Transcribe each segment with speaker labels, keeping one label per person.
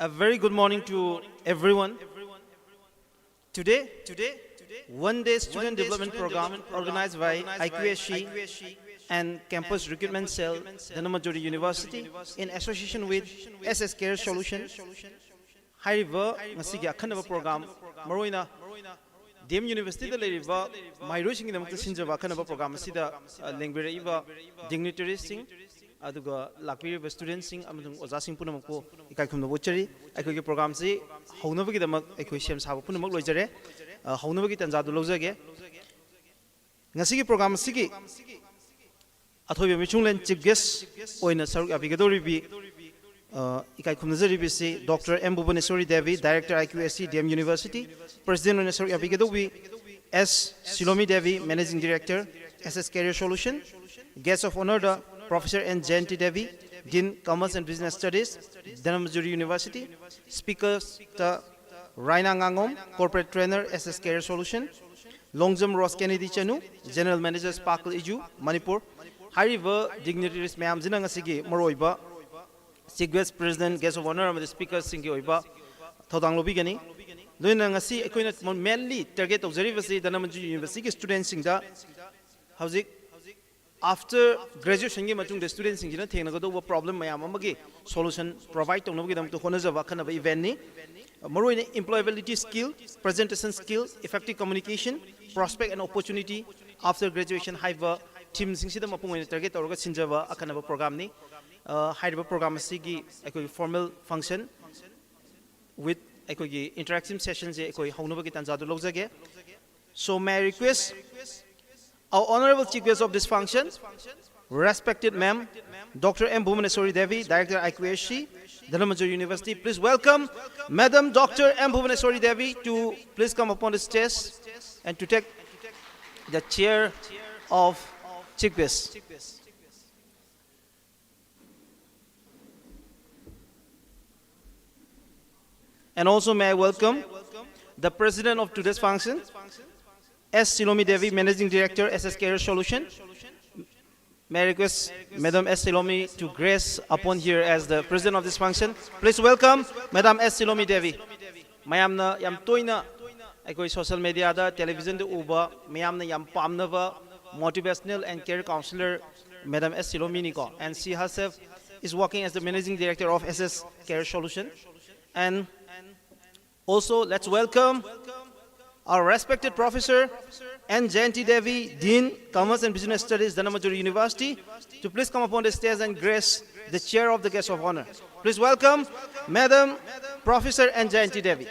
Speaker 1: A very good morning to everyone. Today, one-day student development program organized by IQSC and Campus Recruitment Cell, Dhanamajori University, in association with SS Care Solution. Hariba ngasigi akhanaba program maroina DM University da leriba mairosing damakta sinjaba akhanaba program asida lengbeira iba dignitaries sing aduga lakpiriba students sing amadung oja sing punamakko ikai khumna bochari aikoi program si haunabagi damak aikoi sem saba punamak loijare haunabagi tanjadu lojage ngasigi program sigi athoibe michunglen chief guest oina saruk abigadori bi Ikai Kumnazari BC, Dr. M. Bhubaneswari Devi, Director IQSC, DM University, President Onesari Abigadobi, S. Silomi Devi, Managing Director, SS Career Solution, Guest of Honor, the Professor N. Jayanti Devi, Dean Commerce and Business Studies, Dhanamajori University, Speakers, the Raina Ngangom, Corporate Trainer, SS Career Solution, Longjam Ross Kennedy Chanu, General Manager Sparkle Iju, Manipur, Hariva Dignitaries Mayam Zinangasigi, Moroiba, Chief Guest President, Guest of Honor, and the Speakers Singi Oiba, Thodang Lobigani. Luina ngasi ekoina mainly target observasi Dhanamajori University students singda hauzik after graduation gi matung the students singina thengna go problem mayam amagi solution provide tong nabagi dam to honajaba khanaba event ni maroina employability skill, presentation skill, effective communication, prospect and opportunity after graduation haiba team singsidam apung target tawga sinjaba akhanaba program ni high-level program sigi a formal function with interactive sessions so may I request our honorable chief guest of this function, respected ma'am, Dr. M. Bhubaneswari Devi, Director IQSC, Dhanamajori University. Please welcome Madam Dr. M. Bhubaneswari Devi to please come upon the stage and to take the chair of chief guest. And also may I welcome the president of today's function, S. Silomi Devi, Managing Director, SS Career Solution. May I request Madam S. Silomi to grace upon here as the president of this function. Please welcome Madam S. Silomi Devi. Mayamna yam toina aikoi social media da television da uba mayamna yam pamnava motivational and career counselor Madam S. Silomi ni ko, and she herself is working as the Managing Director of SS Career Solution. And also, let's welcome our respected Professor N. Jayanti Devi, Dean, Commerce and Business Studies, Dhanamajori University, to please come upon the stage and grace the chair of the Guest of Honor. Please welcome Madam Professor N. Jayanti Devi.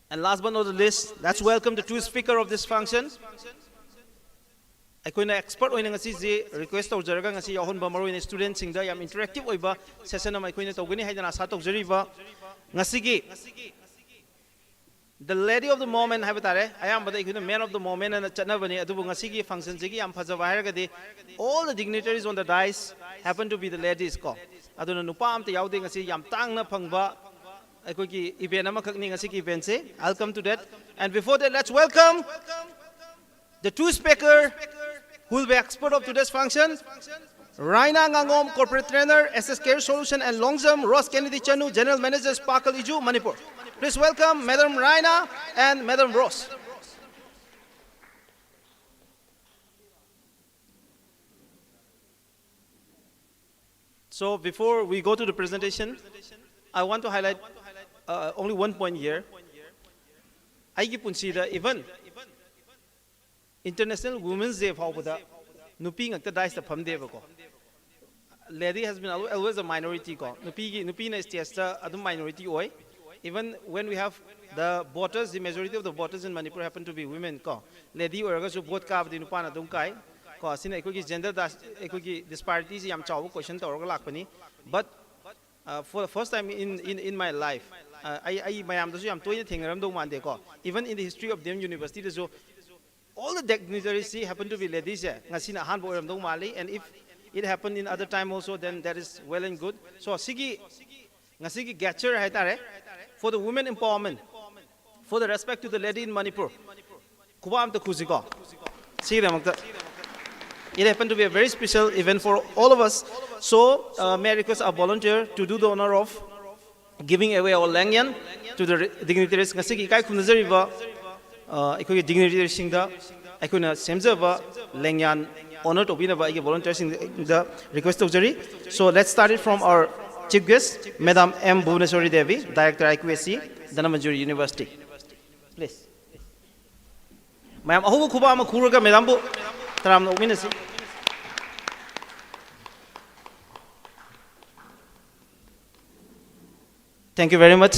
Speaker 1: And last but not the least, let's welcome the two speakers of this function. Aikoina expert oina ngasi je request tawjaraga ngasi yahon ba maroina students singda yam interactive oiba session am aikoina tawgani haidana asa tawjariba ngasi gi the lady of the moment habatare ayam bada aikoina man of the moment and chanabani adubu ngasi gi function je gi yam phajaba hairaga de all the dignitaries on the dais happen to be the ladies ko aduna nupa amta yaude ngasi yam tangna phangba aikoi gi event ama khakni ngasi gi event se I'll come to that. And before that, let's welcome the two speakers who will be expert of today's function, Raina Ngangom, Corporate Trainer, SS Care Solution, and Longjam Ross Kennedy Chanu, General Manager, Sparkle Iju, Manipur. Please welcome Madam Raina and Madam Ross. So before we go to the presentation, I want to highlight only one point here. Aigi punsida even International Women's Day faubada nupi ngakta dais ta phamde ba ko lady has been always a minority ko nupi na stage ta adum minority oi even when we have the voters, the majority of the voters in Manipur happen to be women ko lady oraga su vote ka abdi nupa na dum kai ko asina ekoi gi gender ekoi disparities yam chaw question ta oraga lakpani. But for the first time in my life I mayam da su yam toina thengaram do mande ko even in the history of DM University da so all the dignitaries happen to be ladies. And if it happened in other time also, then that is well and good. So, Sigi Gatcher for the women empowerment, for the respect to the lady in Manipur. Kubam to Kuziko. It happened to be a very special event for all of us. So may I request our volunteer to do the honor of giving away our Langyan to the dignitaries. Ngasi ki kai khunazariba ikoi dignitaries singda ikoi semjaba Langyan honor to binaba ikoi volunteers the request to jari. So let's start it from our chief guest, Madam M. Bhuvaneswari Devi, Director IQSC, Dhanamajuri University. Please. Ma'am, ahu kuba ama khuraga Madam bu taram na uminasi. Thank you very much,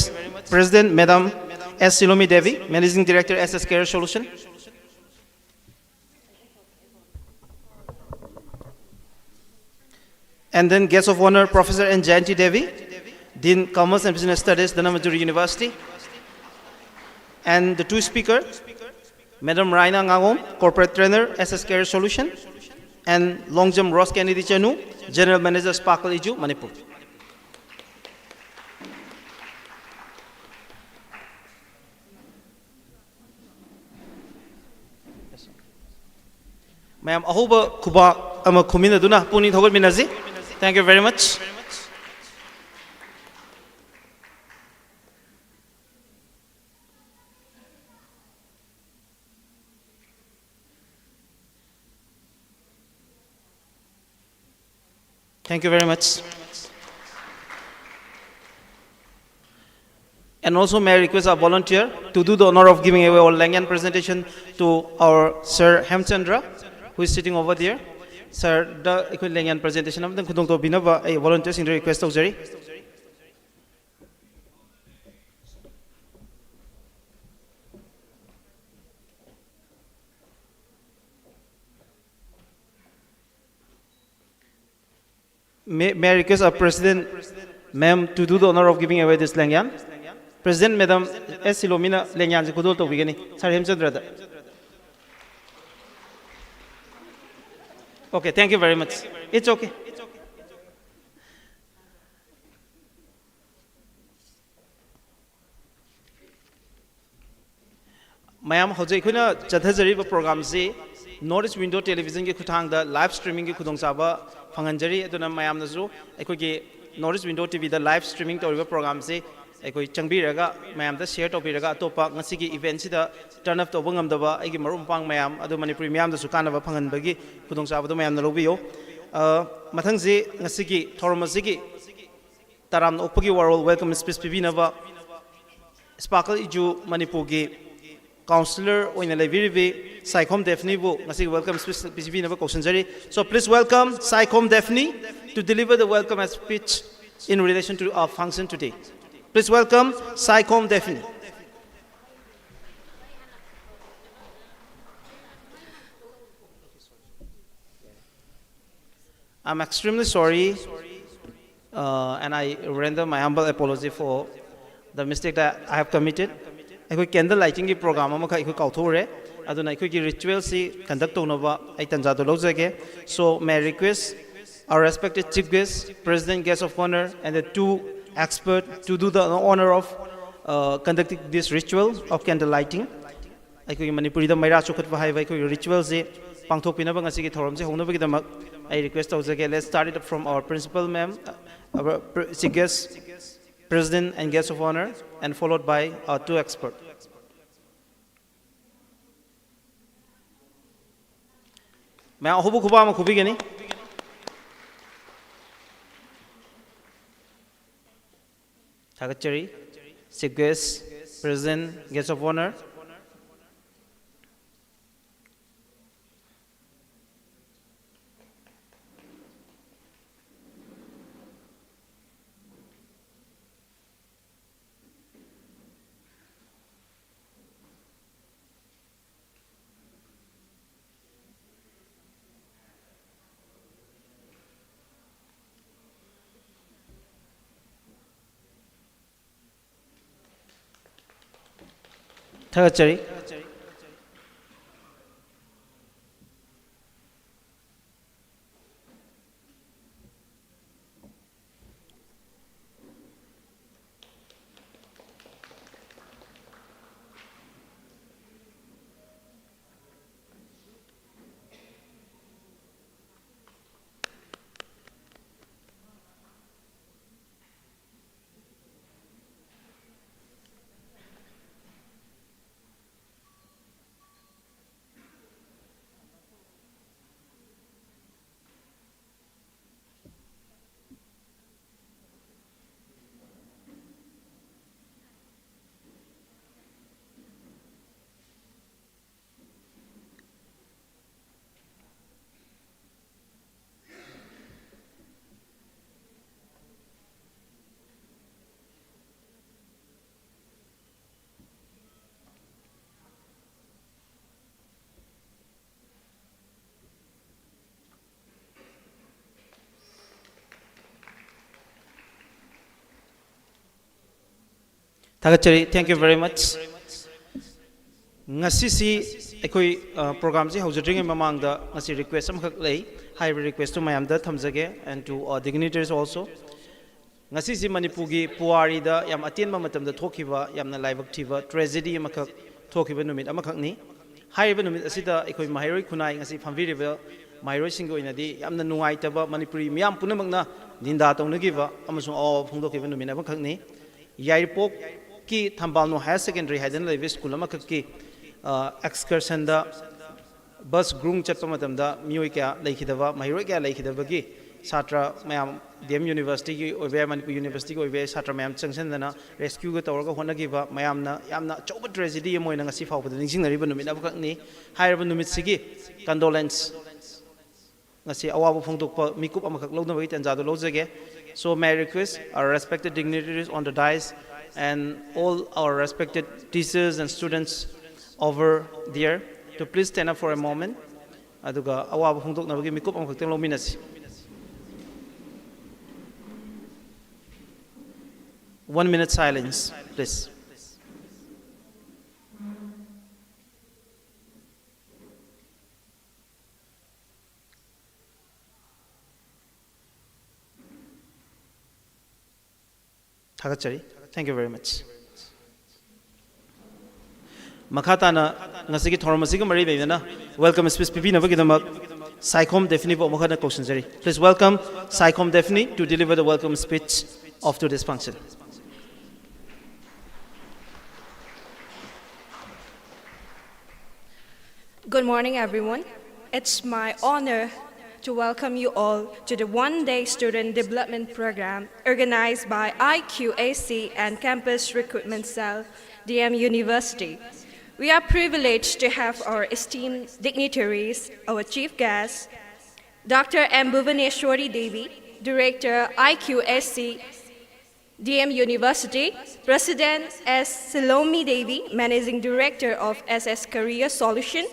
Speaker 1: President, Madam S. Silomi Devi, Managing Director, SS Care Solution. And then guest of honor, Professor N. Jayanti Devi, Dean Commerce and Business Studies, Dhanamajuri University. And the two speakers, Madam Raina Ngangom, Corporate Trainer, SS Care Solution, and Long Jump Ross Kennedy Chanu, General Manager, Sparkle Iju, Manipur. Ma'am, Ahoba Kuba Ama Kumina Duna, Puni Thogot Minazi. Thank you very much. Thank you very much. And also may I request our volunteer to do the honor of giving away our Langyan presentation to our Sir Hemchandra, who is sitting over there. Sir, the Langyan presentation of the Kudong to Binova, a volunteers in the request of Jerry. May I request our President, Ma'am, to do the honor of giving away this Langyan? President, Madam S. Silomina Langyan, Kudol to Vigani, Sir Hemchandra. Okay, thank you very much. It's okay. Ma'am, Jose Kuna Chathazari program Z, Nordic Window Television Kutang, the live streaming Kudong Saba, Fanganjari, Duna Mayam Nazu, Equity Nordic Window TV, the live streaming to program Z, Equi Changbiraga, Ma'am, the share to Biraga, Topa, Nasiki events, the turn up to Bungam Dava, Egi Marumpang Mayam, Adumani Premium, the Sukanava Panganbagi, Kudong Saba, the Mayam Lobio, Matangzi, Nasiki, Toromaziki, Taram Opagi World, welcome Space Pivinava, Sparkle Iju, Manipugi. Counselor in the Levirivi, Psychom Daphne, welcome So please welcome Psychom Daphne to deliver the welcome speech in relation to our function today. Please welcome Psychom Daphne. I'm extremely sorry and I render my humble apology for the mistake that I have committed. I candle lighting program I kautore aduna I rituals conduct onova I tanza lozage. So may I request our respected chief guest, president, guest of honor, and the two experts to do the honor of conducting this ritual of candle lighting. I Manipuri the Maira Chokot Vahai rituals Pangtok Pinabang Asiki Thorum Honabagamak. I request let's start it from our principal ma'am, our chief guest, president and guest of honor, and followed by our two experts. May I hope Kubama Kubigani? Takachari, chief guest, president, guest of honor. Takachari. Thagachari, thank you very much. Ngasi si ekoi program si haujadring mamang da ngasi request amkhak lei high request to mayam da thamjage and to dignitaries also. Ngasi si Manipugi Puari da yam atien ma matam da thokiba yamna laibak thiba tragedy amakak thokiba numit amakhak ni haiba numit asida ekoi mahiroi khunai ngasi phamviriba mahiroi singo inadi yamna nungai taba Manipuri miyam punamakna ninda tongnagiba amasung aw phongdokiba numit amakhak ni Yairpok ki Thambalno Higher Secondary Haidan Level School amakak ki excursion da bus groom chatpa matam da mioi kya laikhidaba mahiroi kya laikhidaba ki Satra mayam DM University ki oive Manipur University ki oive Satra mayam changsan dana rescue ga tawraga honagiba mayamna yamna choba tragedy moina ngasi fawbada ningsingnariba numit abakak ni hairaba numit sigi condolence ngasi awabu phongdokpa mikup amakak lawdabagi tanjadu lawjage. So may I request our respected dignitaries on the dais and all our respected teachers and students over there to please stand up for a moment aduga awabu phongdoknabagi mikup amakak teng lawminasi. 1 minute silence, please. Thagachari, thank you very much. Makhatana ngasigi thormasiga mari bebana welcome speech pipi nabagi Saicom Defini bo makhana questionjari. Please welcome Saicom Defini to deliver the welcome speech of today's function.
Speaker 2: Good morning, everyone. It's my honor to welcome you all to the one-day student development program organized by IQAC and Campus Recruitment Cell, DM University. We are privileged to have our esteemed dignitaries, our chief guest, Dr. M. Bhuvaneshwari Devi, Director, IQAC, DM University, President S. Salome Devi, Managing Director of SS Career Solution,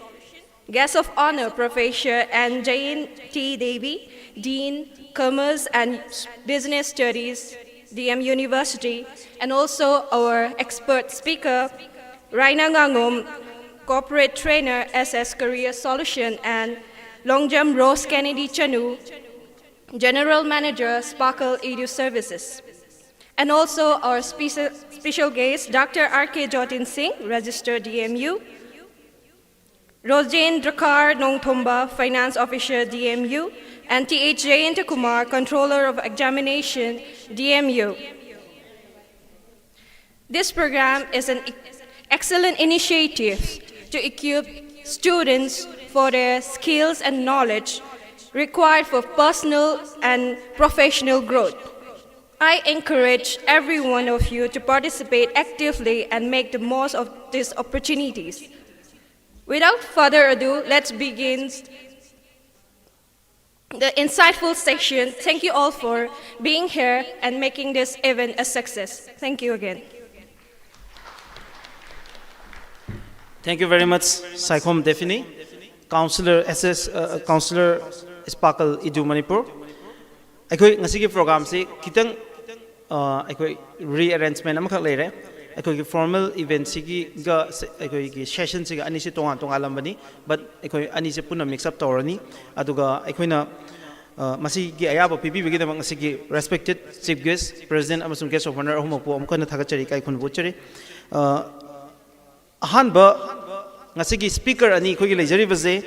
Speaker 2: Guest of Honor, Professor N. Jain T. Devi, Dean, Commerce and Business Studies, DM University, and also our expert speaker, Raina Ngangom, Corporate Trainer, SS Career Solution, and Longjam Rose Kennedy Chanu, General Manager, Sparkle Edu Services. And also our special guest, Dr. R.K. Jotin Singh, Registered DMU, Rosjane Drakar Nongthomba, Finance Officer, DMU, and T.H. Jayanta Kumar, Controller of Examination, DMU. This program is an excellent initiative to equip students for their skills and knowledge required for personal and professional growth. I encourage every one of you to participate actively and make the most of these opportunities. Without further ado, let's begin the insightful section. Thank you all for being here and making this event a success. Thank you again.
Speaker 1: Thank you very much, Saicom Defini, Councillor SS, Councillor Sparkle Edu Manipur. Aikoi ngasigi program si kitang aikoi rearrangement amakhak leire. Aikoi ki formal event sigi ga aikoi ki session siga ani si tonga lambani but aikoi ani se puna mix up tawrani aduga aikoi na masi gi ayaba pipi bigi da ngasigi respected chief guest president amasung guest of honor ahum po amkana thagachari kai khun bochari ahanba ngasigi speaker ani khoi gi lejari baze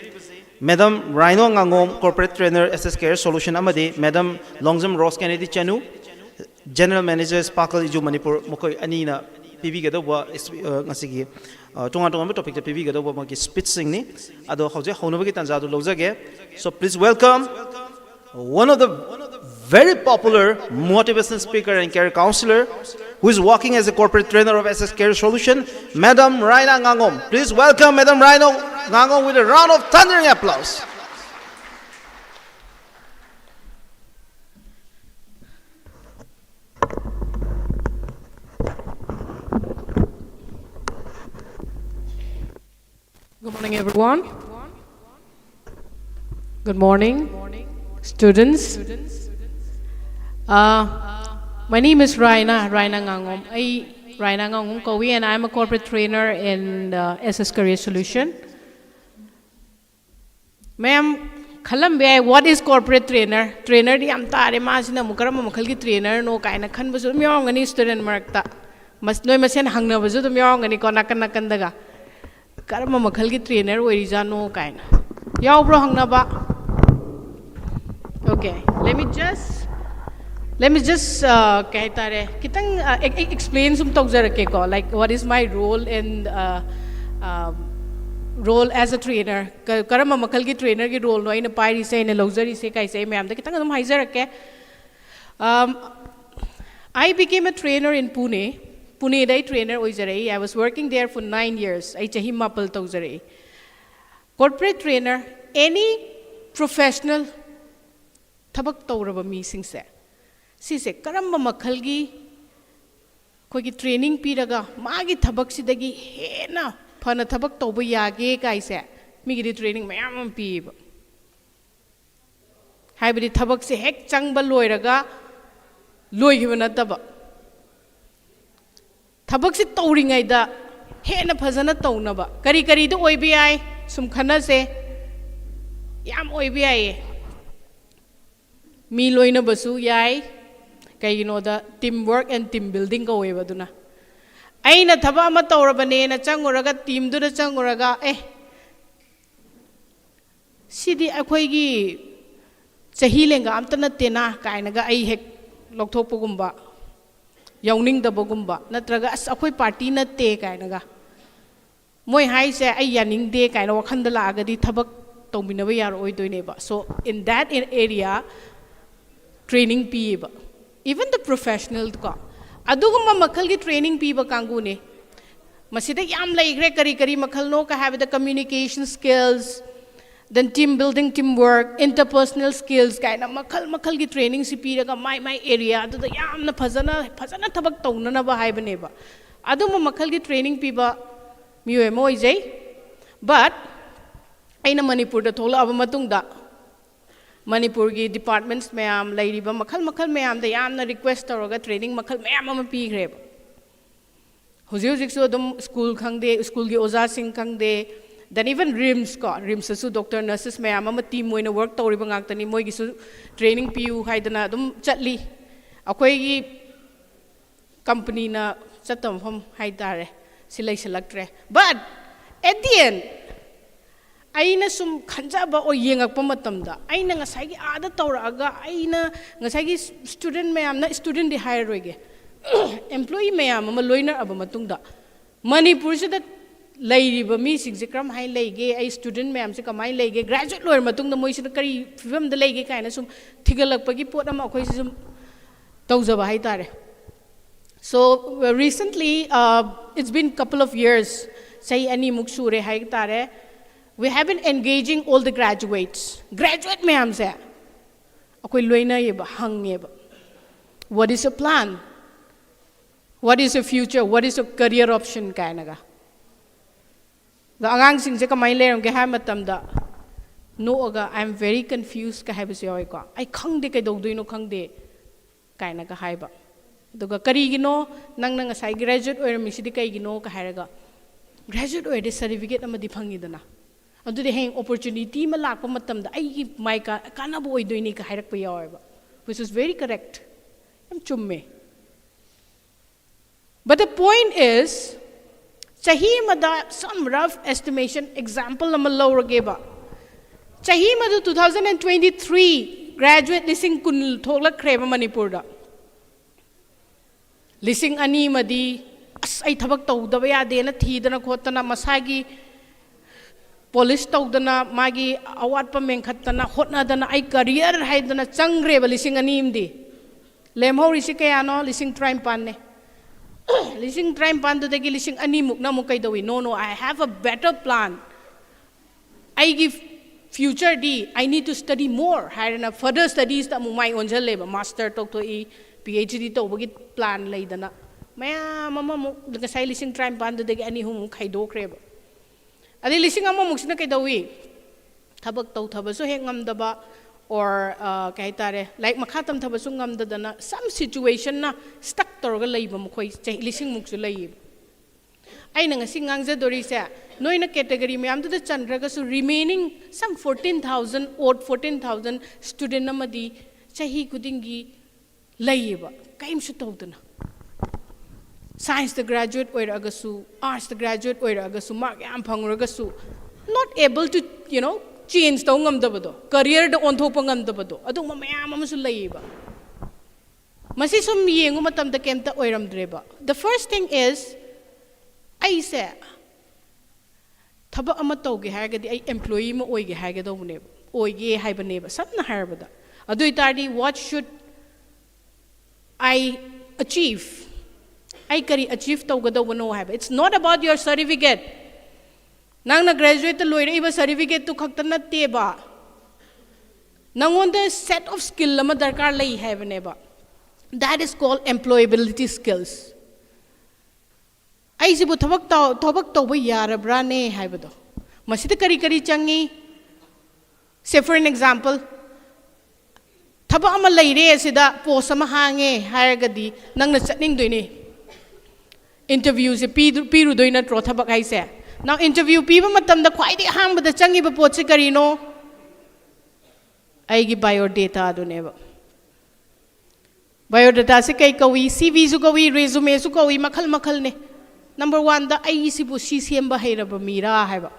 Speaker 1: Madam Raino Ngangom, Corporate Trainer, SS Career Solution Amadi, Madam Longjam Rose Kennedy Chanu, General Manager, Sparkle Edu Manipur, Mokoi Anina, PV Gadoba, Nasigi, Tonga topic, the PV Gadoba Moki speech singing, Ado Hoja Honovaki Tanzado Lozage. So please welcome one of the very popular motivational speaker and career counselor who is working as a corporate trainer of SS Career Solution, Madam Raina Ngangom. Please welcome Madam Raina Ngangom with a round of thundering applause.
Speaker 3: Good morning, everyone. Good morning, students. My name is Raina Ngangom. Raina Ngongum Kowi, and I'm a corporate trainer in SS Career Solution. Ma'am, Kalambe, what is corporate trainer? Trainer di am tare masina mukaram makalgi trainer no kaina khan basu myong ani student markta. Mas noi masen hangna basu to myong ani ko nakan daga. Karam makalgi trainer oirija no kaina. Yaw bro hangna ba? Okay, let me just kitang explain some talk ko, like what is my role in role as a trainer. Karama makal ki trainer ki role no ina pairi se ina luxury se kai se ma'am da kitang adum haizarake. I became a trainer in Pune. Pune dai trainer oizarei. I was working there for 9 years. I chahi mapal tawzarei. Corporate trainer, any professional tabak tawraba mi singse. Sise karamba makhalgi kogi training piraga magi thabak sidagi hena phana thabak tawba yage kaise migi training mayam piba haibidi thabak se hek changba loiraga loigiba nataba thabak se tawringai da hena phajana tawnaba kari kari do oibi ai sum khana se yam oibi ai mi loina basu yai the teamwork and team building go away baduna. Aina thaba ama tawrabane na changuraga team du na changuraga sidi akhoi gi chahi lenga amta na tena kainaga ai hek lokthopugumba yawning da bogumba natraga as akhoi party na te kainaga moi hai se ai yaning de kaina wakhanda la agadi thabak tawminaba yar oi doine ba. So in that area training pi ba. Even the professional ka aduguma makal ki training piba kangu ne masida yam laigre kari makal no ka have the communication skills, then team building, teamwork, interpersonal skills kaina makal ki training si piraga my area adu da yam na phajana thabak tawna na ba haibane ba aduma makal ki training piba miwe moi jai. But aina Manipur da thola aba matung da Manipur ki departments mayam lairiba makal mayam da yamna request tawraga training makal mayam ama pigreba huji su adum school khangde school gi oza sing khangde, then even rims su doctor nurses mayam ama team moina work tawriba ngaktani moi gi su training piu haidana adum chatli akhoi gi company na chatam pham haidare silai selaktre. But at the end aina sum khanjaba o yengakpa matamda aina ngasai gi ada tawraga aina ngasai gi student mayam na student di hire roige employee mayam ama loiner aba matungda Manipur se da lairiba mi singse kram hai leige ai student mayam se kamai leige graduate loir matungda moi se kari fivam da leige kaina sum thigalakpa gi pot ama akhoi sum tawjaba hai tare. So recently it's been couple of years sai ani muksure hai tare. We have been engaging all the graduates. Graduate mayam se akoi loina yeba hang yeba. What is your plan? What is your future? What is your career option kainaga? The angang sing se kamai leram ke ha matamda no aga I'm very confused ka haibase oi ko ai khangde kai dog doino khangde kainaga haiba duga karigino nang nang sai graduate oir mi sidi kai gino ka hairaga graduate oir de certificate ama di phangidana adu de heng opportunity ma lakpa matamda ai mai ka kana bo oidoini ka hairakpa yawa, which is very correct. Am chumme. But the point is chahi mada some rough estimation example nama lawrage ba chahi madu 2023 graduate lising kun thoklak khreba Manipur da lising ani madi as ai thabak tawdaba yade na thidana khotana masagi police tawdana magi award pa mengkhatana hotnadana ai career haidana changreba lising ani imdi lemhori si kayano lising trim pan ne lising trim pan do degi lising ani mukna mukai dawi no I have a better plan. I give future di I need to study more hairana further studies ta mumai onjal leba master tok to I PhD to bagi plan laidana maya mama mu ngasai lising trim pan do degi ani hum khaido kreba adi lising ama muksina kai dawi thabak taw thabaso hengam daba or kay tare like makhatam thabasu ngamdadana some situation na stuck torga leiba mkhoi lising muksu lei ai na ngasi ngangja dori se noina category me amda chandraga su remaining some 14,000 or 14,000 student namadi chahi kudingi leiba kaim su tawdana science the graduate oiragasu arts the graduate oiragasu mark yam phanguragasu not able to change taw ngamdabado career da onthopa ngamdabado adu mayam amasu leiba masi sum yengu matam da kemta oiramdreba the first thing is I say thaba ama tawge hagadi ai employee ma oige hagadawne oige haibaneba samna harbada adu itadi what should I achieve I kari achieve tawgadawno haiba it's not about your certificate nang na graduate loire iba certificate tu khakta natte ba nangon the set of skill lama darkar lai haibaneba that is called employability skills ai sibu thobak tawba yarabra ne haibado masida kari kari changi say for an example thaba ama leire asida post ama hange haragadi nangna chatning doine interview se piru doina tro thabak ai se now interview piba matamda khwaidi hambada changi ba pot se kari no ai gi biodata aduneba biodata se kai kawi cv su kawi resume su kawi makhal makhal ne number 1 da ai sibu si semba hairaba mira haiba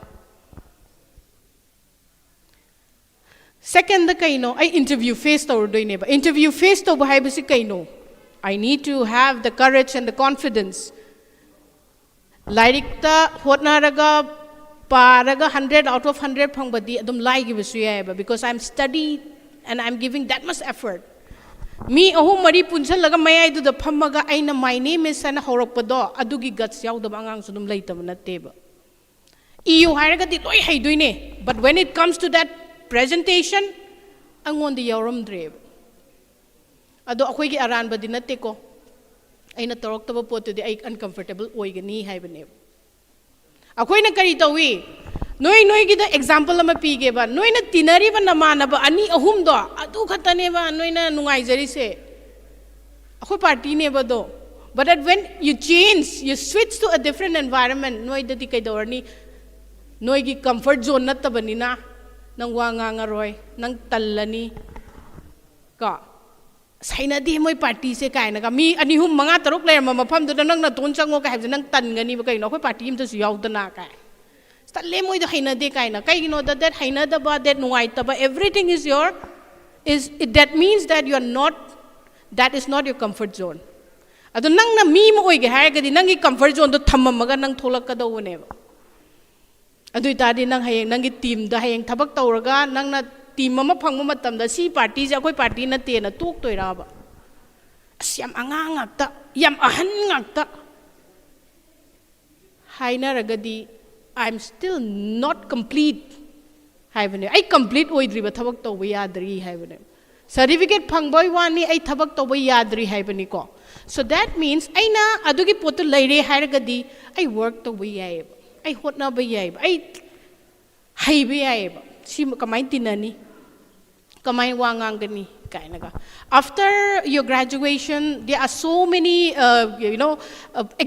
Speaker 3: second da kaino ai interview face tawr doine ba interview face to ba haiba si kaino I need to have the courage and the confidence lyric ta hotnaraga paraga 100 out of 100 phangbadi adum lai gi bisu yaiba because I'm studied and I'm giving that much effort me ahum mari punchalaga mayai du da phamaga aina my name is ana horakpado adugi guts yaudaba angang su dum leitaba natteba eu hairaga di loi haidoine but when it comes to that presentation angon di yauramdre ado akhoi gi aran badi natte ko aina toroktaba pot di ai uncomfortable oigani haibane akhoi na kari tawi noi gi da example ama pige ba noi na tinari ba namana ba ani ahum do adu khatane ba noi na nungai jari se akhoi party ne ba do but that when you change you switch to a different environment noi da di kai dorni noi gi comfort zone na tabani na nang wanga ngaroi nang tallani ka saina di moi party se kaina ka mi ani hum manga taruk ler ma mafam do nang na ton chango ka habje nang tan ngani ba kai no akhoi party im ta su yaudana ka Talle moi do haina de kaina kai you know that haina da ba that nuai taba everything is your that means that you are not that is not your comfort zone adu nang na mi mo oige ha ga di nang gi comfort zone do thammamaga nang tholak ka do ne ba adu itadi nang hayeng nang gi team da hayeng thabak tawraga nang na team ama phangma matam da si party ja khoi party na te na tok toira ba asyam angang ngakta yam ahan ngakta haina ragadi I'm still not complete haibane ai complete oidriba thabak tawba yadri haibane certificate phangboy wani ai thabak tawba yadri haibane ko so that means aina adugi pot leire hairagadi ai work tawba yaiba ai hotna ba yaiba ai haiba yaiba si kamai tinani kamai wangangani kainaga after your graduation there are so many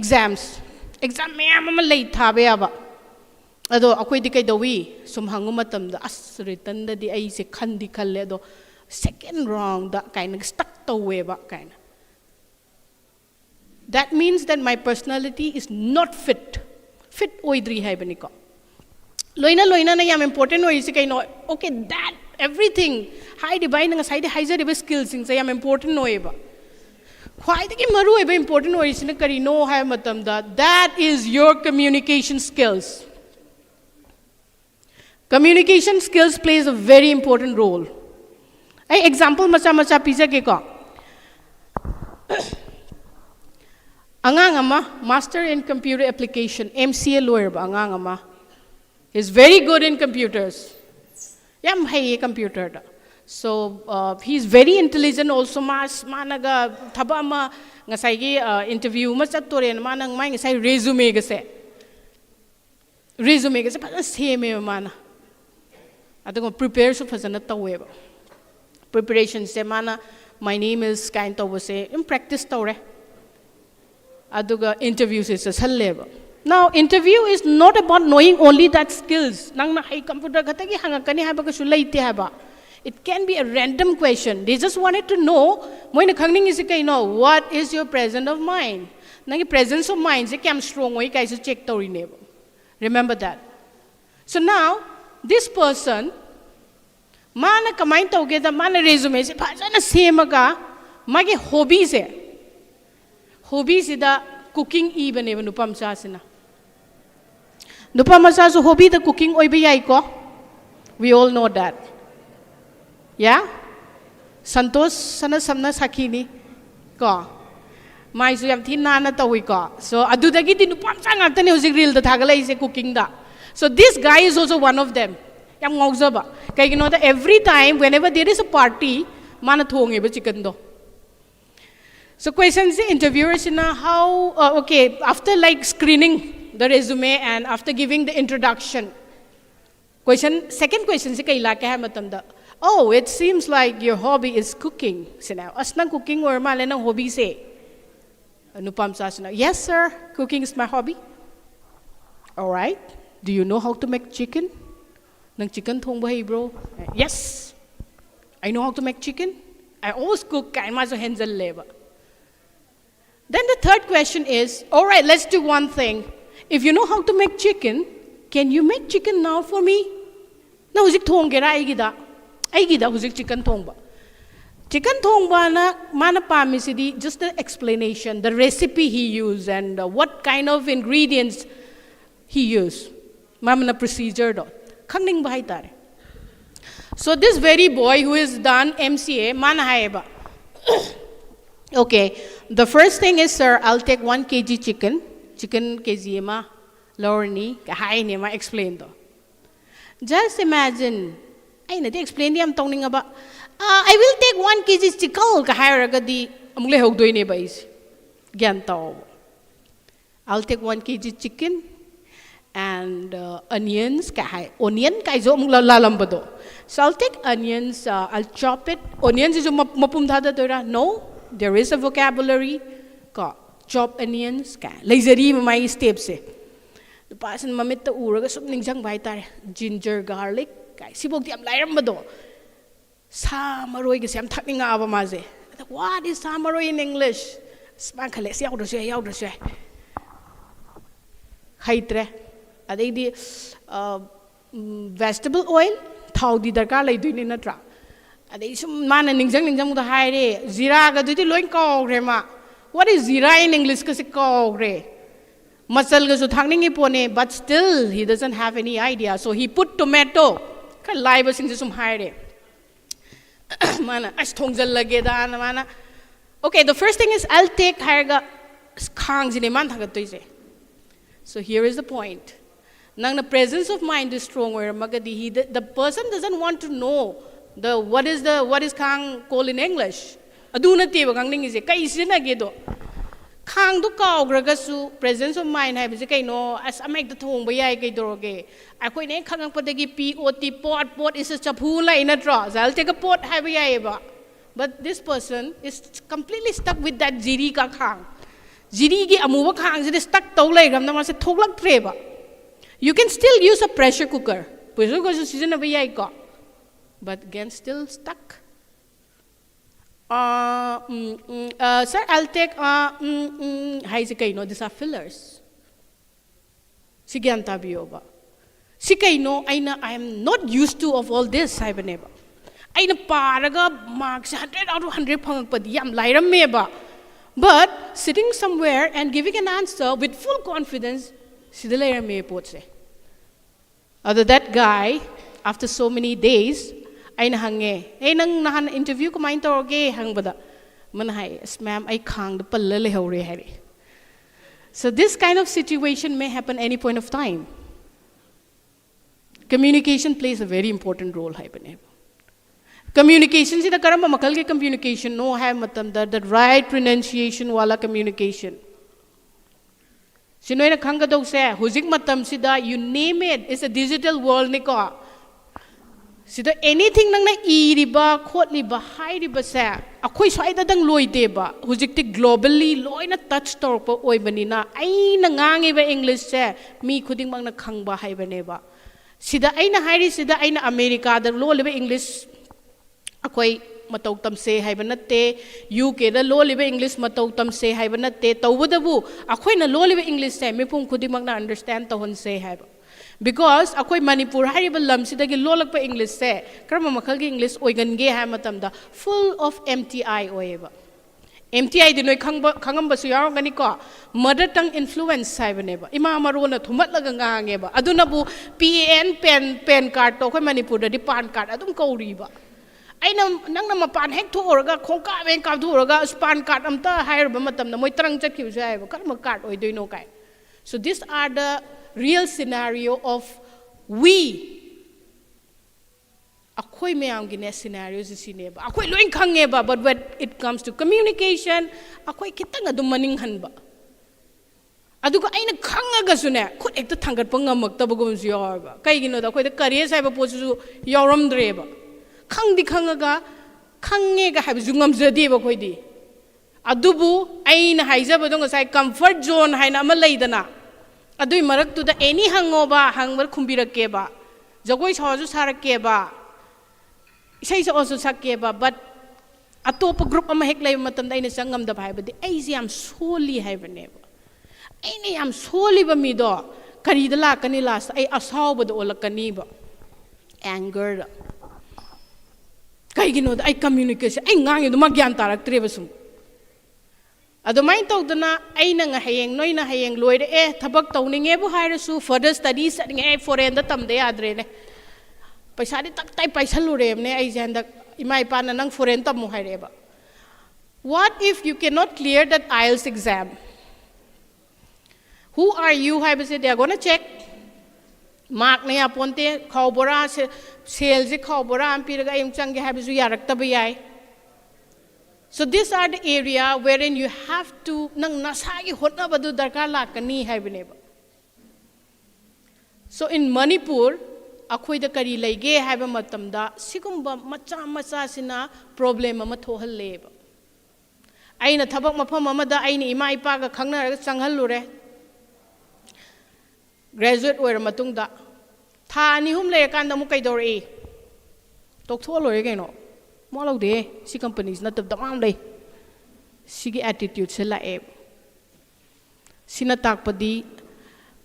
Speaker 3: exam mayam ama lei thabe aba ado akhoi di kai dawi sum hangu matam da as written da di ai se khandi khalle do second round da kaina stuck to we ba kaina that means that my personality is not fit oidri hai bani ko loina na yam important oi se kaino okay that everything high divine nga side high zari skills sing se yam important oi ba khwai de ki maru oi ba important oi sina kari no hai matam da that is your communication skills. Communication skills plays a very important role. Ai example macha pisa ke ko. Angang ama master in computer application MCA lawyer ba angang ama is very good in computers. Yam hai computer da. So he's very intelligent also managa thaba ma ngasai gi interview ma chatore na manang mai ngasai resume ga se pa same mana adugo prepare so fazana taweba preparation se mana my name is kind of say in practice tore aduga interview se salleba. Now interview is not about knowing only that skills nang na hai computer khatagi hangakani haba ka sulaite haba. It can be a random question. They just wanted to know moina khangning is kai no what is your presence of mind. Nangi presence of mind se kam strong oi kai se check tori ne. Remember that. So now this person mana kamai tauge da mana resume se phajana semaga magi hobby se hobby se da cooking even even nupam sa sina nupam sa so hobby da cooking oi ba yai ko. We all know that. Yeah? Santos sana samna sakini ko. Mai su yam thin na tawi ko. So adudagi din upam sa ngakta ni husik reel da thagalai se cooking da. So this guy is also one of them. Yam ngawza ba. Kaya gino da every time whenever there is a party mana thonge ba chicken do. So questions the interviewers in how okay after like screening the resume and after giving the introduction. Second question se kai la ka matam da. Oh, it seems like your hobby is cooking. Sina, asnang cooking or mala nang hobby say. Anupam sa sina, yes sir, cooking is my hobby. All right. Do you know how to make chicken? Nang chicken thong ba bro? Yes. I know how to make chicken. I always cook kain ma so hensel leba. Then the third question is, all right, let's do one thing. If you know how to make chicken, can you make chicken now for me? Na husik thong gera aigida. Aigida husik chicken thong ba. Chicken thong ba na mana pamisidi just the explanation, the recipe he used and what kind of ingredients he used. Mamana procedure do. Khangning ba tare. So this very boy who is done MCA mana hai ba. Okay, the first thing is, sir, I'll take 1 kg chicken. Chicken kg ma, lower ni, kahai ni ma explain do. Just imagine, ay na di explain di am tongning aba. I will take 1 kg chicken, kahai raga di amule hogdoy ni ba is. Gyan tao. I'll take 1 kg chicken and onions, kahai. Onion kai zo amula lalamba do. So I'll take onions, I'll chop it. Onions is mapumdada do ra? No. There is a vocabulary. Ka chop onions. Ka lazy my steps eh. The person mamit ta uraga sup ningjang bai tare. Ginger, garlic. Ka sibog di am layram ba do. Samaroy kasi am thakning nga aba maze. What is samaroy in English? Sman khale siyaw do siya. Haitre. Adai di vegetable oil. Thau di darkar lay duini na tra. Adai sum mana ningjang da hai re zira ga duti loin kaw re ma. What is zira in English kasi kaw re? Masal ga su thangning ipone, but still he doesn't have any idea. So he put tomato. Ka lai ba sing sum hai re. Mana as thongjal lage da na mana. Okay, the first thing is I'll take hai ga khang jine man thagat toise. So here is the point. Nang the presence of mind is stronger. Magadi the person doesn't want to know what is khang called in English. Aduna te ba kang ning ise kai sina ge do. Khang du kaw graga su presence of mind hai bise kai no as amek the thong ba yai kai doroge. Akoi ne khangang padagi pot is a chapu la in a draw. I'll take a pot hai ba yai ba. But this person is completely stuck with that jiri ka khang. Jiri gi amuwa khang je stuck to lai ram na ma se thoklak tre ba. You can still use a pressure cooker. Pressure cooker season ba yai ka. But again, still stuck. Sir, I'll take, these are fillers. Sigyan tabiyo ba? Sikay I am not used to of all this, Saibaneba. Ay na paraga marks 100 out of 100 pangagpadi yam lairam me ba. But sitting somewhere and giving an answer with full confidence, sidalairam me po se. Other that guy, after so many days, ay nahange. Ay nang nahan interview ko main tawage hang bada. Manahay, yes ma'am, ay khang da palale hore hari. So this kind of situation may happen any point of time. Communication plays a very important role. Communication si da karamba makal ke communication no hai matam the right pronunciation wala communication. Sinoy na khang gadog se huzik matam si da you name it, it's a digital world ni ko. sida anything nang na iriba khotliba hairiba sa akhoi swaida dang loideba hujikti globally loina touch torpa oibanina aina ngangi ba english se mi khuding mang na khangba haibane ba sida aina hairi sida aina america da lo leba english akhoi matau tamse haiba natte uk da lo leba english matau tamse haiba natte tawadabu akhoi na lo leba english se mi pum khuding mang na understand tahon se haiba because akhoi manipur hariba lam sidagi lolak pa english se karma makhal gi english oigan ge ha matam da full of mti oeba mti di noi khangam ba su yaw gani ko mother tongue influence saibane ba ima marona thumat laga ngange ba aduna bu pen card to khoi manipur da di pan card adum kauri ba aina nang na mapan hek thu oraga khongka ben ka thu oraga pan card amta hair ba matam na moi trang chakhi jai ba karma card oi doino kai so these are the real scenario of we akhoi mayam gi ne scenarios isine ba akhoi loin khange ba but when it comes to communication akhoi kitang adum maning han ba aduga aina khangaga sune khut ekta thangat pangamak tabagum su yor ba kai gino da akhoi da career sai ba posu yoram dre ba khangdi khangaga khange ga habi jungam jade ba khoi di adubu aina haiza ba dong sai comfort zone haina ama leidana adui marak tu da any hangoba hangbar khumbirak ba jagoi saju sarak ba isai sa also sakke ba but atopa group ama hek lay matam da ina sangam da bhai ba di ai am soli hai bane ba ai ne am soli ba mi do kari da la kani last ai asaw ba do olakani ba anger da kai gino da ai communication ai ngang yu ma gyan tarak tre ba sum adumai tawdana aina nga hayeng noina hayeng loire thabak tawninge bu hairasu further studies nge foreign da tamde adre ne paisa di tak tai paisa lurem ne ai janda imai pa na nang foreign tam mu haireba what if you cannot clear that IELTS exam who are you haibase they are going to check mark ne aponte khawbora sales je khawbora ampiraga im change haibisu yarak tabayai. So these are the area wherein you have to nang nasagi hotna badu darkar lakani haibane ba. So in Manipur akhoi da kari laige haiba matam da sigumba macha sina problem ama thohalle ba. Aina thabak mafam ama da aina ima ipa ga khangna ra changhallure graduate oira matung da tha ani hum le kan da mu kaidori toktho lore kaino Molo de, si companies not of the family. Sigi attitude sila Sinatak padi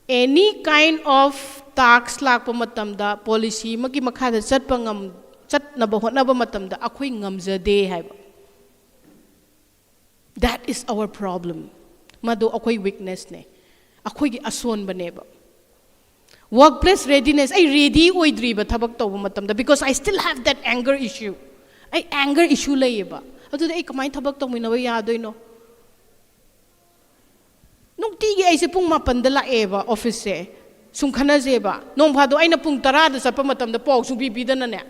Speaker 3: any kind of tax lak pamatam da policy magi makada chat pangam chat na bahot na ba matam da ako'y ngamza de hai. That is our problem. Mado ako'y weakness ne. Ako'y aswan ba neba. Workplace readiness ay ready oy driba thabak taw matam da because I still have that anger issue. Ay anger issue lay ba adu ay kamay thabak tong minawa yadoy no nung tigi ay se pung mapandala ba office se sung khana je ba nong phado ay na pung 10 da sa pamatam da pok sung bibida na ne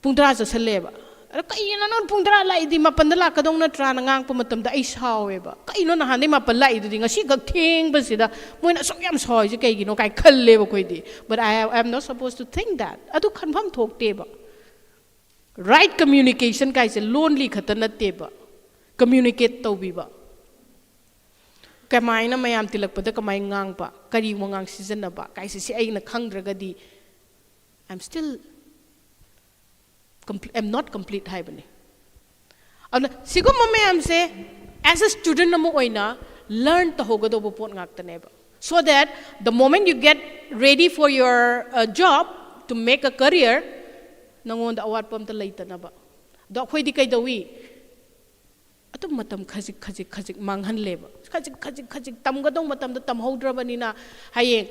Speaker 3: pung 10 sa sale ba ara kay na non pung 10 la idi mapandala kadong na tra na ngang pamatam da ay sawe ba kay no na hanay mapala idi nga si gagting ba sida mo na sok yam soy je kay gino kay khalle ba koy di but I am not supposed to think that adu khanpham thokte ba. Right communication kaise lonely khatana teba communicate tawbiba kamay na mayam tilakpada kamay ngang pa kari mo ngang season na ba kaise si ay na khangdragadi I'm not complete haibani ana sigum mayam se as a student na mo oina learn ta hogado bo pon ngak taneba so that the moment you get ready for your job to make a career nangon da awat pam ta leita na ba do khoi di kai dawi atum matam khajik manghan leba khajik tam ga dong matam da tam hodra bani na haye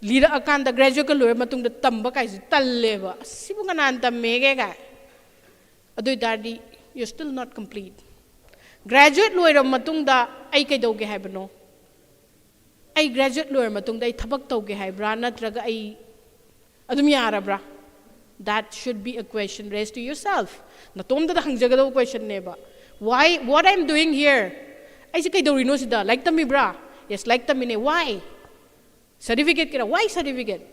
Speaker 3: lira akan da graduate ka loy matung da tam ba kai tal leba sibu nganan tam mege ga adoi dardi you still not complete graduate loy ram matung da ai kai doge hai bano ai graduate loy matung da ai thabak tawge hai bra natraga ai adum yara bra. That should be a question raised to yourself. Natom da hangjagado question neba. Why? What I'm doing here? I say kay dorino sida. Like tami bra. Yes, like tami ne. Why? Certificate kira. Why certificate?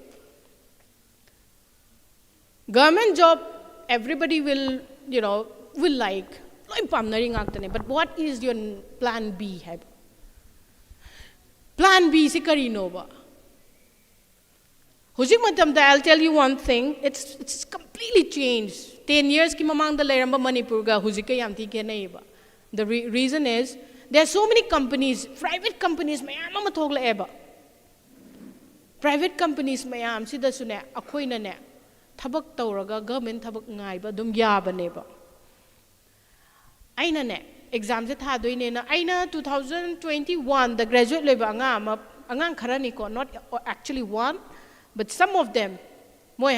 Speaker 3: Government job, everybody will, will like. But what is your plan B? Plan B is karino. I'll tell you one thing, it's completely changed. 10 years ki mamang da leramba Manipur ga hujika yamti ke nahi ba. The reason is there are so many companies, private companies mayam ama thogla eba. Private companies mayam sida sune akhoi na ne thabak tawraga government thabak ngai ba dum ya ba ne ba. Aina ne exam se tha doi ne na aina 2021 the graduate leba angang kharani ko not actually one but some of them moi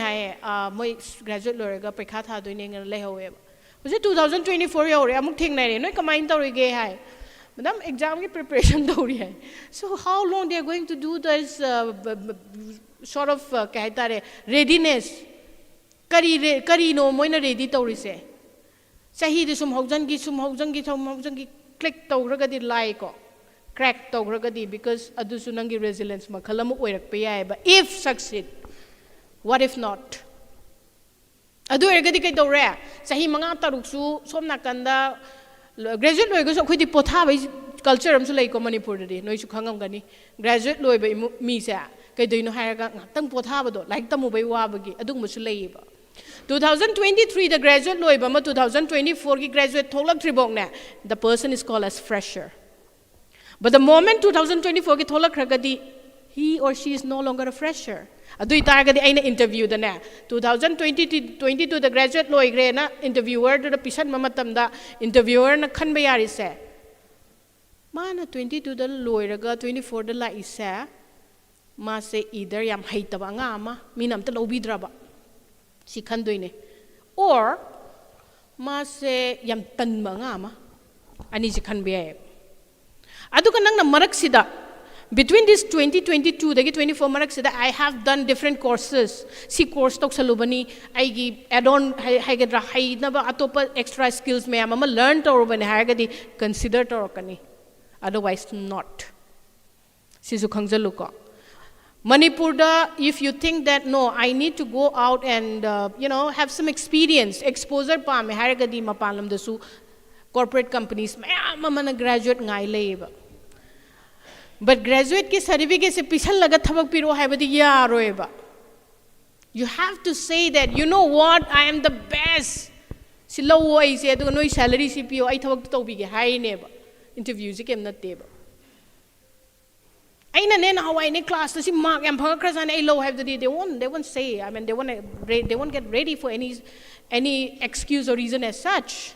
Speaker 3: graduate loraga paikha tha doi ne ngal lehowe ba. Was 2024 yaure amuk thing nai noi kamain tawrige hai. Madam exam ki preparation dori hai. So how long they are going to do this sort of kahta re readiness kari no moi na ready tawri se. Sahi de sum haujan ki click tawraga di like ko crack tawraga di because adu sunangi resilience makhalam oirak pe yai ba if succeed. What if not? Adu ergadi kai dore sahi manga taruksu som nakanda graduate loigo so khoi potha bai culture am su lai ko Manipur de noi su khangam gani graduate loi bai mi sa kai doino hairaga tang potha ba do like tamu bai wa bagi adung mu su lai ba 2023 the graduate loi ba ma 2024 ki graduate tholak tribok na the person is called as fresher but the moment 2024 ki tholak ragadi he or she is no longer a fresher. Adu itaragadi aina interview da na 2022 the graduate loi gre na interviewer da pisan mamatam da interviewer na khan bayari se mana 22 da loi raga 24 da la isa ma se either yam haita ba nga ma minam ta lobidra ba si khan doine or ma se yam tan ba nga ma ani si khan bayai adu ka nang na marak sida between this 2022 dagi 24 marak sida I have done different courses si course tok salubani I gi add on hagadra haidna ba atopa extra skills me ama learn to urban hagadi consider to kani otherwise not sisu khangjalu ko Manipur da if you think that no I need to go out and have some experience exposure pa me hagadi mapalam da su corporate companies me ama graduate ngai leba but graduate ki certificate se pichal laga thabak piro haibadi yaroeba you have to say that you know what I am the best silo oi se adu noi salary cpo ai thabak to bi ge hai ne ba interview se kem na te ba aina ne na hawai ne class si mark am phang kras an ai low have the they won't say I mean they won't get ready for any excuse or reason as such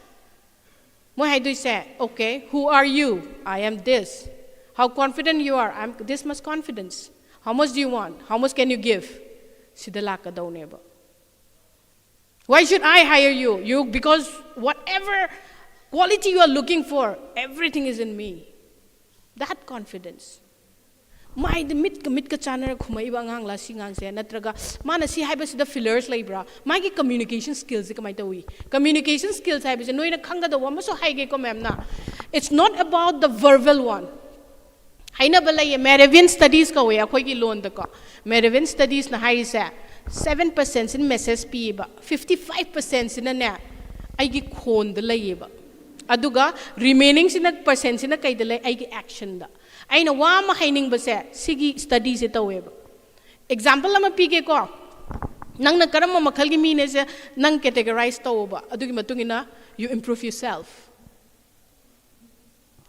Speaker 3: mo hai do say okay who are you I am this. How confident you are? I'm this much confidence. How much do you want? How much can you give? Sidalaka dauneba. Why should I hire you? Because whatever quality you are looking for, everything is in me. That confidence. My the mit ka channel khumai ba ngang la singang se natraga mana si haiba sida fillers laibra my ki communication skills ka mai tawi communication skills haiba se noina khanga da wama so haige ko ma'am na it's not about the verbal one. Haina balai Meravian studies ka way akhoi ki loan da ka Meravian studies na hai sa 7% in message pi ba 55% in na ai gi khon da lai ba aduga remaining sin percent sin kai da lai ai gi action da aina wa ma haining ba se sigi studies e tawe ba example lama pi ke ko nang na karam ma makhal gi mi ne se nang categorize taw ba adugi matungina you improve yourself.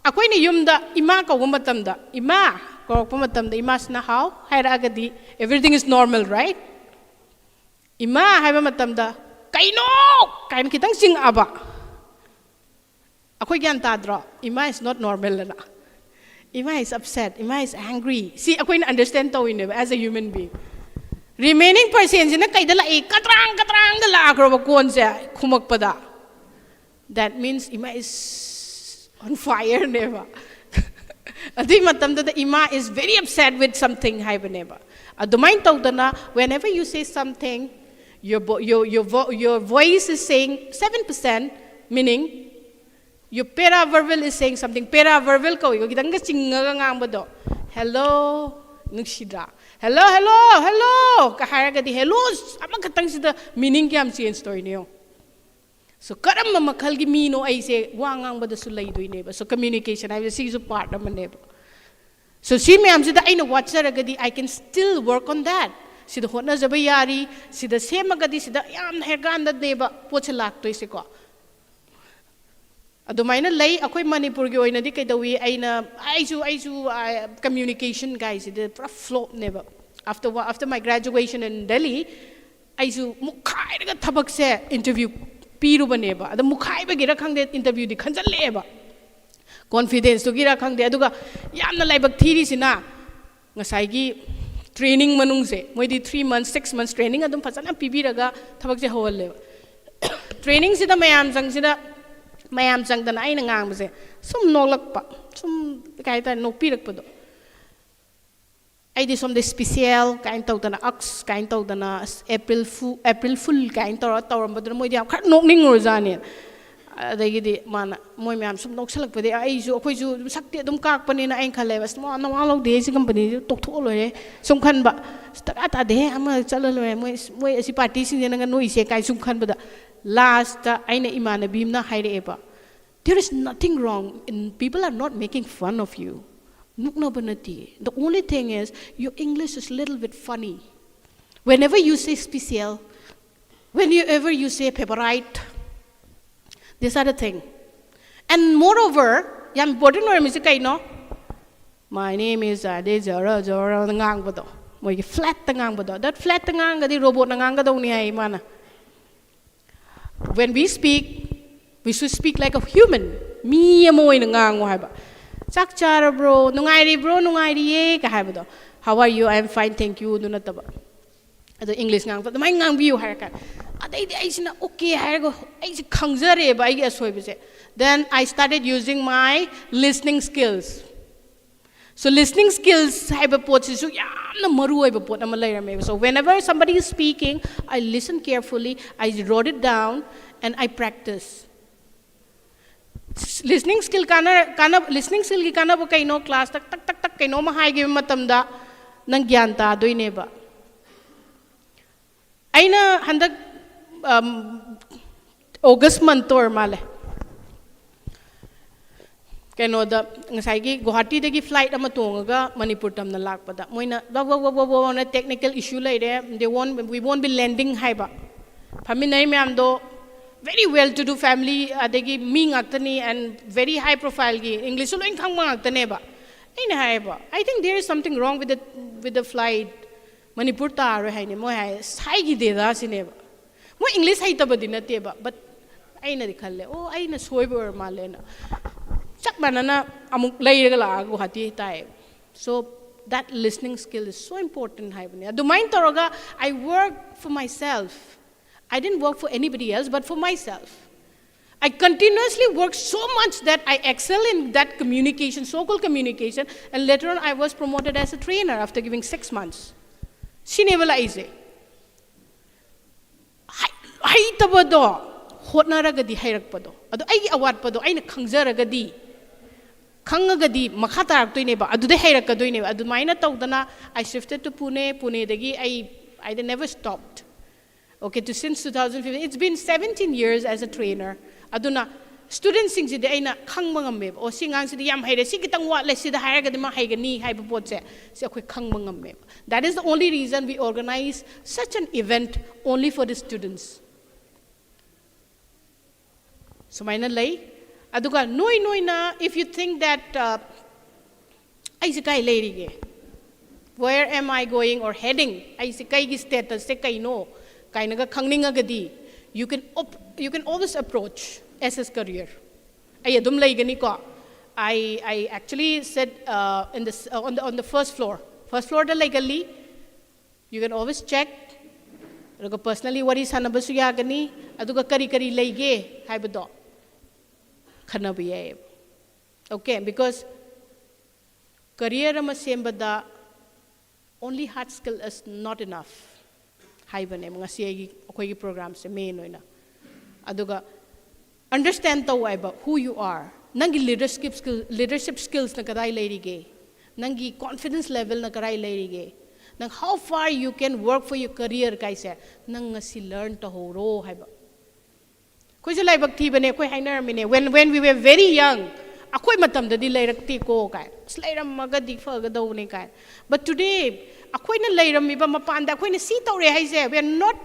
Speaker 3: Akoy ni yumda ima ka matamda ima korok matamda imas na how haira agadi everything is normal right ima haiba matamda kaino kain kitang sing aba akoy gyan tadra ima is not normal na ima is upset ima is angry see akoy na understand to in as a human being remaining percent na kay dala e katrang dala akro ba kon se khumak pada that means ima is on fire never. Adi matamda the ima is very upset with something haiba never. Adumain tawdana whenever you say something, your voice is saying 7%, meaning your paraverbal is saying something. Paraverbal ko kitanga chingaga ngamba do. Hello, nungshidra. hello hello hello ka haragadi hello amakatang sida meaning kyam change toy niyo so karam makhal gi mi no ai se wangang bada su lai doi neba so communication I will see you part of neba so si me am sida aina watcharagadi I can still work on that sida hotna jaba yari sida semagadi sida yam heganda neba poche laktoi se ko adumaina lay akoy manipur gi oina di kaidawi aina aisu communication guys the flop never after my graduation in Delhi aisu mukhai daga thabak se interview piru baneba ada mukhai ba gira khangde interview di khanjal leba confidence to gira khangde aduga yamna laibak thiri sina ngasai gi training manung se moi di 3 months 6 months training adum phasana pibiraga thabak se hol leba training sida mayam sang sida mayam changdana aina ngangbase sum nolakpa sum kai ta nokpirakpado aidi som de special kain tawdana ax kain tawdana april fool kain tawrambadana moi dia khar nokning rojani adagi di mana moi mayam sum noksalakpade aisu akoisu sakti adum kakpani na ain khale bas mo na walo de si company toktho lore sum khanba ta de ama chalal lore moi asi party sing na noi se kai sum khanbada last aina imana bimna haire eba there is nothing wrong in people are not making fun of you nukna banati the only thing is your English is a little bit funny whenever you say special whenever you say favorite these are the thing and moreover yam important or mi kai no my name is ade jara ngang bado moi flat ngang bado that flat ngang gadi robot ngang ga dong ni ai mana when we speak we should speak like a human mi amoy ngang wa ba chak chara bro nungai ri ye ka ha ba how are you I am fine thank you do not ba ado English ngang ba mai ngang biu har ka adai dai sina okay har go ai si khangjare ba ai asoi ba se then I started using my listening skills so listening skills haiba pot su yamna maru oiba pot ama lairame so whenever somebody is speaking I listen carefully I wrote it down and I practice listening skill listening skill ki kana ba kaino class tak kaino ma hai gi matamda nang gyan ta doine ba aina handak August month or male kaino da ngasai gi Guwahati dagi flight ama tongaga Manipur tam na lakpada moina na technical issue laire we won't be landing haiba phaminai myam do very well to do family adagi mi ngaktani and very high profile gi English lo ingkhang ngaktane ba aina haiba I think there is something wrong with the flight Manipur ta ro haine mo hai sai gi de da sine ba mo English hai tabadi na te ba but aina di khalle oh aina soiba or malena chak banana amuk lairaga la Guwahati tai so that listening skill is so important haibani adu main toroga I work for myself I didn't work for anybody else but for myself I continuously worked so much that I excel in that communication so-called communication and later on I was promoted as a trainer after giving 6 months sinebala ise hai tabado hotnaragadi hairakpado adu ai awatpado aina khangjaragadi khangagadi makha taraktoine ba adu de hairakkadoine adu maina tawdana I shifted to Pune dagi I never stopped okay to since 2015 it's been 17 years as a trainer aduna students sing si de aina khangma ngamme o singang si yam haire si kitang wa le si da hairaga de ma haigani haiba pot se si akhoi khangma ngamme that is the only reason we organize such an event only for the students so maina lay aduga noi na if you think that ai si kai leirige where am I going or heading ai si kai gi status se kai no kainaga khangningagadi you can always approach SS career ai adum laigani ko I actually said in this on the first floor da laigali you can always check aduga personally wari sanabasu yagani aduga kari laige haibado khanabiye okay because career ama sembada only hard skill is not enough haibane ngasi agi akhoi gi program se main oina aduga understand to waiba who you are nangi leadership skills na kadai leirige nangi confidence level na kadai leirige nang how far you can work for your career kai se nang ngasi learn to horo haiba koi je lai bak thi bane koi hainer mine when we were very young akoi matam da di lairak ti ko kai slairam maga di fa ga do ne kai but today akoi na lairam mi ba mapan da akoi na si tore hai se we are not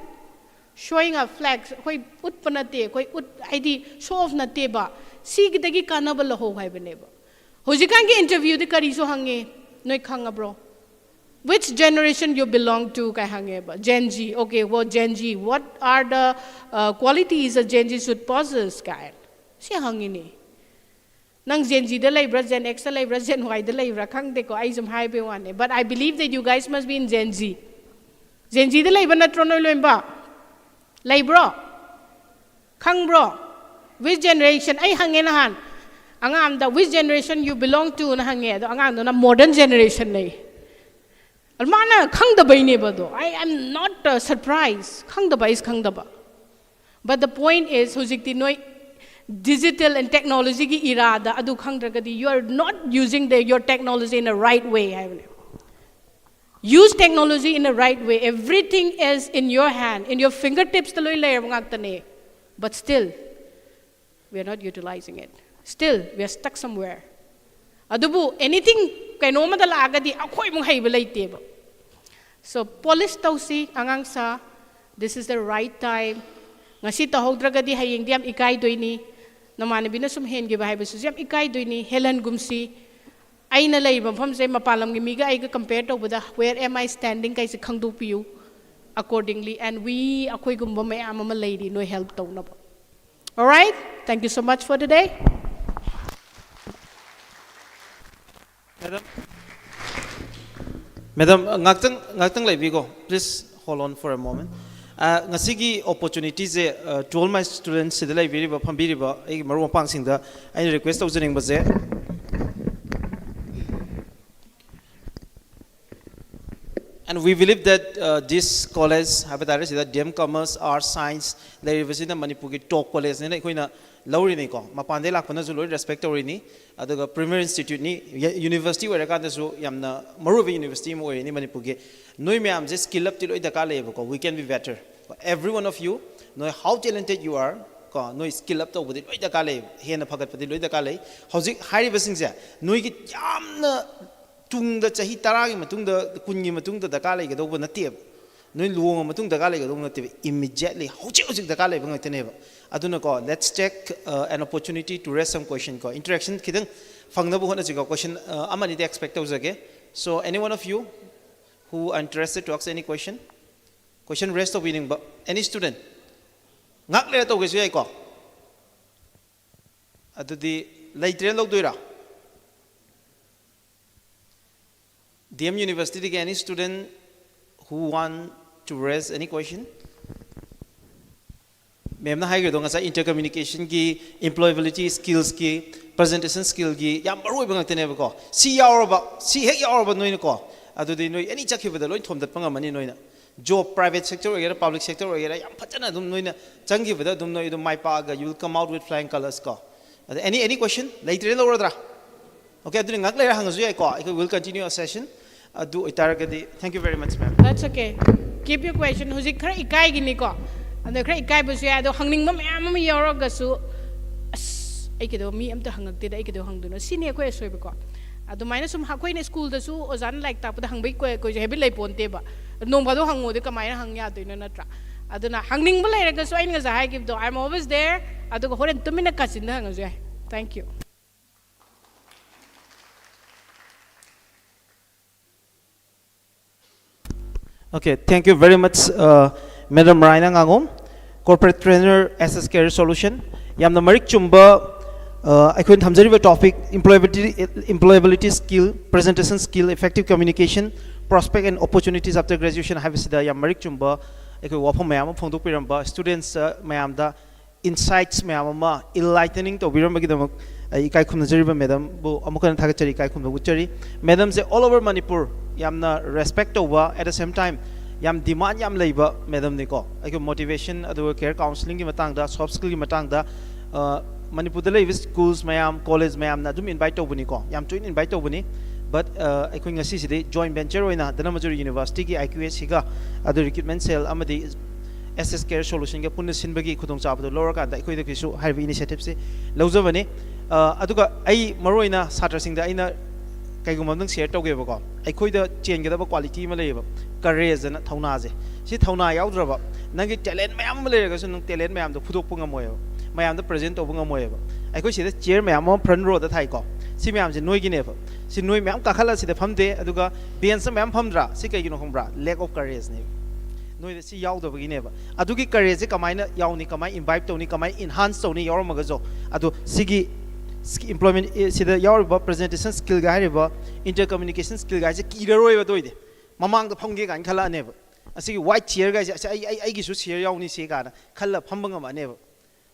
Speaker 3: showing our flags koi ut panate koi ut id show off na te ba si gi dagi kana ba la ho hai bane ba hojikan ge interview de kari so hange noi khanga bro which generation you belong to kai hange ba Gen Z okay what Gen Z what are the qualities a Gen Z should possess kai si hange ni nang Gen Z da laibra Gen X da laibra Gen Y da laibra khang de ko ai zum hai be wane but I believe that you guys must be in Gen Z da laiba natro noi loimba laibro khang bro which generation ai hange na han angam da which generation you belong to na hange do angam do na modern generation nei almana khang da bai ne ba do I am not surprised khang da ba is khang da ba but the point is hojikti noi digital and technology ki era da adu khang dra gadi you are not using your technology in the right way use technology in the right way everything is in your hand in your fingertips taloi layer ngak tane but still we are not utilizing it still we are stuck somewhere adubu anything kainoma da lagadi akhoi mong haiba laite ba so polish tausi angang sa this is the right time ngasi ta hogdragadi hayeng diam ikai doini namane bina sum hen ge ba haiba su jam ikai doini helan gumsi aina lai mafam se mapalam gi miga ai ga compare to bada where am I standing kai se khangdu piu accordingly and we akhoi gumba mai amama lady no help to na ba all right thank you so much for today
Speaker 1: Madam, ngakang lai bigo. Please hold on for a moment. Ngasigi opportunities to all my students sidalai biri ba phambiri ba ai maru pang singda I request to joining ba je. And we believe that this college habitare sida DM Commerce Arts Science lai university Manipur ki top college ne koina lauri ni ko mapande lakpana zu loi respect tori ni aduga premier institute ni university wera ka da su yamna marubi university mo ni Manipur ge noi myam je skill up ti loi da ka le ko we can be better every one of you know how talented you are ko noi skill up to budi loi da ka le hena phagat padi loi da ka le hojik hari basing je noi gi yamna tung da chahi taragi matung da kungi matung da ka le ge do na te noi luong matung da ka le ge do na te immediately hojik da ka le bang tene ba aduna ko let's check an opportunity to raise some question ko interaction kidang fangna bu hona jiga question amani de expect to jage so any one of you who are interested to ask any question raise to winning ba any student ngak le to ge su ai ko adudi laitre log doira DM University ke any student who want to raise any question Mem na higher dong asa intercommunication ki employability skills ki presentation skill ki yam maroi bang tene ba ko si yaw ba si hek yaw ba noi ko adu de noi any chakhi ba da loi thom dat panga mani noi na job private sector or public sector or yam phachana dum noi na changi ba da dum noi dum mai pa ga you will come out with flying colors ko any question later lo rodra okay adu ngak le hang zu ai ko I will continue our session adu itaragadi thank you very much ma'am
Speaker 3: that's okay keep your question hoji khara ikai gi ni ko and the great guy was ya do hangning mam am yoro ga su ai ke do mi am ta hangak te ai ke do hang do na senior ko soi ba ko adu maina sum ha koi na school da su ozan like ta pa hang bai ko je hebi lai pon te ba nom ba do hango de ka maina hang ya do na tra adu na hangning ba lai ga su ai nga za hai give do I'm always there adu ko horen tumina ka sin da hang ju thank you
Speaker 1: Okay, thank you very much, Madam Raina Ngangom, Corporate Trainer, SS Career Solution. Yamna Marik Chumba, I couldn't hamzari the topic, employability skill, presentation skill, effective communication, prospect and opportunities after graduation. Have sida Yam Marik Chumba, I could wapom mayam, Fondo Piramba, students mayamda, insights mayama, enlightening to Birambagidam, Ikai Kumnajariba, Madam, Amukan Takachari, Kai Kumbuchari, Madam, all over Manipur. Yamna respect over at the same time yam demand yam labor madam niko like motivation adu care counseling ki matang da soft skill ki matang da Manipur da schools mayam college mayam na dum invite over niko yam to invite over ni but ꯑꯩꯈꯣꯏ ꯉꯁꯤꯁꯤꯗꯤ joint venture ꯑꯣꯏꯅ ꯙꯅꯃꯟꯖꯨꯔꯤ ꯌꯨꯅꯤꯚꯔꯁꯤꯇꯤꯒꯤ IQAC ꯒ ꯑꯗꯨ recruitment cell ꯑꯃꯗꯤ SS Care Solution ꯒ ꯄꯨꯟꯅ ꯁꯤꯟꯕꯒꯤ ꯈꯨꯗꯣꯡꯆꯥꯕꯗꯨ ꯂꯧꯔꯀꯥꯟꯗ ꯑꯩꯈꯣꯏꯗꯒꯤꯁꯨ ꯍꯥꯏꯔꯤꯕ ꯏꯅꯤꯁꯤꯌꯦꯇꯤꯚꯁꯤ ꯂꯧꯖꯕꯅꯤ ꯑꯗꯨꯒ ꯑꯩ ꯃꯔꯨꯑꯣꯏꯅ ꯁꯥꯇ꯭ꯔꯁꯤꯡꯗ ꯑꯩꯅ ꯀꯩꯒꯨꯝꯕ ꯑꯃꯇꯪ ꯁꯦꯌꯔ ꯇꯧꯒꯦꯕꯀꯣ ꯑꯩꯈꯣꯏꯗ ꯆꯦꯟꯒꯗꯕ ꯀ꯭ꯋꯥꯂꯤꯇꯤ ꯑꯃ ꯂꯩꯌꯦꯕ ꯀꯔꯦꯖꯅ ꯊꯧꯅꯥꯁꯦ ꯁꯤ ꯊꯧꯅꯥ ꯌꯥꯎꯗ꯭ꯔꯕ ꯅꯪꯒꯤ ꯇꯦꯂꯦꯟ ꯃꯌꯥꯝ ꯑꯃ ꯂꯩꯔꯒꯁꯨ ꯅꯪ ꯇꯦꯂꯦꯟ ꯃꯌꯥꯝꯗꯣ ꯐꯨꯗꯣꯛꯄ ꯉꯝꯃꯣꯏꯕ ꯃꯌꯥꯝꯗ ꯄ꯭ꯔꯖꯦꯟ ꯇꯧꯕ ꯉꯝꯃꯣꯏꯕ ꯑꯩꯈꯣꯏ ꯁꯤꯗ ꯆꯤꯌꯔ ꯃꯌꯥꯝ ꯑꯃ ꯐ꯭ꯔꯟ ꯔꯣꯗ ꯊꯥꯏꯀꯣ ꯁꯤ ꯃꯌꯥꯝꯁꯦ ꯅꯣꯏꯒꯤꯅꯦꯕ ꯁꯤ ꯅꯣꯏ ꯃꯌꯥꯝ ꯀꯥꯈꯠꯂ ꯁꯤꯗ ꯐꯝꯗꯦ ꯑꯗꯨꯒ ꯕꯦꯟꯁꯇ ꯃꯌꯥꯝ ꯐꯝꯗ꯭ꯔꯥ ꯁꯤ ꯀꯩꯒꯤꯅꯣ ꯈꯪꯕ꯭ꯔꯥ ꯂꯦꯛ ꯑꯣꯐ ꯀꯔꯦꯖꯅꯦꯕ ꯅꯣꯏꯗ ꯁꯤ ꯌꯥꯎꯗꯕꯒꯤꯅꯦꯕ ꯑꯗꯨꯒꯤ ꯀꯔꯦꯖꯁꯦ ꯀꯃꯥꯏꯅ ꯌꯥꯎꯅꯤ ꯀꯃꯥꯏꯅ ꯏꯟꯚꯥꯏꯠ ꯇꯧꯅꯤ ꯀꯃꯥꯏꯅ ꯏꯟꯍꯥꯟꯁ ꯇꯧꯅꯤ ꯌꯥꯎꯔꯝꯃꯒꯁꯨ ꯑꯗꯣ ꯁꯤꯒꯤ employment sida yauriba presentation skill ga hariba intercommunication skill ga je kiraroi ba doide mamang da phamge ga khala ne ba asigi white chair ga je ai gi su chair yauni se ga na khalla phamba ngam ne ba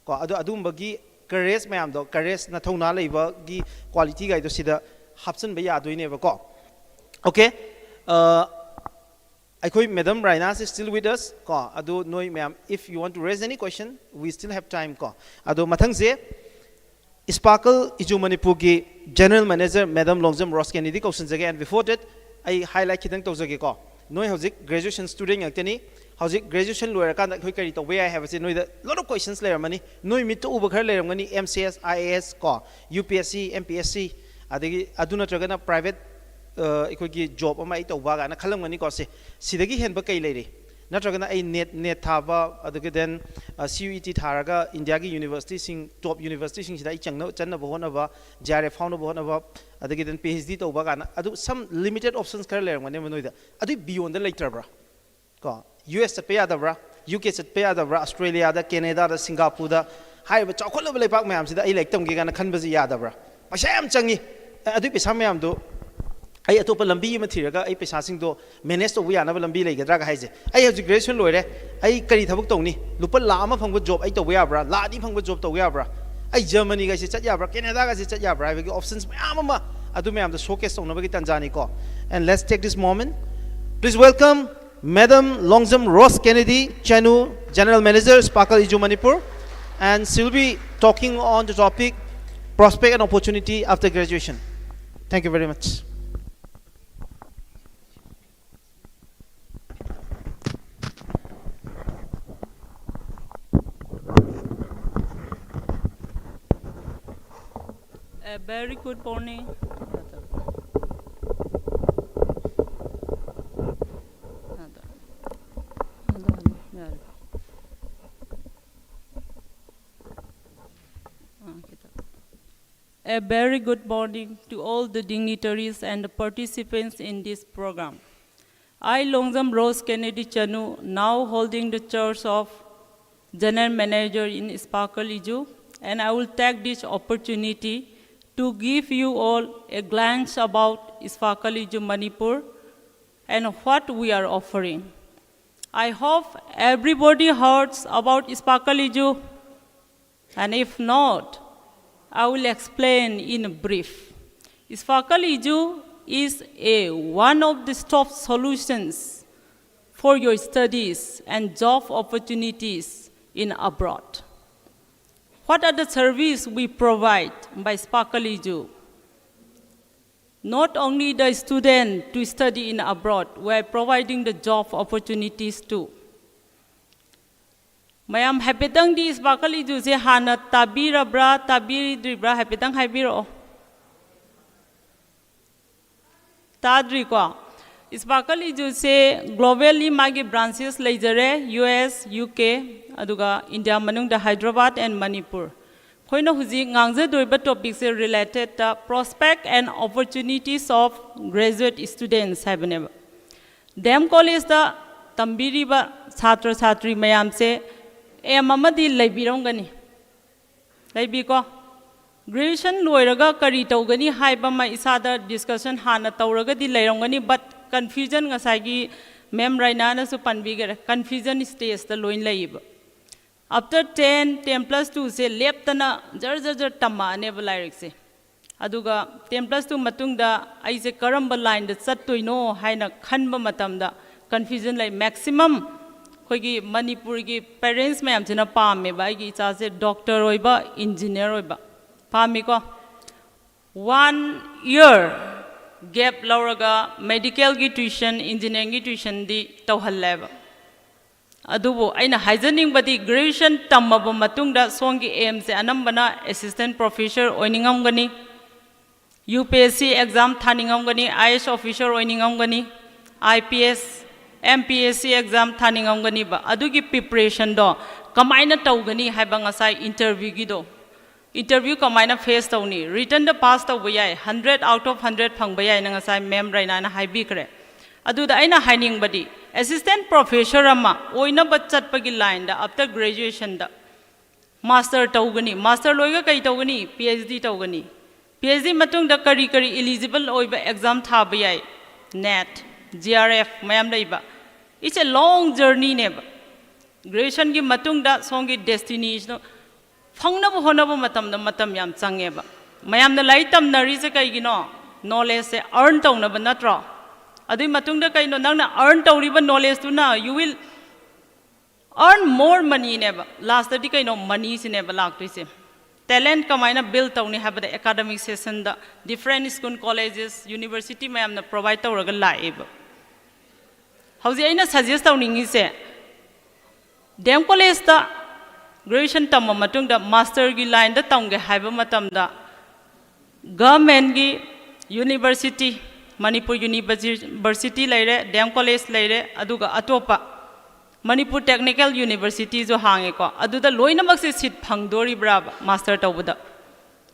Speaker 1: ko adum ba gi courage mayam do courage na thona leiba gi quality ga do sida hapsan ba ya doine ba ko okay I Madam Raina is still with us ko adu noi ma'am if you want to raise any question we still have time ko adu mathang se Sparkle Iju Manipur ki General Manager Madam Longzam Ross Kennedy ko sunjage and before that I highlight kitang tawjage ko noi hojik graduation student yaktani hojik graduation loyer kan khoi kari to we I have say noi the lot of questions layer mani noi mit to uba khar layer ngani MCS IAS ko UPSC MPSC adagi aduna tragana private ikoi ki job ama ito ba ga na khalam ngani ko se sidagi henba kai leire natragana ai net thaba adagi then CUET tharaga India ki university sing top university sing sida changna channa bohona ba JRF found bohona ba adagi then PhD to ba ga na adu some limited options kar le ngane manoida adu beyond the later bra ko US chat pe ya da bra UK chat pe ya da bra Australia da Canada da Singapore da hai ba chakhol ba lepak mayam sida ai like tam gi ga na khan ba ji ya da bra paisa am changi adu pisa mayam do ai atopa lambi ma thiraga ai paisa sing do manage to ya na ba lambi leigadra ga haije ai haju graduation loire ai kari thabuk tawni lupa la ama phangba job ai to ya bra la di phangba job to ya bra ai Germany ga se chat ya bra Canada ga se chat ya bra ga options mayam ma adu mayam da showcase to na ba gi Tanzania ko and let's take this moment please welcome Madam Longzam Ross Kennedy Chanu General Manager Sparkle Iju Manipur and she will be talking on the topic prospect and opportunity after graduation. Thank you very much.
Speaker 4: A very good morning. A very good morning to all the dignitaries and the participants in this program. I, Longzam Ross Kennedy Chanu, now holding the chair of General Manager in Sparkle Iju, and I will take this opportunity to give you all a glance about Sparkle Iju Manipur and what we are offering. I hope everybody heard about Sparkle Iju, and if not, I will explain in brief. Sparkle Iju is one of the top solutions for your studies and job opportunities in abroad. What are the services we provide by Sparkle Iju? Not only the student to study in abroad, we are providing the job opportunities too. Mayam hapetang di Sparkle Iju se hana tabira bra tabiri bra hapetang haibiro. Tadri ko. Sparkle Iju se globally magi branches lejare US, UK, aduga India manung da Hyderabad and Manipur. Koina huji ngangze doiba topics related to prospect and opportunities of graduate students habeneba. Dem college da tambiri ba chhatra chhatri mayam se mamadi laibirongani. Laibi ko. Graduation loiraga kari tawgani haiba ma isada discussion hana tawraga di lairongani but confusion ngasagi mem raina na su panbigere confusion stage the loin laiba. After 10 plus 2 se leptana jar tamma ne balarik se. Aduga 10 plus 2 matungda ai se karamba line da sattoino haina khanba matamda confusion lai maximum koigi Manipur gi parents mayam china pamme ba gi cha se doctor oiba engineer oiba pami ko 1 year gap lauraga medical gi tuition engineering gi tuition di tawhalleba adubu aina hygienic badi graduation tamaba matungda songi aim se anambana assistant professor oiningam gani UPSC exam thaningam gani IAS officer oiningam gani IPS MPSC exam thaningam gani ba adugi preparation do kamaina tawgani haiba ngasai interview gi do interview kamaina face tawni written the pass tawba yai 100 out of 100 phangba yai na ngasai mem raina na haibi kre aduda aina haining badi assistant professor ama oina bachat pagi line da after graduation da master tawgani master loiga kai tawgani PhD tawgani PhD matung da kari kari eligible oiba exam thaba yai NET GRF mayam leiba it's a long journey ne ba graduation gi matung da songi destination phangnabu honabu matam yam change ba mayam na lai tam nari se kai gi no knowledge se earn tawna ba natro adui matung da kai no nang na earn tawri ba knowledge tu na you will earn more money ne ba last di kai no money se ne ba lak tu se talent kamaina build tawni ha ba academic session da different school colleges university mayam na provide tawraga lai ba hauji aina suggest tawningi se dem college da graduation tamma matung da master gi line da tamge haiba matam da government gi university manipur university laire dem college laire aduga atopa manipur technical university jo hange ko aduda loina mak se seat phangdori bra master tawbuda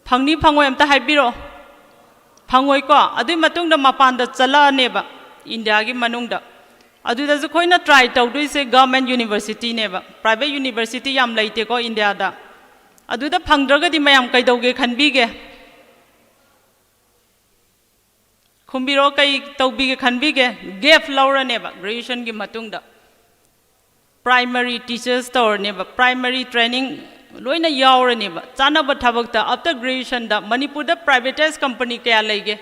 Speaker 4: phangni phangoi amta haibiro phangoi ko adui matung da mapan da chala ne ba india gi manung da aduda ju khoina try tawdoi se government university ne ba private university yam laite ko india da aduda phangdraga di mayam kai dawge khanbige khumbiro kai tawbige khanbige gap laura ne ba graduation gi matung da primary teachers tour ne ba primary training loina yaura ne ba chana ba thabak ta after graduation da manipur da privatized company kaya laige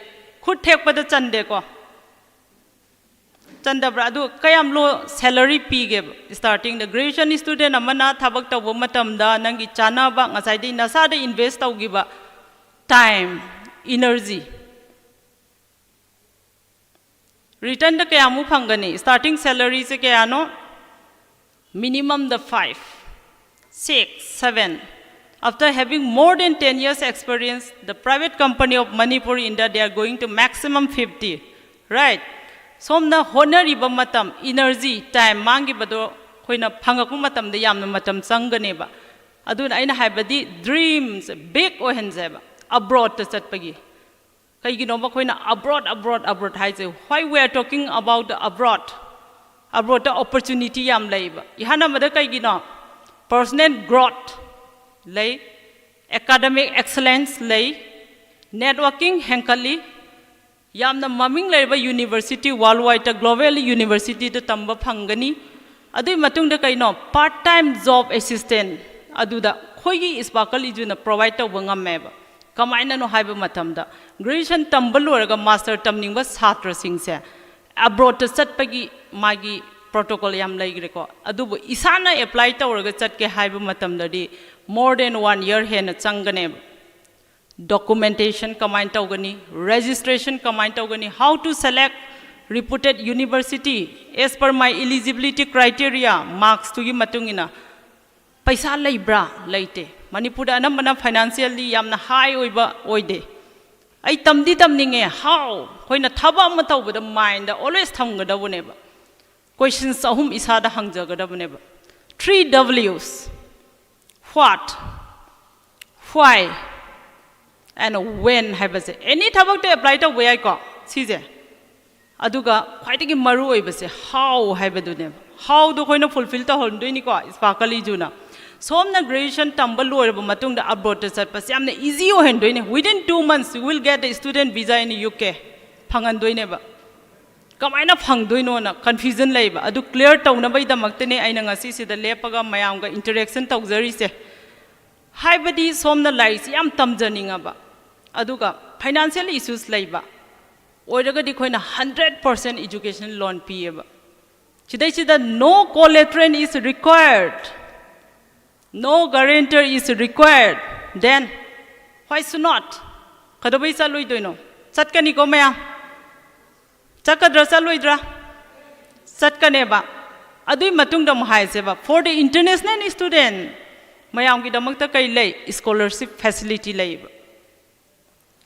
Speaker 4: khut thek pa da chande ko chandabra adu kayam lo salary pige starting the graduation student amana thabak tawbo matam da nangi chana ba ngasai di nasa da invest tawgi ba time energy return da kayamu phangani starting salary se kaya no minimum the 5 6 7 after having more than 10 years experience the private company of Manipur India they are going to maximum 50 right somna honoriba matam energy time mangi bado khoina phangaku matam da yamna matam changane ba aduna aina haibadi dreams big ohenje ba abroad to chatpagi kai gi no ba khoina abroad haise why we are talking about the abroad the opportunity yam laiba ihana mada kai gi no personal growth lay academic excellence lay networking henkali yamna maming laiba university worldwide global university to tamba phangani adui matung da kai no part time job assistant aduda khoigi sparkle ijuna provide to bangame ba kamaina no haiba matam da graduation tambal oraga master tamning ba chhatra sing se abroad to chatpagi magi protocol yam laigre ko adubu isana apply to oraga chatke haiba matam da di more than 1 year hena changane documentation kamain tawgani registration kamain tawgani how to select reputed university as per my eligibility criteria marks to gi matungina paisa leibra leite manipur da anamana financially yamna high oiba oide ai tamdi tamninge how hoina thaba ma tawbada mind da always thamgada buneba questions ahum isada hangjagada buneba 3 W's what why and when haibase any thabak te apply to way ko sije aduga khwaitigi maru oibase how haibadu ne how do koina fulfill ta hondoini ko sparkly juna somna graduation tambal loirba matung da abroad to chat pas yamna easy o hendoine within 2 months you will get a student visa in UK phangan doine ba kamaina phangdoino na confusion leiba adu clear tawna bai damakte ne aina ngasi sida lepaga mayam ga interaction tawjari se haibadi somna lies yam tamjaninga ba aduga financial issues leiba oiraga di khoina 100% education loan pieba chidai chida no collateral is required no guarantor is required then why should not kadabai sa loi doino chatkani ko maya Chakadra Salwidra Satkaneba. Adu Matungdam High Seba. For the international student, Mayam Gidamakta Kai scholarship facility lay.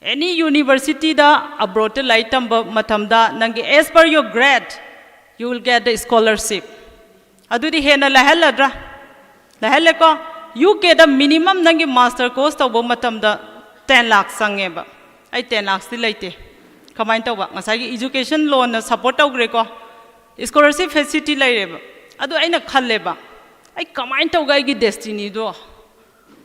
Speaker 4: Any university da abroad laitam matamda nangi as per your grade, you will get the scholarship. Adu di hena laheladra. Laheleko, you get the minimum nangi master course to matamda 10 lakhs sangeba. I 10 lakhs dilate. Kamain tawa. Masagi education loan support of Greco. Scholarship facility lay. Adu aina khaleba. I kamain tawa gi destiny do.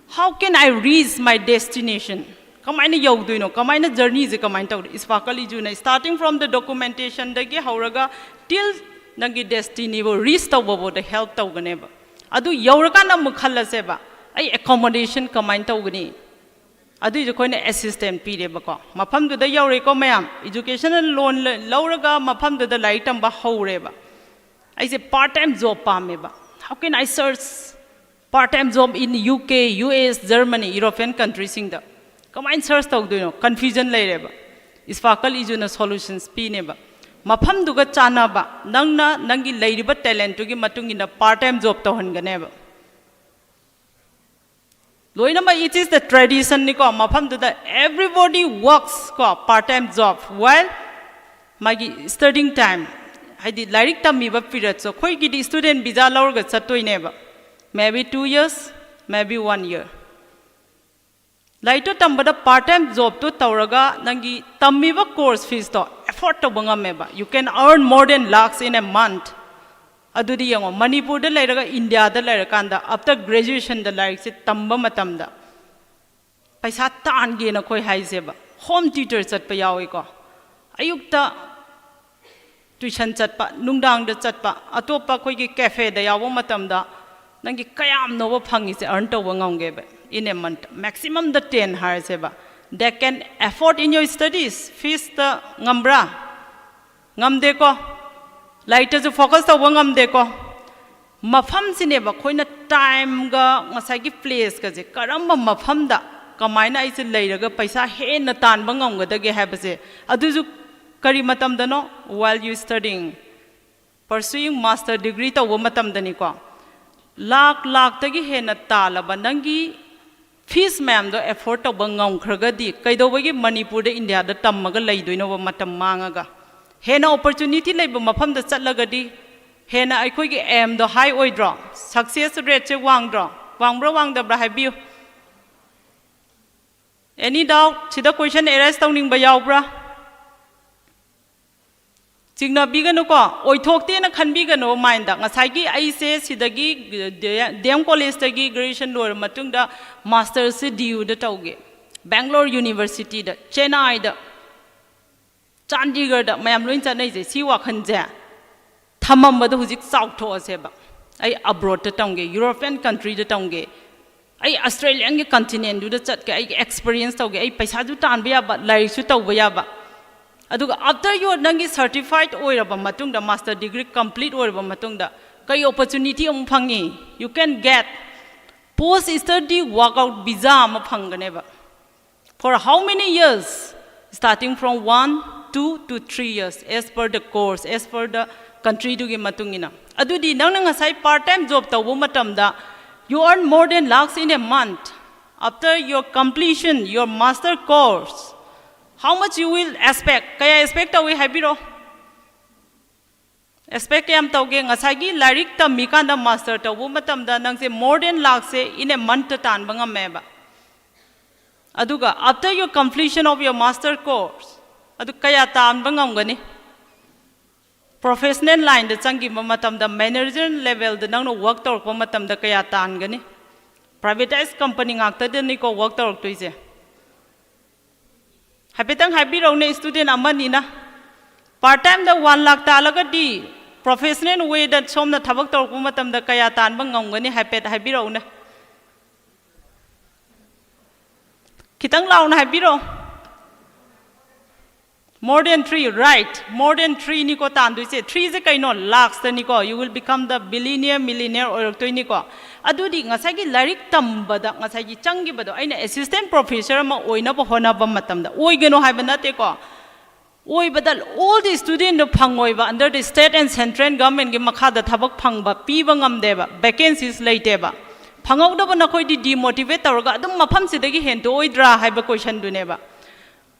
Speaker 4: How can I reach my destination? Kamaina yogduino, kamaina journey is a kamain tawa. Is fakali juna. Starting from the documentation dagi hauraga till nangi destiny wo reach tawa the help tawa ganeba. Adu yauraga na mukhala seba. I accommodation kamain tawa gani. Adu is a coin assistant period bako. Mapam to the yaureko mayam. Educational loan lauraga mapam to the lightam ba haureba. I say part-time job pameba. How can I search part-time job in UK, US, Germany, European countries in the? Come and search tau do no confusion laireba. Is fakal ijuna solutions pineba. Mapam duga chana ba nangna nangi lairiba talent to gi matung in a part-time job to hanganeba. Loinama it is the tradition niko mapam to the everybody works ko part-time job while magi studying time. I did lyric tamiba period so koi gi student visa laurga chatoineba. Maybe 2 years, maybe 1 year. Laito tambada part-time job to tauraga nangi tamiba course fees to effort to bangameba. You can earn more than lakhs in a month. Adudi yango Manipur da lairaga India da lairakanda after graduation da lairik se tamba matamda. Paisa taan ge na koi haiseba. Home tutor chat pa yawi ko. Ayukta tuition chat pa nungdang da chat pa atopa koi ki cafe da yawo matamda. Nangi kayam no phangi se earn to wangongebe in a month. Maximum the 10 hires eba. They can afford in your studies. Fees the ngambra. Ngamde ko. Light as a focus the wangam deko. Mafam sineba koina time ga masagi place kaze. Karamba mafam da. Kamaina is a later paisa hen na tan bangam the ge habase. Aduzu karimatam dano while you studying. Pursuing master degree to womatam daniko. Lak tagi hen na tala banangi. Fees ma'am do effort to bangam kragadi. Kaido wagi Manipur de India the tamaga lay do no matam mangaga. Hena opportunity lay mafam the chatlagadi. Hena I could aim the high oil draw. Success rate wang draw. Wang bro wang the brahabu. Any doubt? See the question arrest owning by yaubra. Signa bigano ko. Oi talk in a can bigano mind that. Nasagi I say Sidagi Dem College Tagi Gration or Matunda Masters Diu the Tauge. Bangalore University the Chennai the Chandigarh da mayam loin chanai je siwa khanja thamam badu huzik south to aseba ai abroad ta tongge European country da tongge ai Australian ge continent du da chat ke ai experience tawge ai paisa ju tan ba ba lai su taw ba ya ba aduga after you nangi certified oira ba matung da master degree complete oira ba matung da kai opportunity om phangi you can get post study workout visa ma phangane ba for how many years starting from 2 to 3 years as per the course, as per the country to give matungina. Adudi nang ngasai part-time job ta matamda you earn more than lakhs in a month. After your completion, your master course, how much you will expect? Kaya expect awi habiro. Expect kayam tauge ngasagi larik ta mikanda master ta matamda nang se more than lakhs in a month tan banga meba. Aduga after your completion of your master course. Adu kaya taan bangam gani professional line the changi matam the manager level the nang no work tor ko matam the kaya taan gani privatized company ngakta de ni ko work tor toise hapetang happy rone student amani na part time the 1 lakh talaga di professional way that som na thabak tor ko matam the kaya taan bangam gani hapet happy rone kitang law na happy ro more than 3, right? More than 3 niko tandu se 3 is a kind of lakhs niko. You will become the billionaire, millionaire or to niko. Adudi ngasagi larik tambada ngasagi changi bado. Aina assistant professor ma oina po hona ba matamda. Oi gano hai banate ko. oibada all the student do phangoiba under the state and central government gi makha da thabak phangba piba ngamdeba vacancies leiteba phangawdaba nakhoi di demotivate tawraga adum mafam sidagi hen do oidra haiba question du neba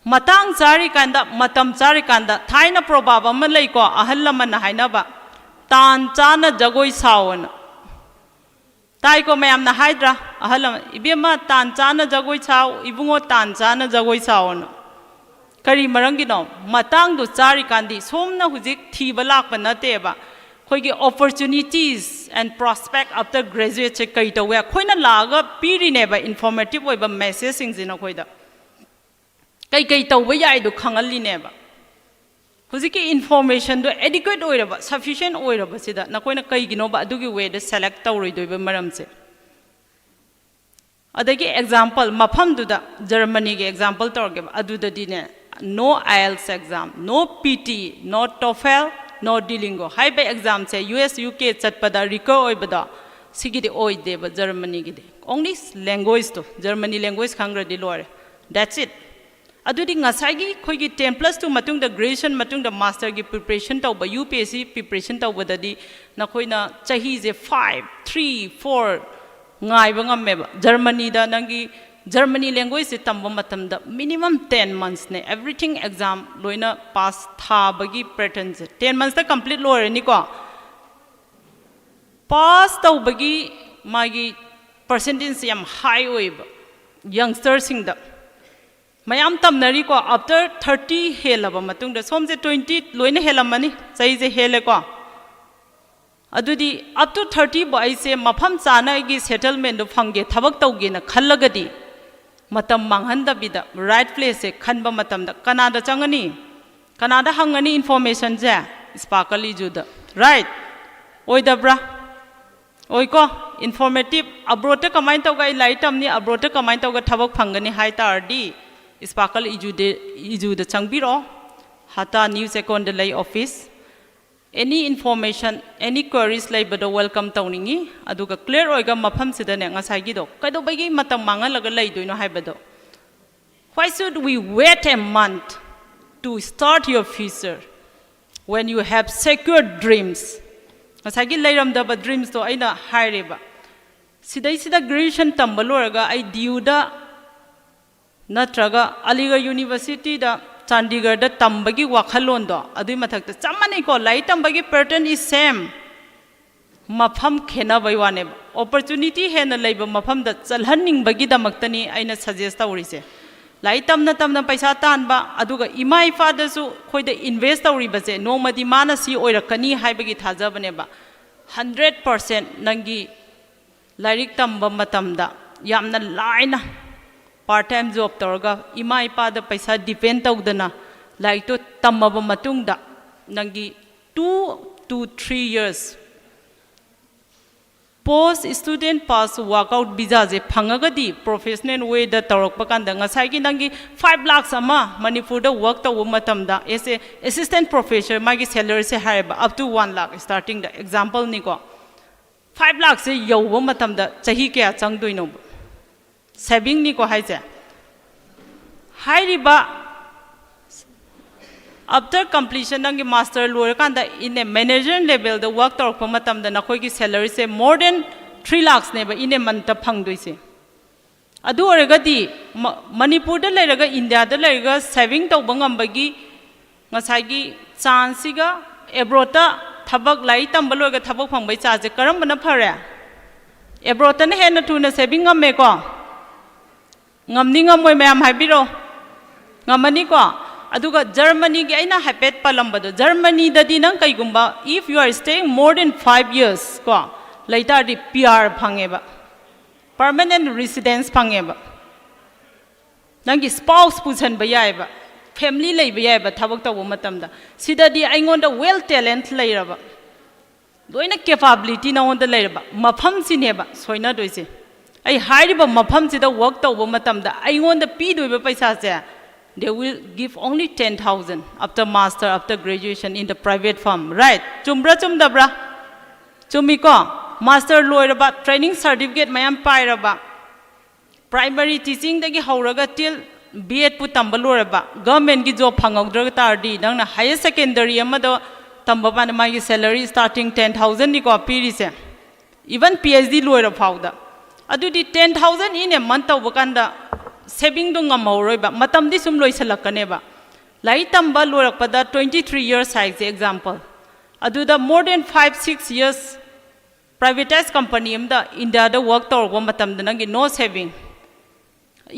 Speaker 4: matang chari kanda matam chari kanda thaina probab ama lei ko ahal laman haina ba tan chana jagoi sawana tai ko mayam na haidra ahal ibema tan chana jagoi saw ibungo tan chana jagoi sawana kari marangi no matang do chari kandi somna hujik thiba lakpa nateba khoigi opportunities and prospect after graduate che kai to we khoina laga piri neba informative oiba message sing jina khoida kai kai to we yai do khangali neba hujiki information do adequate oiraba sufficient oiraba sida na koina kai gino ba adugi way de select tawroi doiba maram se adagi example mafam du da Germany ge example torge adu da dine no IELTS exam no PT no TOEFL no Duolingo haiba exam se US UK chatpada recur oibada sigidi oide ba Germany gide only language to Germany language khangra di lore that's it adudi ngasai gi khoi gi 10+2 matung da graduation matung da master gi preparation taw ba UPSC preparation taw ba dadi na khoina chahi je 5 3 4 ngai ba ngamme ba Germany da nangi Germany language se tamba matam da minimum 10 months ne everything exam loina pass tha bagi pattern 10 months ta complete lore ni ko pass taw bagi magi percentage yam high oiba youngster sing da mayam tamnari ko after 30 helaba matung da som je 20 loina helamani sai je hele ko adudi up to 30 ba ai se mafam chana gi settlement do phange thabak tawge na khallagadi matam manghanda bida right place se khanba matam da kanada changani kanada hangani information ja sparkle juda right oidabra oiko informative abroad kamai tawga laitam ni abroad kamai tawga thabak phangani hai tardi sparkle ijude changbiro hata news account lay office any information any queries lay bado welcome tawningi aduga clear oiga mafam sida ne ngasai gi do kaido bagi matam mangalaga lay doino haibado why should we wait a month to start your future when you have secured dreams ngasai gi layram da ba dreams to aina haireba sidai sida graduation tambaloraga ai diuda natraga Aligarh University da Chandigarh da tambagi wakhalon do adui mathak ta chamani ko lai tambagi pattern is same mafam khena bai wane opportunity hena leiba mafam da chalhanning bagi damaktani aina suggest tawri se lai tamna paisa tanba aduga imai fa da su khoi da invest tawri ba se no madi mana si oirakani haibagi thajabane ba 100% nangi lairik tamba matamda yamna laina part time job tawga ima ipa da paisa depend tawdana like to tamaba matungda nangi 2 to 3 years post student pass workout visa je phangagadi professional way da tawrakpa kanda ngasai gi nangi 5 lakhs ama Manipur da work taw matamda as a assistant professor magi salary se haiba up to 1 lakh starting the example ni ko 5 lakhs se yowa matamda chahi kya changdoino saving ni ko haise hairiba after completion nangi master lawyer kanda in a manager level the work torpa matam da nakhoi gi salary se more than 3 lakhs ne ba in a month ta phangdoi se adu oragadi Manipur da leiraga India da leiraga saving taw bangam bagi ngasai gi chance ga abroad ta thabak lai tambalo ga thabak phangbai cha je karam bana phare abroad ta ne hen na tuna saving ngam me ko ngamni ngamoi mayam haibiro ngamani ko aduga Germany gi aina hapet palambado Germany da di nang kai gumba if you are staying more than 5 years ko later di PR phangeba permanent residence phangeba nangi spouse pusan ba yaiba family lei ba yaiba thabak taw matamda sida di aingonda well talent leiraba doina capability na onda leiraba mafam sineba soina doise ai hairiba mafam sida work taw matamda aingonda pi doiba paisa se they will give only 10,000 after master after graduation in the private firm right chumbra chumdabra chumiko master loiraba training certificate mayam pairaba primary teaching dagi hauraga till B.Ed pu tamba loraba government gi job phangawdra tardi nangna higher secondary amado tamba ban magi salary starting 10,000 ni ko piri se even PhD lawyer fauda adudi 10,000 in a month of wakanda saving do ngamoroi ba matam di sum loisalakane ba lai tamba lawyer pada 23 years size example aduda more than 5-6 years privatized company amda India da work tor wa matam da nangi no saving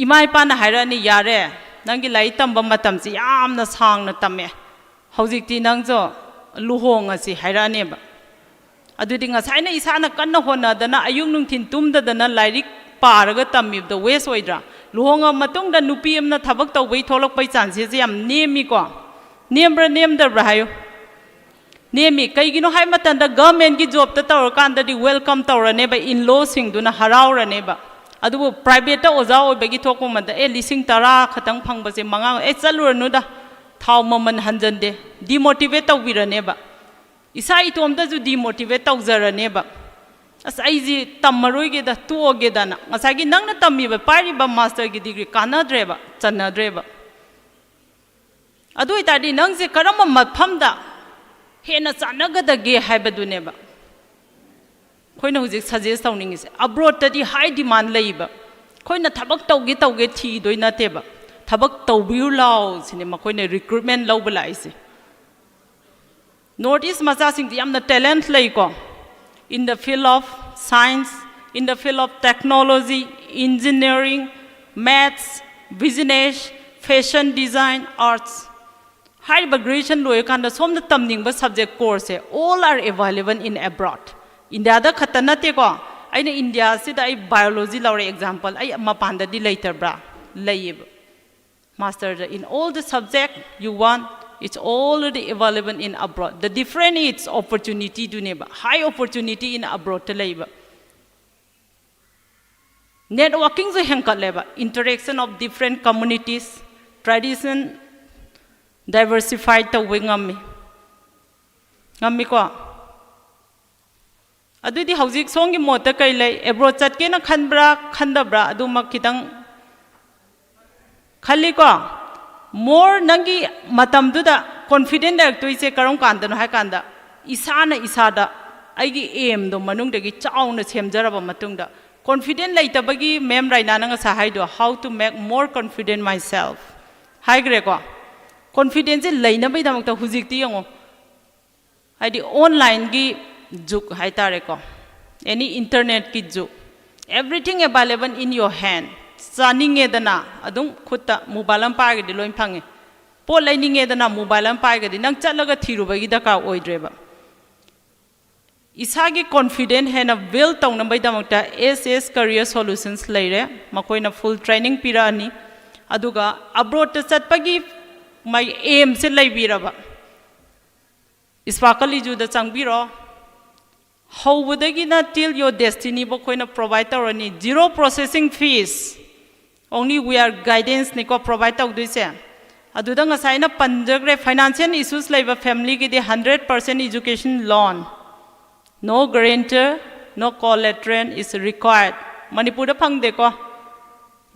Speaker 4: imai pa na haira ni yare nangi lai tamba matam si yamna sang na tamme hojik ti nangjo luhong asi haira ne ba adudi ngasai na isana kanna hona dana ayung nung thin tum da dana lairik paraga tammi the waste oidra luhonga matung da nupi amna thabak taw bai tholok pai chances yam nemi ko nembra nemda brahayo nemi kaigino hai matan da government gi job ta tawr kan da di welcome tawra ne ba in law sing duna harawra ne ba adubu private ta oza oi bagi thokko man da e lising tara khatang phangba se manga e chalur nu da thaw maman hanjan de demotivate taw birane ba isa itom da ju demotivate taw zarane ba as aiji tammaroi ge da tu oge da na asagi nang na tammi ba pari ba master gi degree kana dreba channa dreba adu itadi nang se karama mapham da hena chanaga da ge haibadu ne ba khoina hujik suggest tawning is abroad ta di high demand leiba khoina thabak tawge thi doina te ba thabak tawbiu law cinema khoina recruitment law bala ise notice macha sing di amna talent lei ko in the field of science in the field of technology engineering maths business fashion design arts high graduation loy kan da som na tamning ba subject course all are available in abroad India da khatana te ko aina India si da ai biology laure example ai mapan da di later bra layib master in all the subject you want it's already available in abroad the different is opportunity do neba high opportunity in abroad to leba networking so hengkat leba interaction of different communities tradition diversified to wingami ngami ko adudi hojik songi mota kai lei abroad chat ke na khanbra khandabra adu mak kitang khali ko more nangi matam du da confident da to ise karam kan da ha kan da isana isada aigi aim do manung da gi chauna semjaraba matung da confident leitabagi mem raina nanga sahai do how to make more confident myself hai gre ko confidence leina bai damak ta hujik ti yango haidi online gi juk hai tare ko any internet ki juk everything available in your hand saninge dana adum khutta mobile am paage di loin phange po laininge dana mobile am paage di nang chalaga thiru bagi daka oidreba isagi confident hena will tong na bai damakta SS career solutions leire makoina full training pirani aduga abroad ta chatpagi my aim se leibiraba Sparkle ju da changbiro how would till your destiny bokoina provide any zero processing fees only we are guidance niko provide tau duise aduda ngasai na panjagre financial issues laiba family gi de 100% education loan no guarantor no collateral is required manipur da phang de ko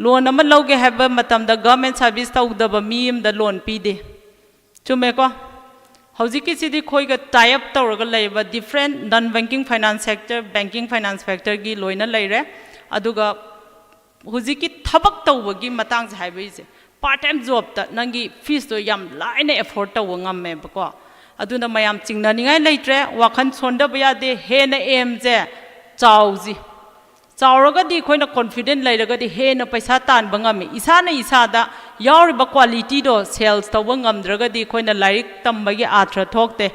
Speaker 4: loan ama loge have matam da government service tau da ba mi am da loan pi de chume ko hojiki sidi khoi ga tie up tawra laiba different non banking finance sector banking finance sector gi loina laire aduga hojiki thabak tawgi matang jai bai je part time job ta nangi fees to yam laina afford taw ngamme bako aduna mayam chingna ningai leitre wakhan sonda bya de hena aim je chawji chawraga di khoina confident lairaga di hena paisa tan bangami isana isada yauriba quality do sales taw ngamdraga di khoina lairik tambagi atra thokte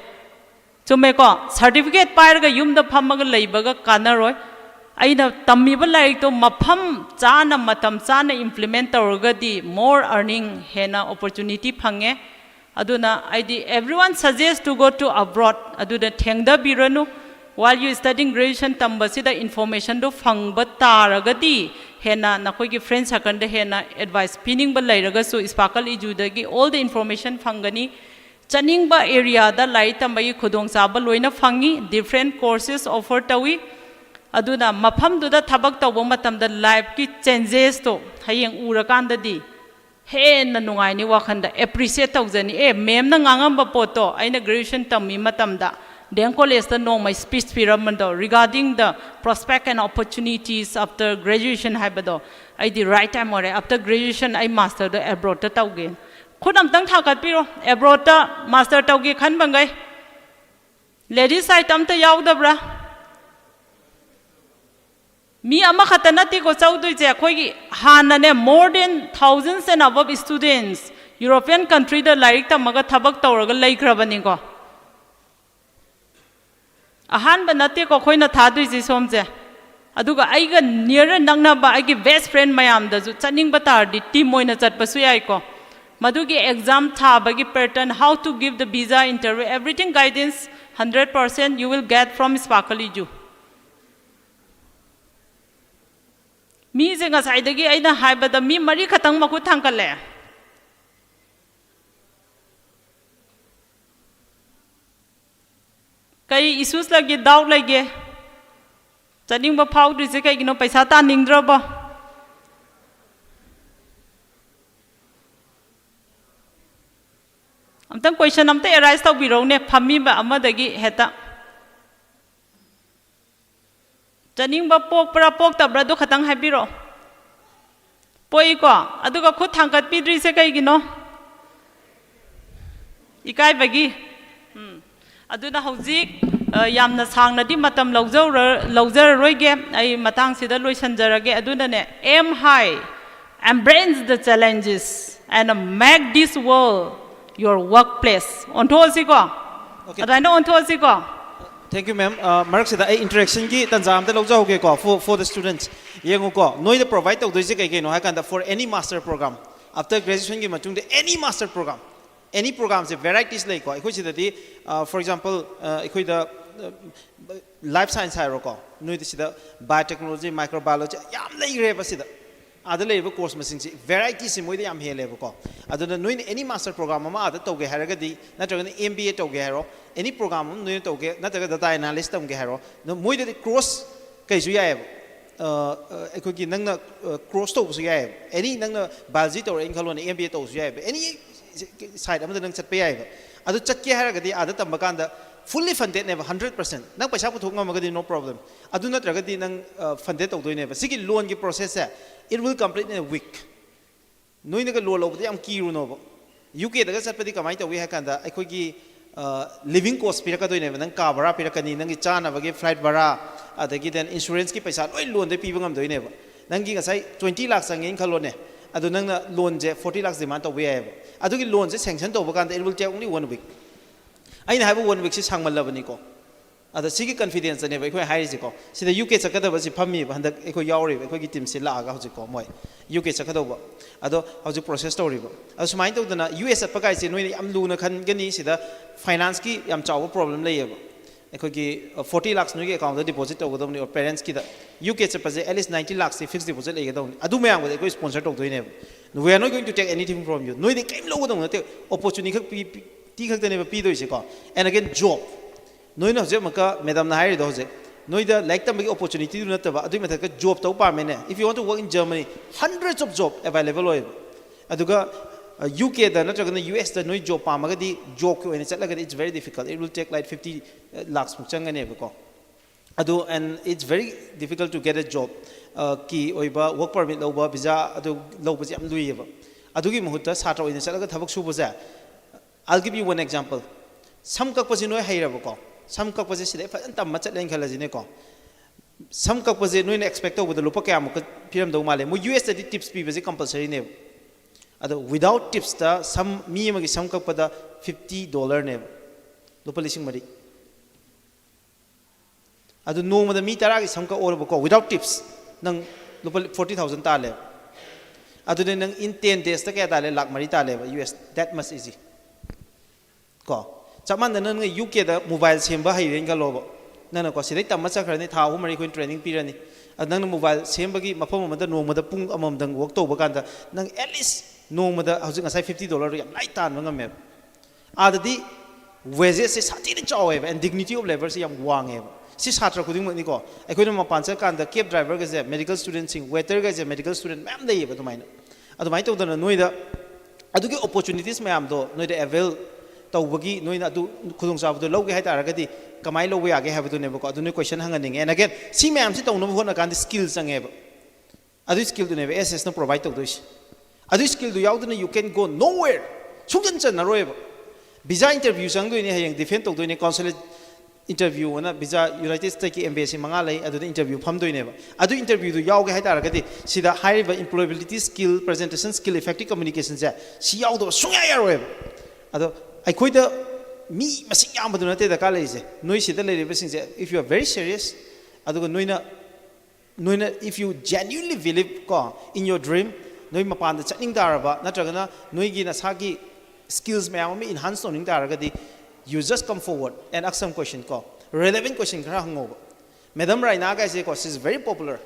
Speaker 4: chume ko certificate pairaga yumda phamaga leibaga kanaroi aina tammiba lairik to mapham chana matam chana implement tawraga di more earning hena opportunity phange aduna id everyone suggests to go to abroad aduna thengda biranu while you studying graduation tambasida information do phangba taragadi hena nakoi gi friends second hena advice pinning ba lairaga so sparkle ijudagi all the information phangani chaning ba area da lai tambai khudong chaba loina phangi different courses offer tawi aduna mapham du da thabak taw matam da life ki changes to hayeng urakan da di ꯍꯦꯟꯅ ꯅꯨꯡꯉꯥꯏꯅꯤ ꯋꯥꯈꯟꯗ appreciate ꯇꯧꯖꯅꯤ ꯑꯦ ꯃꯦꯝꯅ ꯉꯥꯡꯉꯝꯕ ꯄꯣꯠꯇꯣ ꯑꯩꯅ graduation ꯇꯝꯃꯤ ꯃꯇꯝꯗ ꯗꯦꯝ ꯀꯣꯂꯦꯖꯇ ꯅꯣꯡꯃ ꯁ꯭ꯄꯤꯆ ꯄꯤꯔꯝꯕꯗꯣ regarding the prospect and opportunities after graduation ꯍꯥꯏꯕꯗꯣ ꯑꯩꯗꯤ ꯔꯥꯏꯠ ꯇꯥꯏꯝ ꯑꯣꯏꯔꯦ ꯑꯥꯐꯇꯔ ꯒ꯭ꯔꯦꯖꯨꯑꯦꯁꯟ ꯑꯩ ꯃꯥꯁꯇꯔꯗꯣ ꯑꯦꯕ꯭ꯔꯣꯗꯇ ꯇꯧꯒꯦ ꯈꯨꯠ ꯑꯝꯇꯪ ꯊꯥꯡꯒꯠꯄꯤꯔꯣ ꯑꯦꯕ꯭ꯔꯣꯗꯇ ꯃꯥꯁꯇꯔ ꯇꯧꯒꯦ ꯈꯟꯕꯉꯩ ꯂꯦꯗꯤꯁ ꯁꯥꯏꯠ ꯑꯝꯇ ꯌꯥꯎꯗꯕ꯭ꯔꯥ मी अमखत नती को चौदुइसे अखोगी हानने more than thousands and above students European country the like तमगा थबक तौरगा लेख्रबनी को अहान बनते को खोइना थादुइसे सोमसे अदुगा आइगा नियर नंगनाबा आइगी बेस्ट फ्रेंड मयाम दजु चनिंग बतारदि टीम मोइना चटपसु याइको मधुगी एग्जाम थाबगी pattern how to give the visa interview everything guidance 100% you will get from Sparkle Edu. मी जे ngसाइदगी आइना हाइबदा मी मरी खतंग मखु थांगकले कई इश्यूज लगे डाउट लगे चनिंग बा फाउद्रिसे कइगिनो पैसा तानिंद्रबो अमतंग क्वेश्चन अमते एराइज तौबिरौने फमीबा अमदगी हेता चनिंग बा पोकपरा पोकतब्रा दो खतंग हाइबिरो पोइको अदुगा खुद थांगत पिद्रिसे कइगिनो इकाय बगी अदुना हौजिक यामना सांगनदि मतम लौजररोइगे आई मतांगसिदा लोइसनजरगे अदुनाने aim high embrace the challenges and make this world your workplace onthosiko
Speaker 1: Okay.
Speaker 4: adai no onthosiko
Speaker 1: Thank you, ma'am. Marak sida ay interaction ki tanjam te logja hoge ko for the students. Yengu ko noi the provide to doise kai no ha kan for any master program after graduation ki matung de any master program any programs the varieties like ko ikoi sida di for example ikoi the life science hiro ko noi the sida biotechnology microbiology yam lei re ba sida ada lei ba course masing si variety si moi de yam hele ba ko aduna noi any master program ma ada to ge haraga di natraga MBA to ge haro any program noi to ge natraga data analyst tam ge haro no moi de cross kai su ya aikoi ki nang na cross to su ya any nang na biology to in khalon MBA to su ya any side amada nang chat pe ya adu chat ke haraga di ada tam kan da fully funded never 100% nang paisa pu thok ngamagadi no problem adu natraga di nang funded to doi ne ba sigi loan ki process it will complete in a week noi naga loan lobdi am ki runo ba UK daga chatpadi kamai to we ha kanda aikoi ki living cost pira ka doi ne nang ka bara pira kani nang chana bagi flight bara adagi then insurance ki paisa loi loan de pi bangam doi ne ba nang gi ngasai 20 lakh sangin khalone adu nang na loan je 40 lakhs demand to we ha adu ki loan je sanction to ba kanda it will take only 1 week aina ha 1 week si sangmal labani ko ada sigi confidence ne ba khoi hairi ko sida UK chakada ba si phami ba handak khoi yauri ba khoi ki team si la ga hoji ko moi UK chakada ba ado hoji process story ba ado sumai to dana US pa kai si noi am lu na khan gani sida finance ki yam chaw problem lei ba khoi ki 40 lakhs noi ki account da deposit to godom ni or parents ki da UK chapa je at least 90 lakhs si fixed deposit lei ga dong adu mayam ba khoi sponsor to doi ne we are not going to take anything from you noi de kaim lo godom na te opportunity khak pi ti khak ne ba pi doi se ko and again job noi no je maka madam na hairi do je noi da like tam opportunity do not ba adu method ka job to pa mene if you want to work in Germany hundreds of job available oi aduga UK da na traga US da noi job pa maga di job ko ene chatlaga it's very difficult it will take like 50 lakhs mu changa ne ba ko adu and it's very difficult to get a job ki oiba work permit lo ba visa adu lo ba jam lui ba adugi muhutta satra ine chatlaga thabak su ba ja I'll give you one example sam kak pa noi haira ba ko sam kak pa sida fa tam ma chat len khala jine ko sam kak pa noi ne expect to lupa kya mu piram do male mu US da tips pi ba compulsory ne ado without tips ta sam mi ma gi sam kak pa da $50 ne lupa lising mari ado no ma da mi tara gi sam ka or ba ko without tips nang lupa 40000 ta le ado ne nang in 10 days ta kya ta le lakh mari ta le US that much easy ko chaman nan ngai UK da mobile semba hairen ga lobo nana ko sidai tamma chakhrani tha hu mari ko training pirani nang mobile semba gi mafam amada noma da pung amam dang work to ba kanda nang at least noma da hojing asai $50 yam lai tan ngam me adadi wages se sati ni chawe and dignity of labor se yam wange si satra kuding ni ko ai ko ma pancha kanda cab driver ga je medical student sing waiter ga je medical student ma'am dai ba to maina ꯑꯗꯨꯃꯥꯏꯅ ꯇꯧꯗꯅ ꯅꯣꯏꯗ ꯑꯗꯨꯒꯤ opportunities ꯃꯌꯥꯝꯗꯣ ꯅꯣꯏꯗ ꯑꯦꯚꯦꯜ ꯇꯧꯕꯒꯤ ꯅꯣꯏꯅ ꯑꯗꯨ ꯈꯨꯗꯣꯡꯆꯥꯕꯗꯣ ꯂꯧꯒꯦ ꯍꯥꯏꯇꯥꯔꯒꯗꯤ ꯀꯃꯥꯏꯅ ꯂꯧꯕ ꯌꯥꯒꯦ ꯍꯥꯏꯕꯗꯨꯅꯦꯕꯀꯣ ꯑꯗꯨ ꯅꯣꯏ ꯀꯣꯏꯁꯟ ꯍꯪꯍꯟꯅꯤꯡꯉꯦ ꯑꯦꯟ ꯑꯒꯦꯟ ꯁꯤ ꯃꯌꯥꯝꯁꯤ ꯇꯧꯅꯕ ꯍꯣꯠꯅꯀꯥꯟꯗ ꯁ꯭ꯀꯤꯜ ꯆꯪꯉꯦꯕ ꯑꯗꯨꯒꯤ ꯁ꯭ꯀꯤꯜꯗꯨꯅꯦꯕ ꯑꯦꯁ ꯑꯦꯁꯅ ꯄ꯭ꯔꯣꯚꯥꯏꯗ ꯇꯧꯗꯣꯏꯁꯤ ꯑꯗꯨꯒꯤ ꯁ꯭ꯀꯤꯜꯗꯨ ꯌꯥꯎꯗꯅ ꯌꯨ ꯀꯦꯟ ꯒꯣ ꯅꯣꯋꯦꯔ ꯁꯨꯡꯆꯟ ꯆꯟꯅꯔꯣꯏꯕ ꯚꯤꯖꯥ ꯏꯟꯇꯔꯚ꯭ꯌꯨ ꯆꯪꯗꯣꯏꯅꯦ ꯍꯌꯦꯡ ꯗꯤꯐꯦꯟ ꯇꯧꯗꯣꯏꯅꯦ ꯀꯣꯟꯁꯨꯂꯦꯠ ꯏꯟꯇꯔꯚ꯭ꯌꯨ ꯑꯅ ꯚꯤꯖꯥ ꯌꯨꯅꯥꯏꯇꯦഡ് ꯁ꯭ꯇꯦꯠꯀꯤ ꯑꯦꯝꯕꯦꯁꯤ 5 ꯂꯩ ꯑꯗꯨꯗ ꯏꯟꯇꯔꯚ꯭ꯌꯨ ꯐꯝꯗꯣꯏꯅꯦꯕ ꯑꯗꯨ ꯏꯟꯇꯔꯚ꯭ꯌꯨꯗꯨ ꯌꯥꯎꯒꯦ ꯍꯥꯏꯇꯥꯔꯒꯗꯤ ꯁꯤꯗ ꯍꯥꯏꯔꯤꯕ ꯏꯝꯄ꯭ꯂꯣꯌꯦꯕꯤꯂꯤꯇꯤ ꯁ꯭ꯀꯤꯜ ꯄ꯭ꯔꯖꯦꯟꯇꯦꯁꯟ ꯁ꯭ꯀꯤꯜ ꯏꯐꯦꯛꯇꯤቭ ꯀꯝꯃꯨꯅꯤꯀꯦꯁꯟꯁꯦ ꯁꯤ ꯌꯥꯎꯗꯕ ꯁꯨꯡꯌꯥ ꯌꯥꯔꯣꯏꯕ ꯑꯗꯣ ꯑꯩꯈꯣꯏꯗ ꯃꯤ ꯃꯁꯤꯡ ꯌꯥꯝꯕꯗꯨ ꯅꯠꯇꯦ ꯗꯔꯀꯥꯔ ꯂꯩꯔꯤꯁꯦ ꯅꯣꯏ ꯁꯤꯗ ꯂꯩꯔꯤꯕꯁꯤꯡꯁꯦ ꯏꯐ ꯌꯨ ꯑꯥꯔ ꯚꯦꯔꯤ ꯁꯦꯔꯤꯌꯁ ꯑꯗꯨꯒ ꯅꯣꯏꯅ if you genuinely believe ko in your dream noi mapanda chatning taraba natragana noigi nasagi skills mayam ami enhance toning taragadi you just come forward and ask some question ko relevant question khara hangoba madam raina ga se ko is very popular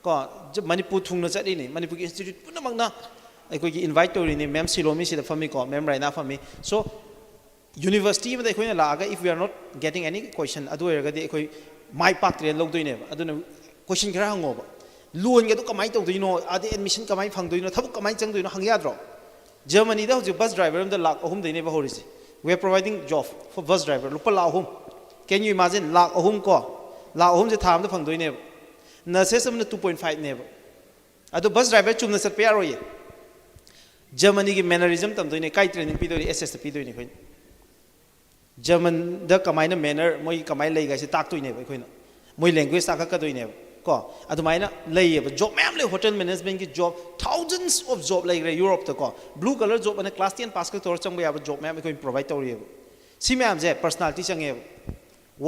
Speaker 1: ko manipur thungna chatini manipur institute punamagna ai gi invite tori ni ma'am silomi sida fami ko ma'am raina fami so university ma dai khoina laga if we are not getting any question adu eragadi khoi mai pak tre logdoine aduna question khara hangoba loan ga du kamai tawdoino adi admission kamai phangdoino thabuk kamai changdoino hangyadro Germany da hoji bus driver am da lakh ahum deine ba horisi we are providing job for bus driver lupa lakh ahum can you imagine lakh ahum ko lakh ahum je tham da phangdoine nurses am na 2.5 ne ba adu bus driver chumna sat pe yaroye Germany gi mannerism tamdoine kai training pi doi SS pi doi ni khoi German da kamai na manner moi kamai lei ga se tak toine ba khoi na moi language ta ka doi ne ko adumaina leiba job ma'am le hotel management ki job thousands of job like Europe ta ko blue color job and class 10 pass ka tor chang ba job ma'am ko provide tori si ma'am je personality change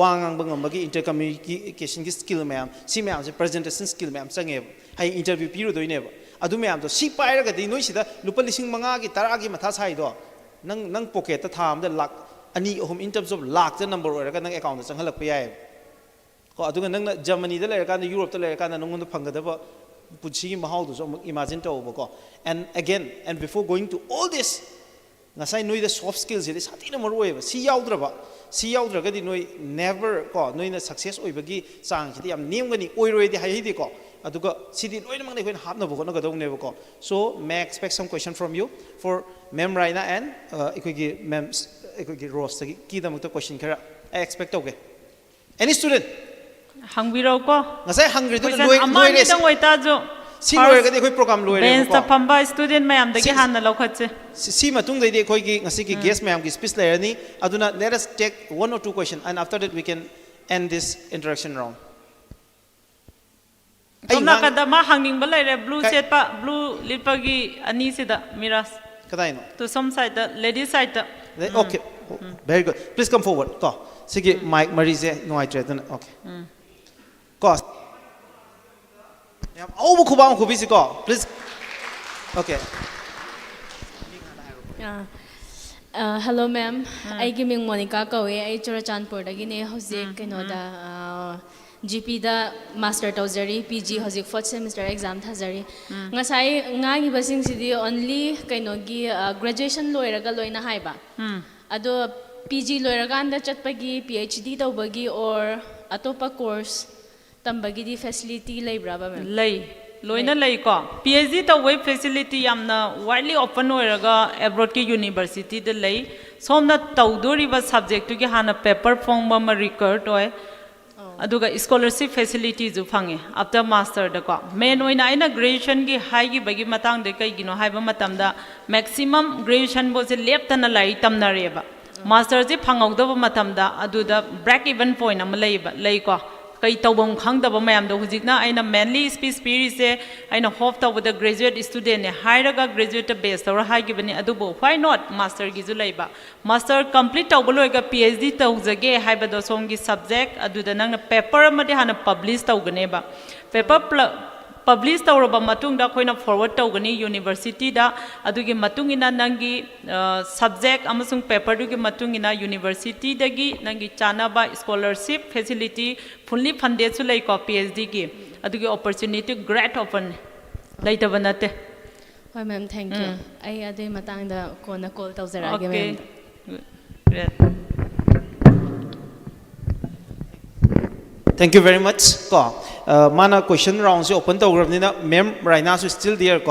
Speaker 1: wangang bangam bagi intercommunication ki skill ma'am si ma'am je presentation skill ma'am change hai interview piru doi ne adu ma'am to si pai ra ga di noi sida lupa 5,000 ki tara ki matha sai do nang pocket ta tham da lakh ani ahum in terms of lakh the number ora ka nang account chang halak pa yai ko aduga nang Germany da leira kan Europe da leira kan nang phangada puchi mahau do so imagine to ko and again and before going to all this ngasai noi the soft skills is hatina maroi ba si yaudra ga di noi never ko noi na success oi bagi chang chi yam nem gani oi roi di hai di ko aduga sidi loi namang nei ko hapna bo ko na ga dong ne ko so may I expect some question from you for ma'am Raina and ikogi ma'am ikogi Rose ki da mukta question kara I expect okay any student
Speaker 4: hangbiro ko
Speaker 1: ngasai hungry to
Speaker 4: question amani dang oita jo
Speaker 1: si loi ga de khoi program loi re
Speaker 4: bench ta phamba student mayam dagi hanna lokhatse
Speaker 1: si matung dai de khoi gi ngasi ki guest mayam ki speech layer ni aduna let us take 1 or 2 question and after that we can end this interaction round
Speaker 4: amna kada ma hanging ba laire blue set pa blue lipagi ani sida miras
Speaker 1: kadai no
Speaker 4: to some side the lady side
Speaker 1: okay very good please come forward ko sigi mic marise no I try okay cost au bu khubang khubi si ko please okay
Speaker 5: hello ma'am I giming Monica kawe I Churachandpur dagine hozik kino da GP da master tawzari PG hozik 4th semester exam thazari ngasai ngai basing sidi only kino gi graduation loiraga loina haiba ado PG loiraganda chatpagi PhD tawbagi or atopa course tambagi di facility leibra ba ma'am
Speaker 4: lei loina lei ko PhD ta web facility yamna widely open oiraga abroad ki university de lei somna tawdori ba subject ki hana paper form ma record oi aduga scholarship facility ju phange after master da ko main oina aina graduation ki high gi bagi matang de kai gino haiba matam da maximum graduation bo se leptana lai tamna reba master ji phangawdaba matam da aduda break even point am lei ko kai tawbam khangdaba mayam do hujikna aina mainly speech series se aina hope ta with the graduate student ne hairaga graduate base tor ha gibani adubo why not master gi ju leiba master complete tawboloiga PhD tawjage haiba do songi subject aduda nang paper amade hana publish tawgane ba paper publish tawraba matungda khoina forward tawgani university da adugi matungina nangi subject amasung paper dugi matungina university dagi nangi chanaba scholarship facility fully funded su lai ko PhD gi adugi opportunity great open laita banate
Speaker 5: Hi ma'am thank you I ade matang da kona call tawzarage
Speaker 4: okay
Speaker 5: ma'am
Speaker 4: great
Speaker 1: Thank you very much. Mana question round is open to Ma'am Raina is still there.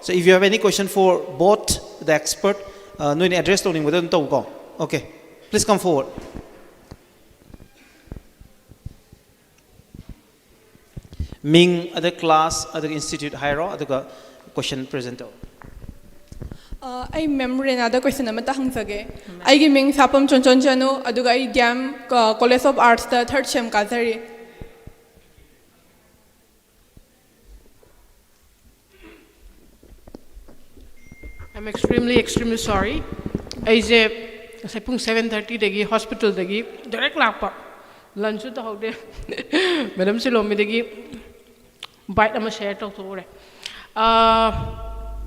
Speaker 1: So if you have any question for both the expert, no address to him. Okay, please come forward. Ming, other class, other institute, higher, other question presenter.
Speaker 6: I remember another question amata hangsage. I giving Sapam Chonchonchano, Adugai Gam College of Arts, the third Shem Kazari.
Speaker 3: I'm extremely sorry. I say 7:30 degi hospital degi direct lakpa lunch to haude madam Silomi degi bite am share to tore.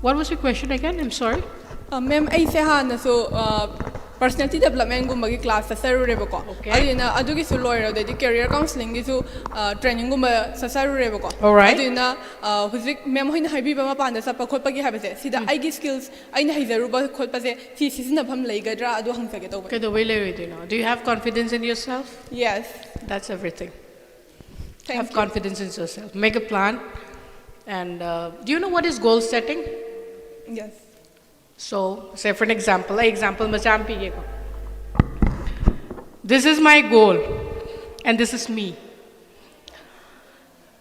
Speaker 3: What was your question again? I'm sorry.
Speaker 6: Ma'am, I say ha so personality development gumagi class sa sarurebo ko.
Speaker 3: Okay.
Speaker 6: Adina adugi su lawyer dedi career counseling gi su training gumba sa sarurebo ko.
Speaker 3: All right.
Speaker 6: Adina huzik ma'am hoina haibi ba mapanda sa pakhotpagi habase sida igi skills aina haizaruba khotpase si sisina pham leigadra adu hangsage to.
Speaker 3: Okay, the way do you have confidence in yourself?
Speaker 6: Yes.
Speaker 3: That's everything.
Speaker 6: Thank
Speaker 3: Have
Speaker 6: you.
Speaker 3: confidence in yourself. Make a plan. And do you know what is goal setting?
Speaker 6: Yes.
Speaker 3: So, say for an example, this is my goal, and this is me.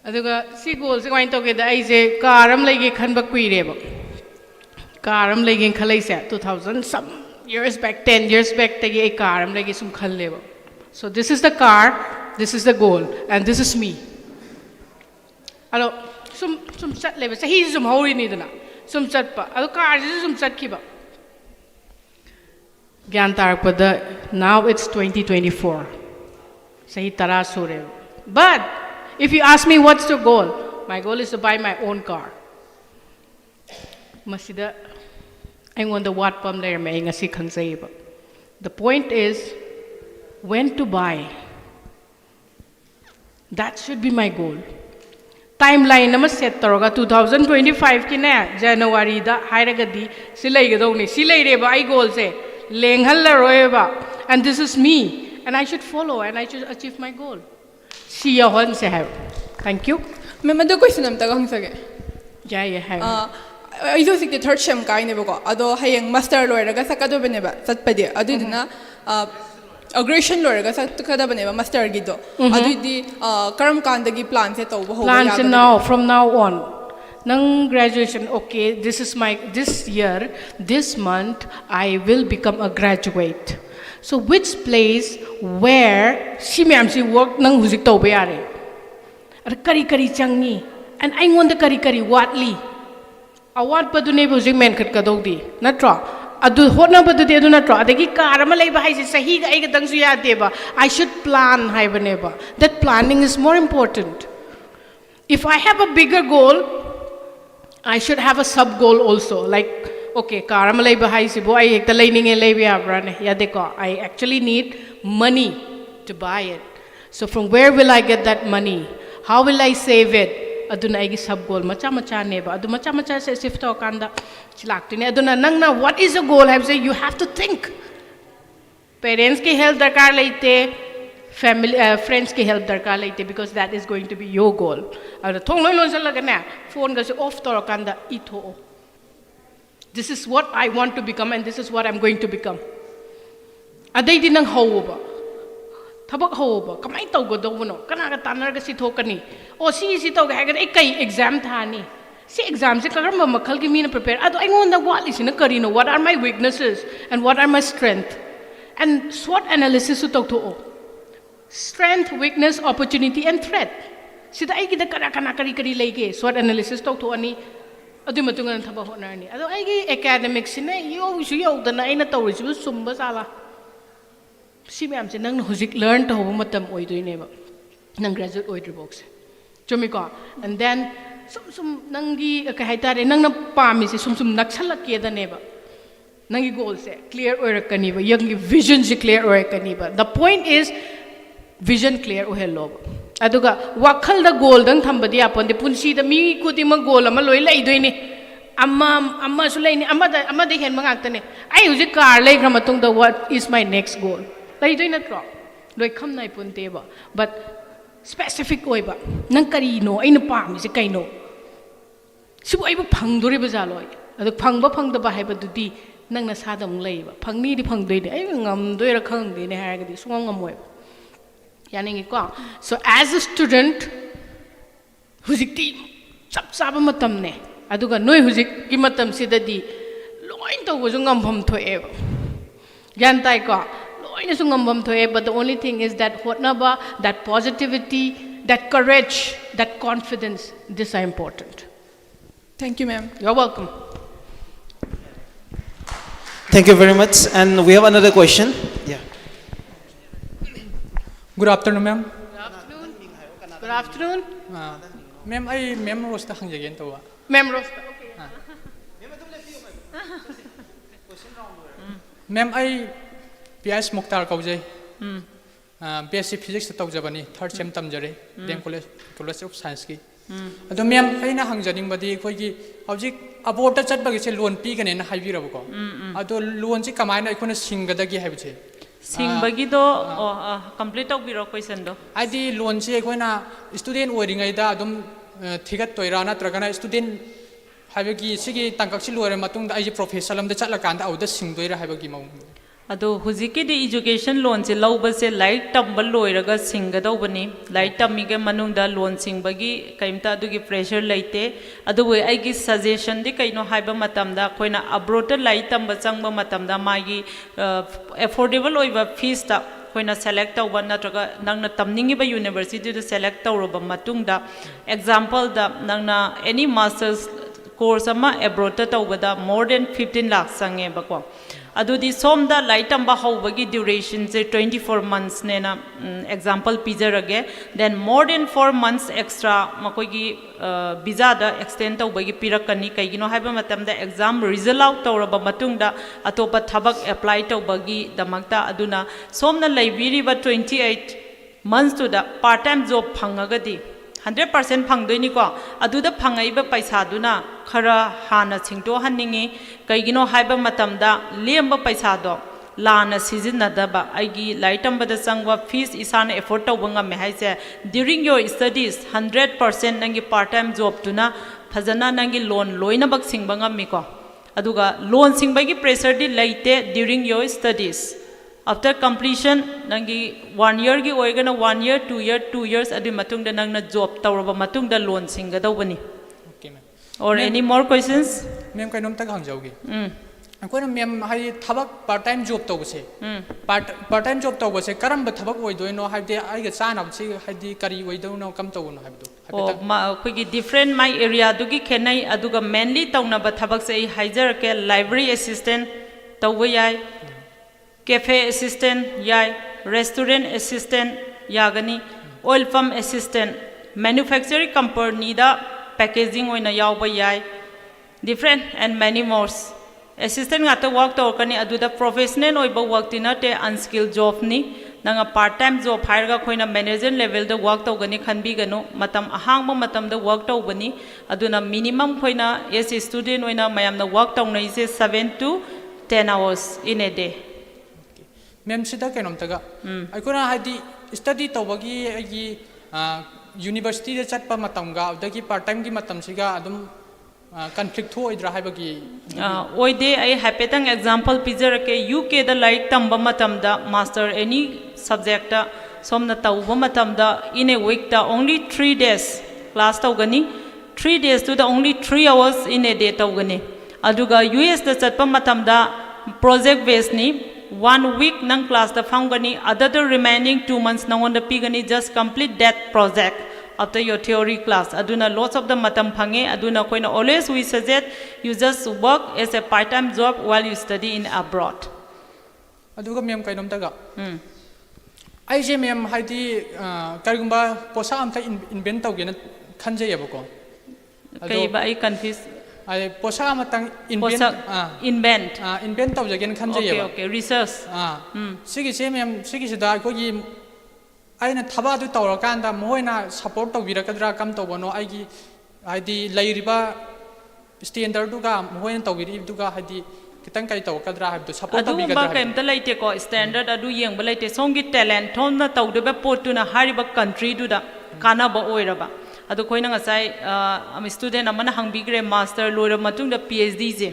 Speaker 3: Aduga si goal se kain to ke da ai je karam lege khan ba kui re ba. Karam lege khalai se 2000 some years back, 10 years back te ye karam lege sum khal le ba. So this is the car, this is the goal, and this is me. Alo sum chat le ba sahi sum hori ni dana. Sum chat pa ado car je sum chat ki ba. Gyan tarakpada now it's 2024. Sahi tara sure. But if you ask me what's the goal, my goal is to buy my own car. Masida aingwanda wat pam layer me ngasi khansai ba. The point is when to buy. That should be my goal. Timeline nama set taroga 2025 ki na January da hairagadi silai gadoni silai re ba ai goal se lenghal la roeba, and this is me, and I should follow and I should achieve my goal. See ya hon se have. Thank you.
Speaker 6: Ma'am, ado question amta hangsage.
Speaker 3: Yeah, you have.
Speaker 6: I do think the third Shem kai ne ba ado hayang master lawyer ga sakado bane ba satpade adudina aggression lawyer ga sakada bane ba master gi do adudi karam kandagi plan se to ba ho
Speaker 3: Plans now, from now on. Nang graduation, okay, this year, this month, I will become a graduate. So which place where si ma'am si work nang huzik to bayare? Ar kari changi, and I want the kari watli. Awat pa dunay huzik men kat kadogdi, natra. Adu hot na pa dudi adu natra. Adagi karama lay ba hay si sahi ay katang suyate ba? I should plan hay ba. That planning is more important. If I have a bigger goal, I should have a sub goal also. Like, okay, karamalay bahay si bo ay ekta lining lay biabran yadeko. I actually need money to buy it. So from where will I get that money? How will I save it? Aduna ay sub goal. Macha neba. Adu macha se sifto kanda chilakti ne. Aduna nang na what is a goal? I have say you have to think. Parents ki help darkar laite. Family, friends ki help darkar laite because that is going to be your goal. Phone goes off to kanda ito. This is what I want to become and this is what I'm going to become. Aday din ang hawo ba? Tabak hawo ba? Kamay tawgo daw mo no? Kanaka tanar ka sito kani. O si tawgo hagan ay kay exam thani. Si exam si kagar mamakal ki mina prepare. Ado ay ngon nagwali si nakarino. What are my weaknesses and what are my strengths? And SWOT analysis su tawgo. Strength, weakness, opportunity, and threat. Sida ay kita kari lagi. SWOT analysis to ani. Adu matungan thaba hona ni. Adu ay academics na yo da na ay na tawri si sumba sala. Si ma'am si nang huzik learn to ho matam oy doy neba. Nang graduate oy box. Chumiko. And then sum nangi kahitare nang napami si sum naksalak da neba. Nangi goal se clear or kaniba. Yang vision si clear or kaniba. The point is vision clear o hello. Aduga wakal da goal dang thambadi apon de punsi da mi kuti ma goal ama loi lai doi ni amma su lai ni amma da hen mangak ne ai huji car lai gram matung da what is my next goal lai doi na tro loi kham nai pun te ba but specific oiba nang kari no aina pam se kaino sibu aibu phangdore ba jaloi adu phangba phangda ba haiba dudi nang na sadam leiba phangni di phangdoi de ai ngam doira khang de ne ha ga di sungam ngamoi yani ngi ko so as a student hujikti chap chaba matam ne aduga noi hujik ki matam sidadi loin to go ngam pham thoe yan tai ko loin su ngam pham thoe but the only thing is that hotnaba that positivity that courage that confidence these are important.
Speaker 6: Thank you, ma'am.
Speaker 3: You're welcome.
Speaker 1: Thank you very much. And we have another question. Yeah.
Speaker 7: Good afternoon, ma'am.
Speaker 3: Good afternoon.
Speaker 7: Ma'am, I ma'am rosta hangjagin to.
Speaker 3: Ma'am Rosta. Okay.
Speaker 7: Ma'am, I PS Mukhtar kaujai. BSc Physics tawjabani third sem tamjare. Dem College of Science ki. Ado ma'am, I na hangjaning badi koi ki object abort chat bagi se loan pi kane na haibi rabo ko. Ado loan si kamai na ikona singgadagi haibi.
Speaker 4: Singbagi do complete of biro question do.
Speaker 7: Adi loan si ikona student wedding ay da adum thigat toira na tragana student haibagi sigi tangkak si loare matung da ai professional am da chatla kan da au da singdoira haibagi mau.
Speaker 4: Ado huziki di education loan se lauba se light tambal loiraga singada bani light tamige manung da loan singbagi kaimta adugi pressure laite adu we aigi suggestion di kaino haiba matam da koina abroad light tamba changba matam da magi affordable oiba fees ta koina select tawba natraga nangna tamningi ba university da select tawroba matung da example da nangna any masters course ama abroad ta tawba da more than 15 lakh sange ba ko adudi somda light amba howbagi duration se 24 months nena example pizarage then more than 4 months extra makogi visa da extend tawbagi pirakani kaigino haiba matamda exam result out tawraba matungda atopa thabak apply tawbagi damakta aduna somna laibiri ba 28 months to da part time job phangagadi 100% phangdoini ko aduda phangaiba paisa duna khara hana singto hanningi kaigino haiba matamda lemba paisa do lana season daba aigi laitam bada sangwa fees isana effort tawanga me haise during your studies 100% nangi part time job tuna phajana nangi loan loina bak singbanga mi ko aduga loan singbagi pressure di laite during your studies. After completion, nangi 1 year gi oigana 1 year, 2 year, 2 years adi matung da nangna job tawraba matung da loan singa dawbani.
Speaker 7: Okay, ma'am.
Speaker 4: Or any more questions?
Speaker 7: Ma'am kainom tag hangjawgi. Akona ma'am hai thabak part time job tawbase. Part time job tawbase karamba thabak oidoino haide aiga chana bchi haidi kari oidono kam tawno habdo.
Speaker 4: Oh, ma koigi different my area dugi khenai aduga mainly tawna ba thabak se haijar ke library assistant tawbai cafe assistant yai restaurant assistant yagani oil pump assistant manufacturing company da packaging oina yawba yai different and many more assistant ngata work to kani aduda professional oiba work tinate unskilled job ni nanga part time job hairga khoina manager level da work to gani khanbi gano matam ahangba matam da work to bani aduna minimum khoina as a student oina mayam na work to nai se 7 to 10 hours in a day.
Speaker 7: Ma'am sida kainom taga aikona hadi study tawbagi agi university da chatpa matamga adagi part time gi matam siga adum conflict ho idra haibagi
Speaker 4: oide ai hapetang example picture ke UK da like tamba matam da master any subject da somna tawba matam da in a week da only 3 days class tawgani 3 days to the only 3 hours in a day tawgani aduga US da chatpa matam da project based ni 1 week nang class da phangani other the remaining 2 months nang on the pigani just complete that project after your theory class aduna lots of the matam phange aduna koina always we suggest you just work as a part time job while you study in abroad
Speaker 7: aduga ma'am kainom taga ai je ma'am haidi karigumba posa amta invent tawgena khanjayabako
Speaker 4: kai ba ai confuse
Speaker 7: ai posa amatang invent tawjagen khanjayaba
Speaker 4: okay research
Speaker 7: sigi se ma'am sigi sida kogi aina thaba du tawrakanda moina support tawbirakadra kam tawbano aigi haidi lairiba standard duga moina tawbiri duga haidi kitang kai tawkadra haibdo support
Speaker 4: adu
Speaker 7: tabigadra
Speaker 4: ba
Speaker 7: haibdo.
Speaker 4: kaimta laite ko standard adu yengba laite somgi talent thomna tawdeba potuna hariba country du da kana ba oiraba adu khoina ngasai am student amana hangbigre master loira matung da phd je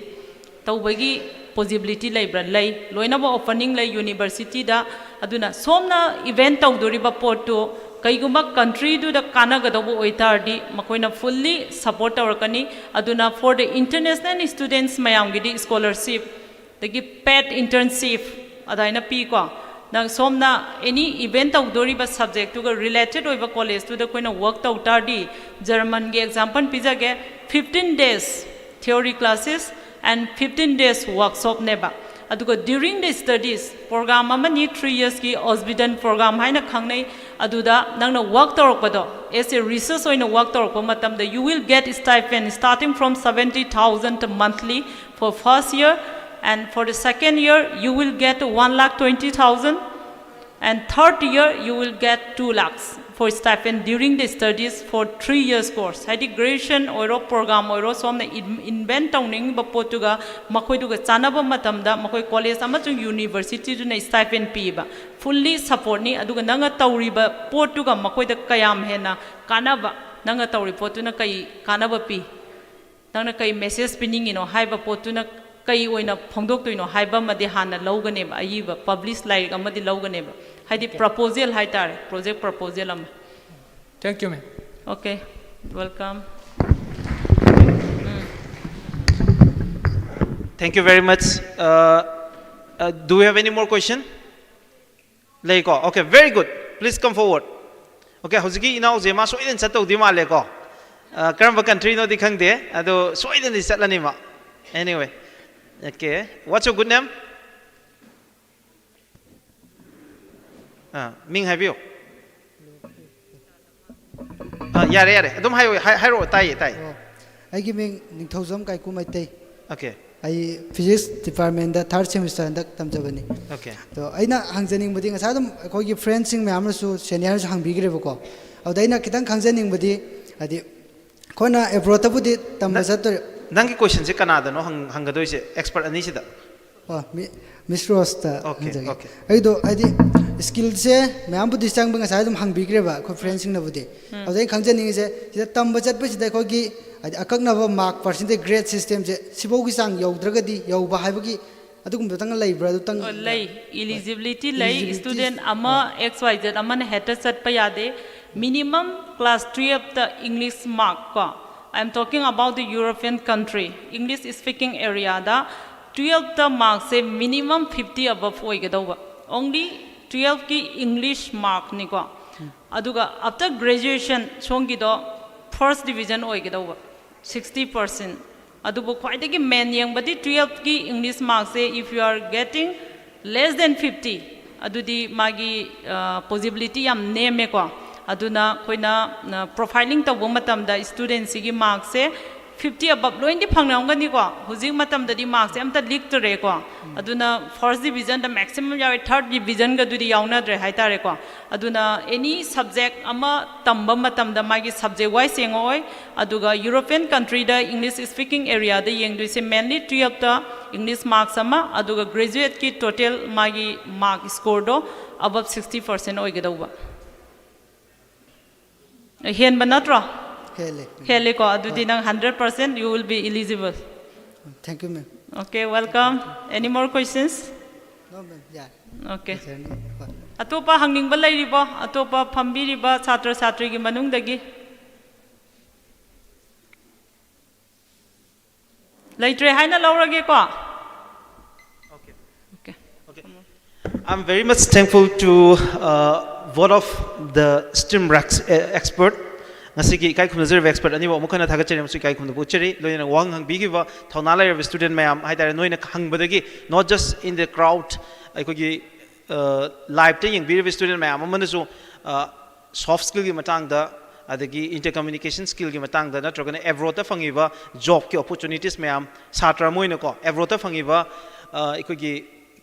Speaker 4: tawbagi possibility laibra lay loina ba opening lay university da aduna somna event tawdoriba potu kaigumba country du da kana gadabu oitardi makoina fully support tawrakani aduna for the international students mayam gidi scholarship dagi pet internship adaina pi ko nang somna any event tawdoriba subject to related oiba college to da koina work tawtardi german ge example pizage 15 days theory classes and 15 days workshop neba aduga during the studies program amani 3 years ki osbidan program haina khangnai aduda nangna work torokpado as a research oina work torokpa matamda you will get stipend starting from 70,000 monthly for first year and for the second year you will get 1,20,000 and third year you will get 2 lakhs for stipend during the studies for 3 years course hadi graduation oiro program oiro somna invent tawning ba potuga makoi duga chanaba matamda makoi college amachu university du na stipend pi ba fully support ni aduga nanga tawriba potuga makoi da kayam hena kanaba nanga tawri potuna kai kanaba pi nangna kai message pinning ino haiba potuna kai oina phongdok toino haiba madi hana logane ba ayiba publish like amadi logane ba haidi proposal hai tare project proposal am
Speaker 7: Thank you, ma'am.
Speaker 4: okay welcome
Speaker 1: Thank you very much. Do we have any more question? Leko. Okay, very good. Please come forward. Okay, hoziki ina ozema so iden chato di ma leko. Karamba country no di khangde. Ado so iden di chatlani ma. Anyway. Okay. What's your good name? Ming have you? Yare yare. Adum hairo tai tai.
Speaker 8: I give me Ninthozam Kaiku Maite.
Speaker 1: Okay.
Speaker 8: I physics department the third semester and Tamjabani.
Speaker 1: Okay.
Speaker 8: So I na hangzaning budding as Adam call you friends in Mamrasu, seniors hang big revoco. Audina Kitan hangzaning buddy at the corner a brotabudi Tamazato.
Speaker 1: Nangi question je Canada no hangado is expert anisida.
Speaker 8: Miss Rosta.
Speaker 1: Okay. Okay.
Speaker 8: I do I did skills say Mambu distinguishing as Adam hang big river, friends in the body. Then hangzaning is a Tambazat which they call akaknaba mark percentage grade system je sibogi sang yaudragadi yauba haibagi adugum tang leibra du tang
Speaker 4: lay eligibility lay student ama xyz amana heta chat pa yade minimum class 12 the english mark ko I am talking about the European country english speaking area da 12 the mark say minimum 50 above oigadova only 12 ki english mark ni ko aduga after graduation songi do first division oigadova 60%. Adubo khwaidagi main yangbadi 12 ki English marks say if you are getting less than 50 adudi magi possibility yam name ko aduna koina profiling tawbo matamda students gi marks say 50 above loindi phangnamgani ko hujing matamda di marks amta leak tore ko aduna first division the maximum yawe third division ga dudi yauna dre haitare ko aduna any subject ama tamba matamda magi subject wise engoi aduga European country da English speaking area da yengdu se mainly 12 the English marks ama aduga graduate ki total magi mark score do above 60% oigedauba hen banatra hele ko adudi nang 100% you will be eligible.
Speaker 8: Thank you, ma'am.
Speaker 4: Okay, welcome. Any more questions?
Speaker 8: No, ma'am. Yeah.
Speaker 4: Okay. Atopa hangning ba lairiba atopa phambiriba chhatra chhatri gi manung dagi laitre haina laurage ko.
Speaker 1: Okay.
Speaker 4: Okay.
Speaker 1: Okay. I'm very much thankful to both of the STEM expert. Ngasiki kai khum reserve expert ani bo mukana thagachari amsu kai khum buchari loina wang hang bigi ba thauna lai student mayam haidare noina hang badagi not just in the crowd aikogi live te yeng bigi student mayam amanasu soft skill gi matang da adagi intercommunication skill gi matang da natrogana evrota fangiba job ki opportunities mayam satra moina ko evrota fangiba aikogi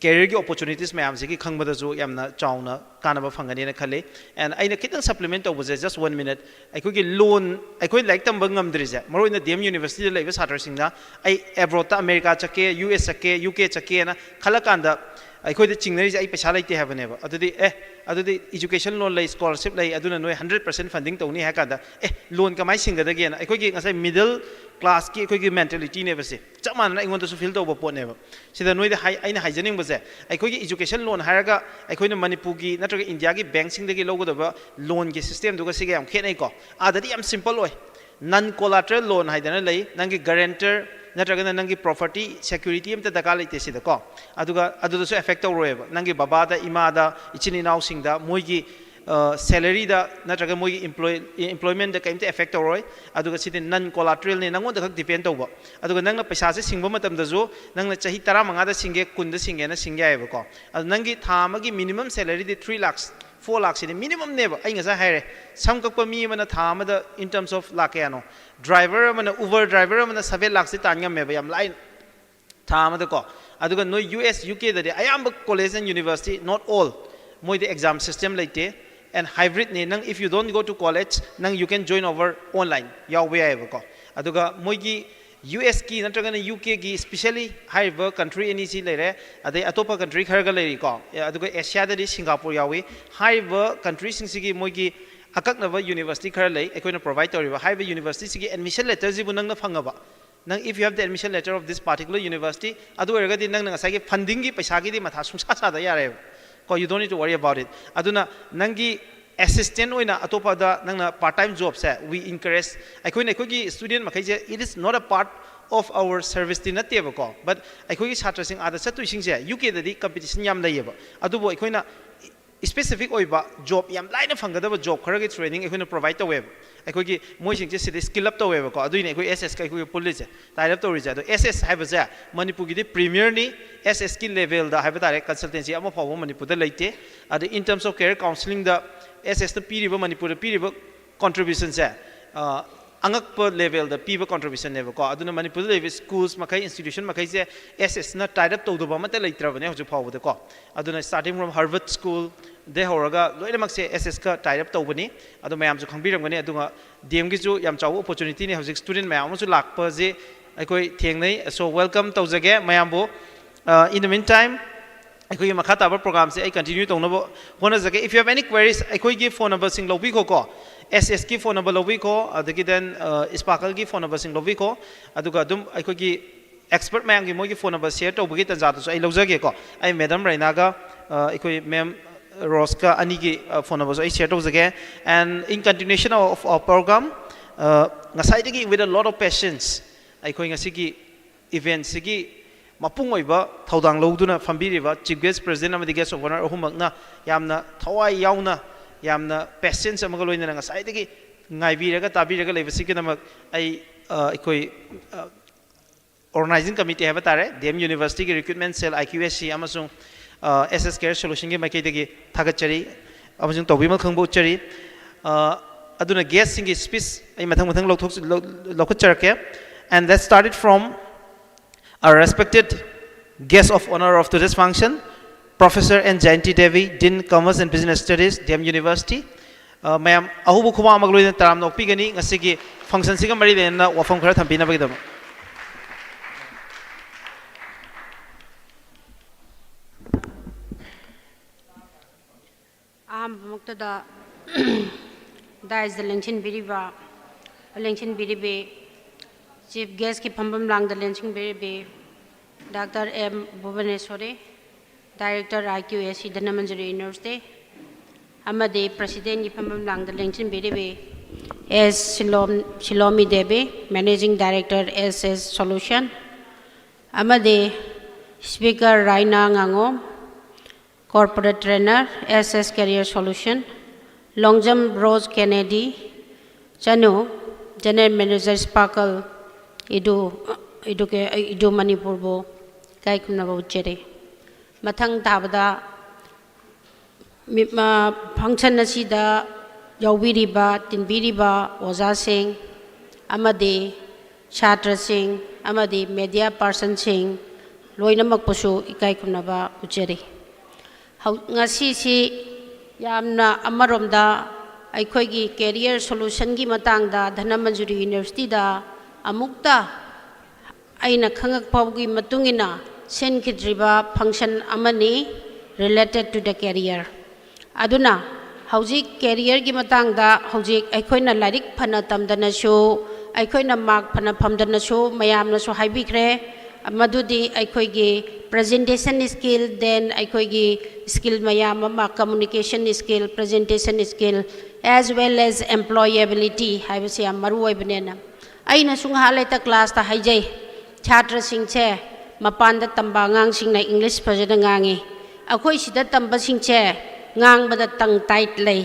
Speaker 1: career की opportunities ma'am से कि खंग बदा जो यामना चाउना कानबा फंगनी ने खले and I ने कितन supplement over just 1 minute I कोई की loan I कोई like तम बंगम दरिजे मरो इन DM University ले बस हाटर सिंगा I abroad ता America चके US चके UK चके ना खला कांदा I कोई चिंगनरी से I पैसा लाइटे है बने बा अदुदी education loan लाई scholarship लाई अदुना नोए 100% funding तो उन्हीं है कांदा loan कमाई सिंगा दगे ना I कोई की ऐसे middle class की कोई की mentality ने बसे चमान ना इंगों तो सुफिल तो बपोट ने बा सिदा नोए दे हाई I ने हाइजनिंग बसे I कोई की education loan हायर का I कोई ने मणिपुर की ना तो के इंडिया की बैंक सिंग दगे लोगों तो बा loan की system तो का सिगे हम खेत नहीं को आदरी हम simple होए non collateral loan हाई देना लाई नंगे guarantor नत्रगन नंगी property security में तो दकार लेते सिदा को अदुगा सो affect हो रहे बा नंगे बाबा दा इमा दा इचिनी नाउ सिंग दा मोई की salary दा नत्रगन मोई employment दा कहीं ते affect हो रहे अदुगा सिदे non collateral ने नंगो दखक depend हो बा अदुगा नंगा पैसा से सिंग बा मतम दा जो नंगना चाही तरा मंगा दा सिंगे कुंद सिंगे ना सिंगे आये बा को अदु नंगी थामा की minimum salary they 3 lakhs 4 lakhs in minimum never I ngasa hire some kakpa mi mana thama the in terms of lakh ano driver mana Uber driver mana 7 lakhs tanya me yam line thama the ko aduga no US UK the I am college and university not all moi the exam system like te and hybrid ne nang if you don't go to college nang you can join over online yaw we ai ko aduga moi gi US की नत्रगन UK की especially high work country any सी ले रहे अदे अतोपा country Kharga ले रही को अदुको Asia दे Singapore यावी high work country सिंग की मोई की अकक नव university खर ले एक कोई provide तोरी high work university सिंग admission letter जी बुनंग न फंगबा नंग if you have the admission letter of this particular university अदु एरगा दी नंग नंग funding की पैसा की दी मथा सुंसा सादा यारे को you don't need to worry about it अदुना नंगी assistant oina atopa da nangna part time job se we encourage aikoi ne ki student makai je it is not a part of our service din na teba ko but aikoi ki chhatra sing ada chatu sing je UK da di competition yam layeba adubo aikoi na specific oiba job yam line phangada job khara ki training aikoi na provide to web aikoi ki moi sing je skill up to web ko adu ne aikoi SS kai ko police tie up to rija do SS haiba je manipur gi di premier ni SS skill level da haiba direct consultancy ama phawo manipur da leite adu in terms of career counseling da SS the piriba manipur piriba contribution se angakpa level the piba contribution level ko aduna manipur level schools makai institution makai se SS na tied up to do ba mata leitra bane hoju phawo de ko aduna starting from Harvard school de horaga loina mak se SS ka tied up to bani adu mayam ju khangbiram gani adunga DM gi ju yam chaw opportunity ne hoju student mayam ju lakpa je aikoi thengnai so welcome to jage mayam bo in the meantime I makha taba program se I continue to know one is if you have any queries I give phone number sing lobby ko SS ki phone number lobby ko adagi then sparkle ki phone number sing lobby ko aduga dum I gi expert man gi mo gi phone number share to bugi tan jatu so I lojage ko I madam Raina ga I ma'am Roska ani gi phone number so I share to jage and in continuation of our program ngasai gi with a lot of patience I ngasi gi event sigi mapung oiba thaudang loduna phambiriba chief guest president amadi guest of honor ahumakna yamna thawai yauna yamna patience amaga loina nga sai degi ngaibiraga tabiraga lebasiki namak ai ikoi organizing committee have tare DM University ki recruitment cell IQSC amasung SS care solution gi makai degi thagachari amasung tobima khangbo chari aduna guest singi speech ai mathang lokhocharke and that started from our respected guest of honor of today's function, Professor N. Jayanti Devi, Dean Commerce and Business Studies, DM University. Ma'am, ahubu kuma magluin taram no pigani ngasigi function siga mari na wafang khara thampina bagidam.
Speaker 9: Muktada da is the Lengchin Biribe Chief Guest ki Pambam Lang the Lengchin Biribe Dr. M. Bhubaneswari, Director IQSC Dhannamanjari University, Amade President ki Pambam Lang the Lengchin Biribe S. Shilomi Devi, Managing Director SS Solution, Amade Speaker Raina Ngangom, Corporate Trainer, SS Career Solution, Longjam Rose Kennedy, Chanu, General Manager Sparkle, Idu Manipurbo, Kaikunabo Chere. Matang Tabada Function Nasida, Yawiriba, Tinbiriba, Oza Singh, Amade, Chatra Singh, Amade Media Person Singh, loinamakpasu ikai khumnaba ucheri ngasi si yamna amaromda aikhoigi career solution gi matangda Dhanamanjuri University da amukta aina khangak pawgi matungina senkidriba function amani related to the career aduna hojik career gi matangda hojik aikhoina lairik phana tamdana shu aikhoina mark phana phamdana shu mayamna shu haibikre madudi aikhoigi presentation skill then aikhoigi skill mayam ma communication skill presentation skill as well as employability haibasi amaru oibnena aina sung halaita class ta haijai chhatra singche mapanda tamba ngang singna english phajana ngangi akhoi sida tamba singche ngang bada tang tight lei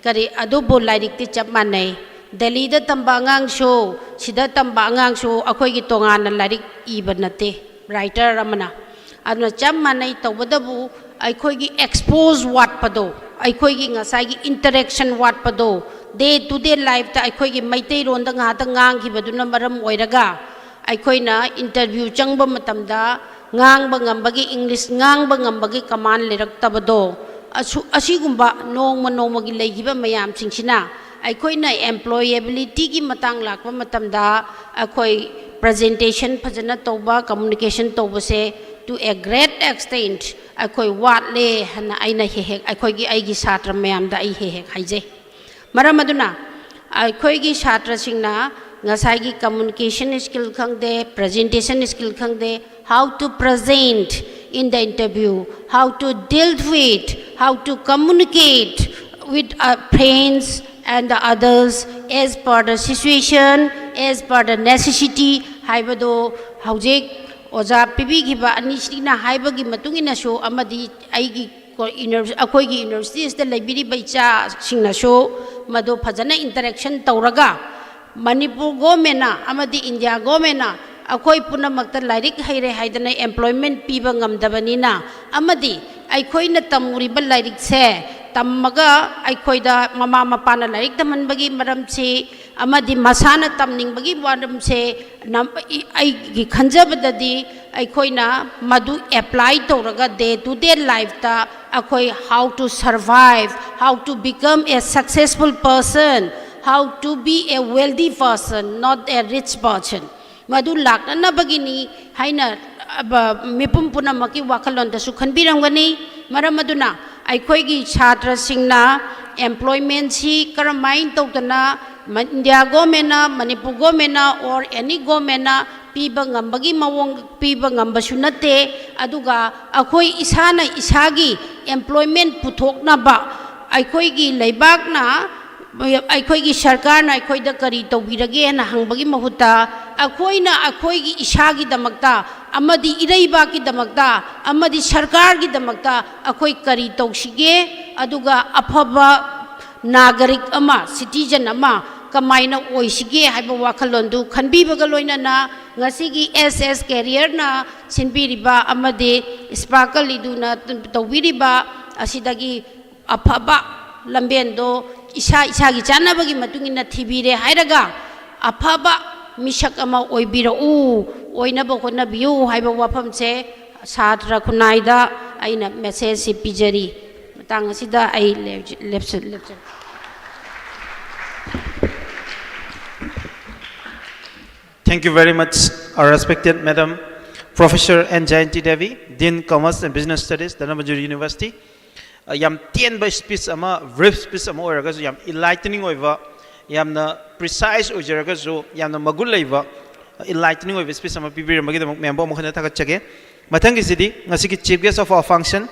Speaker 9: kari adubo lairik ti chap manai Delhi da tamba ngang sho sida tamba ngang sho akhoi gi tongan lairik ibanate writer ramana aduna chap manai tawadabu aikhoi gi expose what pado aikhoi gi ngasai gi interaction what pado day to day life ta aikhoi gi maitai ron da nga ta ngang gi baduna maram oiraga aikhoina interview changba matamda ngang ba ngambagi english ngang ba ngambagi command lerak tabado asigumba nongma gi leigiba mayam singsina aikhoina employability gi matang lakpa matamda akhoi presentation phajana toba communication toba se to a great extent akhoi wat le hana aina he akhoi gi aigi satra mayam da ai he haije maramaduna akhoi gi satra singna ngasai gi communication skill khangde presentation skill khangde how to present in the interview how to deal with how to communicate with friends and the others as per the situation as per the necessity haibado hojik oja pibi giba anisina haibagi matungina sho amadi aigi akhoi gi universities da library baicha singna sho mado phajana interaction tawraga Manipur government amadi India government akhoi punamakta lairik haire haidana employment piba ngamdabanina amadi aikhoina tamuriba lairik se tammaga aikhoida mama mapana lairik tamanbagi maram se amadi masana tamningbagi waram se ai gi khanjabadadi aikhoina madu apply tawraga day to day life ta akhoi how to survive how to become a successful person how to be a wealthy person not a rich person madu lakna bagini haina mipum punamaki wakalon da su khanbiramgani maramaduna aikoi gi chhatra singna employment si karamain tawtana India government Manipur government or any government piba ngambagi mawong piba ngambasu nate aduga akhoi isana isagi employment puthokna ba aikoi gi leibak na aikhoigi sarkar na aikhoida kari tawbirage na hangbagi mahuta akhoina akhoigi ishagi damakta amadi iraiba ki damakta amadi sarkar gi damakta akhoi kari tawsige aduga afaba nagarik ama citizen ama kamaina oisige haiba wakhalondu khanbibaga loinana ngasigi SS career na sinbiriba amadi sparkle iduna tawbiriba asidagi afaba lambendo isagi chanabagi matungina thibire hairaga afaba misak ama oibira oinaba khonnabiu haiba wafamse satra khunaida aina message si pijari matang asida ai lepse
Speaker 1: Thank you very much, our respected Madam Professor N. Jayanti Devi, Dean Commerce and Business Studies, Dhanamanjuri University. Yam tienba speech ama brief speech ama oraga yam enlightening oiva yamna precise ojaraga zo yamna magul leiva enlightening oiva speech ama pibir magi dam member mo khana thakachage mathangi sidi ngasi ki chief guest of our function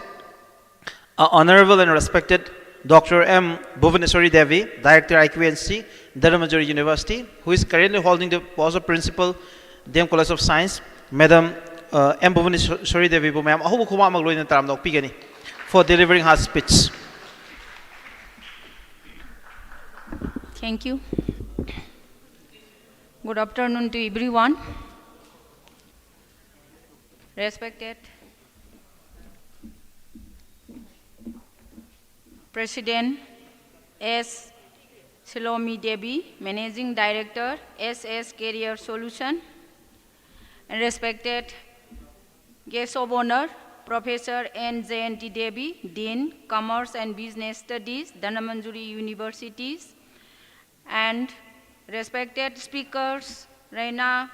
Speaker 1: honorable and respected Dr. M. Bhuvaneshwari Devi, Director IQNC, Dhanamanjuri University, who is currently holding the post of Principal, DM College of Science, Madam M. Bhuvaneshwari Devi, ma'am, ahu khuma maglo na taram nok pigani for delivering her speech.
Speaker 10: Thank you. Good afternoon to everyone. Respected President S. Silomi Devi, Managing Director, SS Career Solution, and respected Guest of Honor, Professor N. Jayanti Devi, Dean, Commerce and Business Studies, Dhannamanjuri Universities, and respected speakers, Reina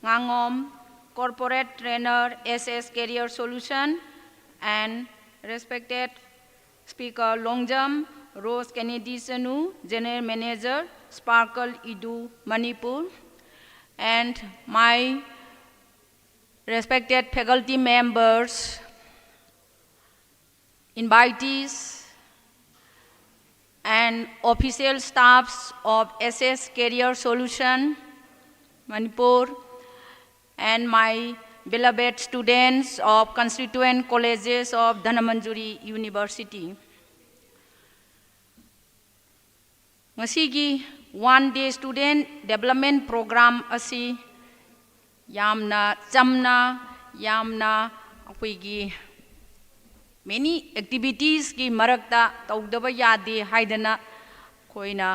Speaker 10: Ngangom, Corporate Trainer, SS Career Solution, and respected speaker Longjam, Rose Kennedy Sanu, General Manager, Sparkle Edu, Manipur, and my respected faculty members, invitees, and official staffs of SS Career Solution, Manipur, and my beloved students of constituent colleges of Dhannamanjuri University. Ngasigi one-day student development program asi yamna chamna yamna akoigi many activities ki marakta tawdaba yade haidana koina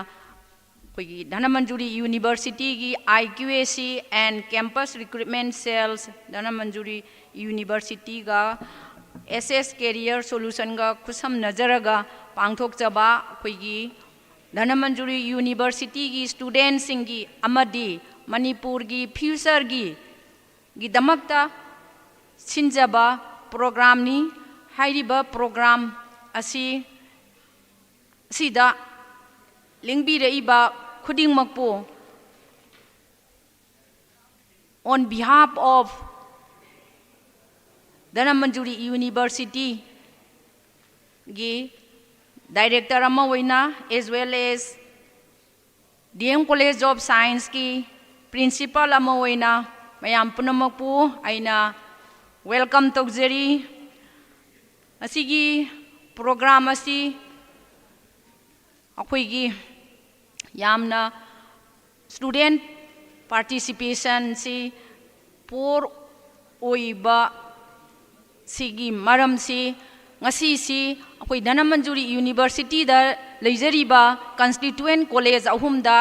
Speaker 10: akoigi Dhannamanjuri University ki IQAC and campus recruitment cells Dhannamanjuri University ga SS Career Solution ga kusam nazaraga pangthok jaba akoigi Dhannamanjuri University ki students singi amadi Manipur ki future ki damakta sinjaba program ni hairiba program asi sida lingbi reiba khuding makpo on behalf of Dhannamanjuri University gi Director Amawaina as well as DM College of Science ki Principal Amawaina mayam punamakpu aina welcome tokjeri asigi program asi akoigi yamna student participation si por oiba sigi maram si ngasi si akoi Dhannamanjuri University da leijariba constituent college ahum da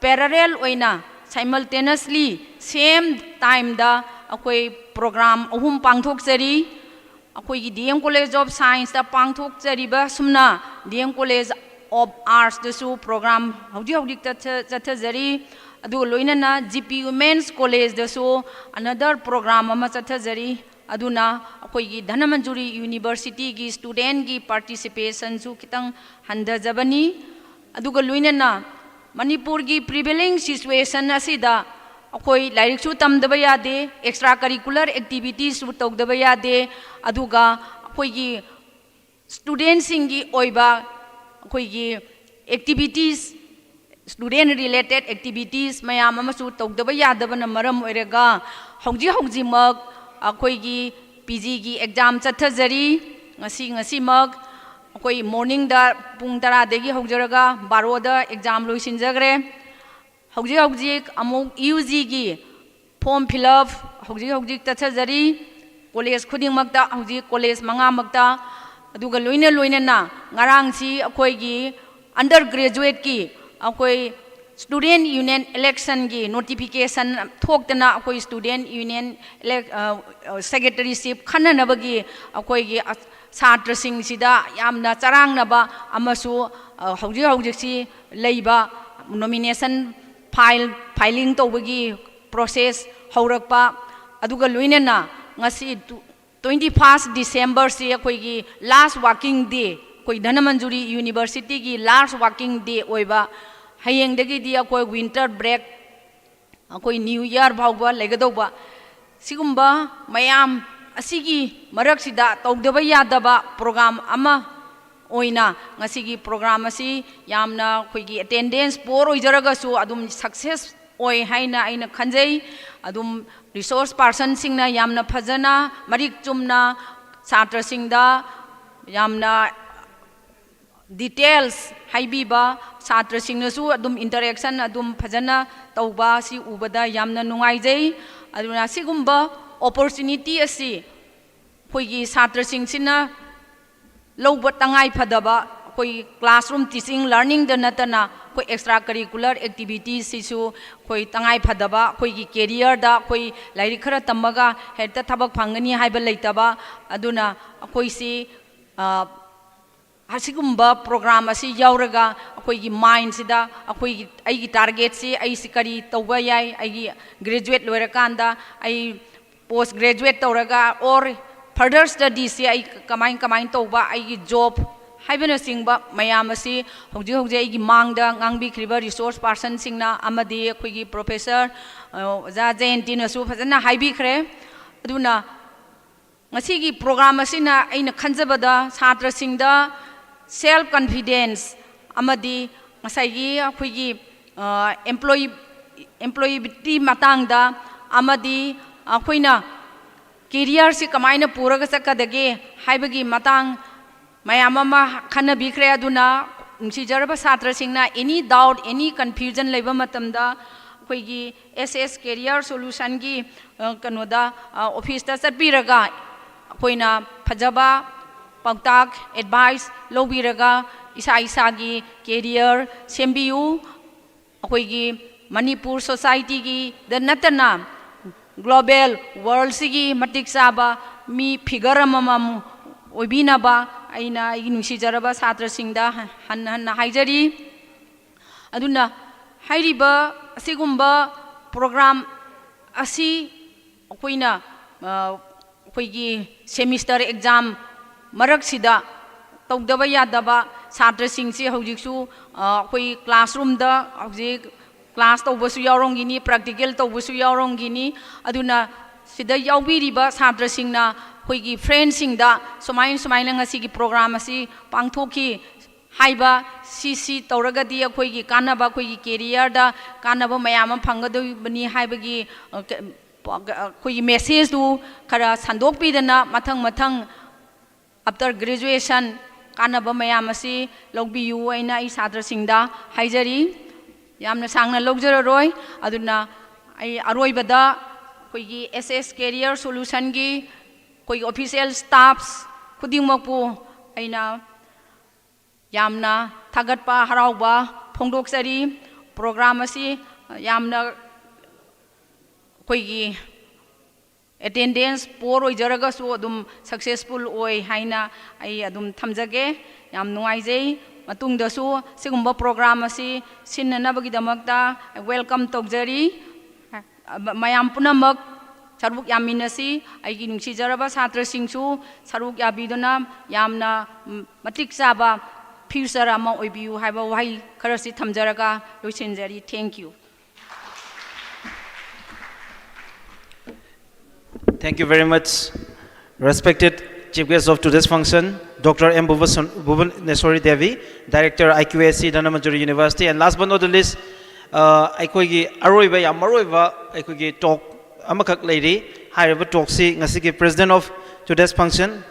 Speaker 10: parallel oina simultaneously same time da akoi program ahum pangthok jari akoi gi DM College of Science da pangthok jari ba sumna DM College of Arts da su program hauji hauji chatha jari adu loina na GP Women's College da su another program ama chatha jari aduna akoi gi Dhannamanjuri University gi student gi participation su kitang handa jabani aduga loina na Manipur gi prevailing situation asida akoi lairik su tamdaba yade extracurricular activities su tawdaba yade aduga akoi gi students singi oiba akoi gi activities student related activities mayam ama su tawdaba yadaba na maram oirega hauji mak akoi gi PG gi exam chathajari ngasi mak akoi morning da pung tara degi haujaraga 12 da exam loisinjagre hauji amuk UG gi form fill up hauji chathajari college khuding makta hauji college manga makta aduga loina na ngarang si akoi gi undergraduate ki akoi student union election gi notification thoktana akoi student union secretaryship khananabagi akoi gi Satra sing sida yamna charang naba amasu hauji si leiba nomination filing tawbagi process haurakpa aduga loinana ngasi 21st December si akoi gi last working day koi Dhannamanjuri University gi last working day oiba hayeng dagi di akoi winter break akoi new year bhauba legadoba sigumba mayam asigi marak sida tawdaba yadaba program ama oina ngasigi program asi yamna khoigi attendance por oijaraga su adum success oi haina aina khanjai adum resource person singna yamna phajana marik chumna chatra singda yamna details haibiba chatra singna su adum interaction adum phajana tawba si ubada yamna nungaijai aduna sigumba opportunity asi khoigi chatra sing sina lobot tangai phadaba कोई classroom teaching learning the नतना कोई extra curricular activities Sissu कोई तंगाई फदबा कोई की career दा कोई lyric खरा तमगा हेक्ता थबक फंगनी हाइबा लेतबा अदुना कोई सी हसिगुम्बा प्रोग्राम असी यावरगा अखोई माइंड सिदा अखोई आई टारगेट से आई करी तौबा याई आई ग्रेजुएट लोरकांदा आई पोस्ट ग्रेजुएट तौरगा और फर्दर स्टडी से आई कमाइन तौबा आई जॉब हाइबना सिंगबा मयाम असी हौजी हौजी आई मांगदा ngangbikriba रिसोर्स पर्सन सिंगना अमदी अखोई प्रोफेसर जा जयंतीनसु फजना हाइबिखरे अदुना ngasi program asina aina khanjabada chhatra singda self confidence amadi ngasai gi akhoi gi employability matangda amadi akhoina career si kamaina puraga sakadage haibagi matang mayam ama khana bikre aduna ngsi jaraba chhatra singna any doubt any confusion leiba matamda akhoi gi ss career solution gi kanoda office ta chatpiraga अखोइना फजबा पाउताक advice लौबीरगा इसा इसागी career सेम्बियु अखोइगी Manipur society की द नतना ग्लोबल वर्ल्ड सिगी मटिक साबा मी फिगर अमम ओबिनाबा आइना इगी नुसिजरबा छात्र सिंगदा हन हन हाइजरी अदुना हाइरिबा असिगुम्बा प्रोग्राम असि अखोइना अखोइगी सेमिस्टर एग्जाम मरक्सिदा तौदबा यादबा छात्र सिंगसी हौजिकसु अखोइ क्लासरूम दा हौजिक क्लास तौबसु यावरोंगिनी प्रैक्टिकल तौबसु यावरोंगिनी अदुना सिदा यावबिरिबा छात्र सिंगना अखोइगी फ्रेंड सिंगदा सुमाइन ngasi प्रोग्राम असि पांगथोखि हाइबा सीसी तौरगदी अखोइगी कानबा अखोइगी कैरियर दा कानबा मयाम फंगदबनी हाइबगी कोई मैसेज दू खरा संदोक पीदना मथंग मथंग आफ्टर ग्रेजुएशन कानब मयाम असी लौबियु आइना ई छात्र सिंगदा हाइजरी यामना सांगना लौजररोय अदुना आई अरोइबदा कोई एसएस कैरियर सॉल्यूशन की कोई ऑफिशियल स्टाफ्स खुदिंगमकपु आइना यामना थागतपा हराउबा फोंदोकसरी प्रोग्राम असी यामना कोई अटेंडेंस पोर ओइजरगसु अदुम सक्सेसफुल ओइ हाइना आई अदुम थमजगे याम नुआइजे मतुंगदसु सिगुम्बा प्रोग्राम असि सिन्ननबगिदमक्ता वेलकम तौजरी मयाम पुनमक सरुक यामिनसी आइगी नुसिजरबा छात्र सिंगसु सरुक याबिदुना यामना मतिक चाबा फ्यूचर अमा ओइबियु हाइबा वाइ खरसि थमजरगा लोइसिनजरी thank you
Speaker 1: Thank you very much, respected Chief Guest of today's function, Dr. M. Bhubaneswari Devi, Director IQAC Dhanamajori University, and last but not the least, aikoigi aroiba ya maroiba aikoigi talk amakak lady, higher talk si ngasigi President of today's function,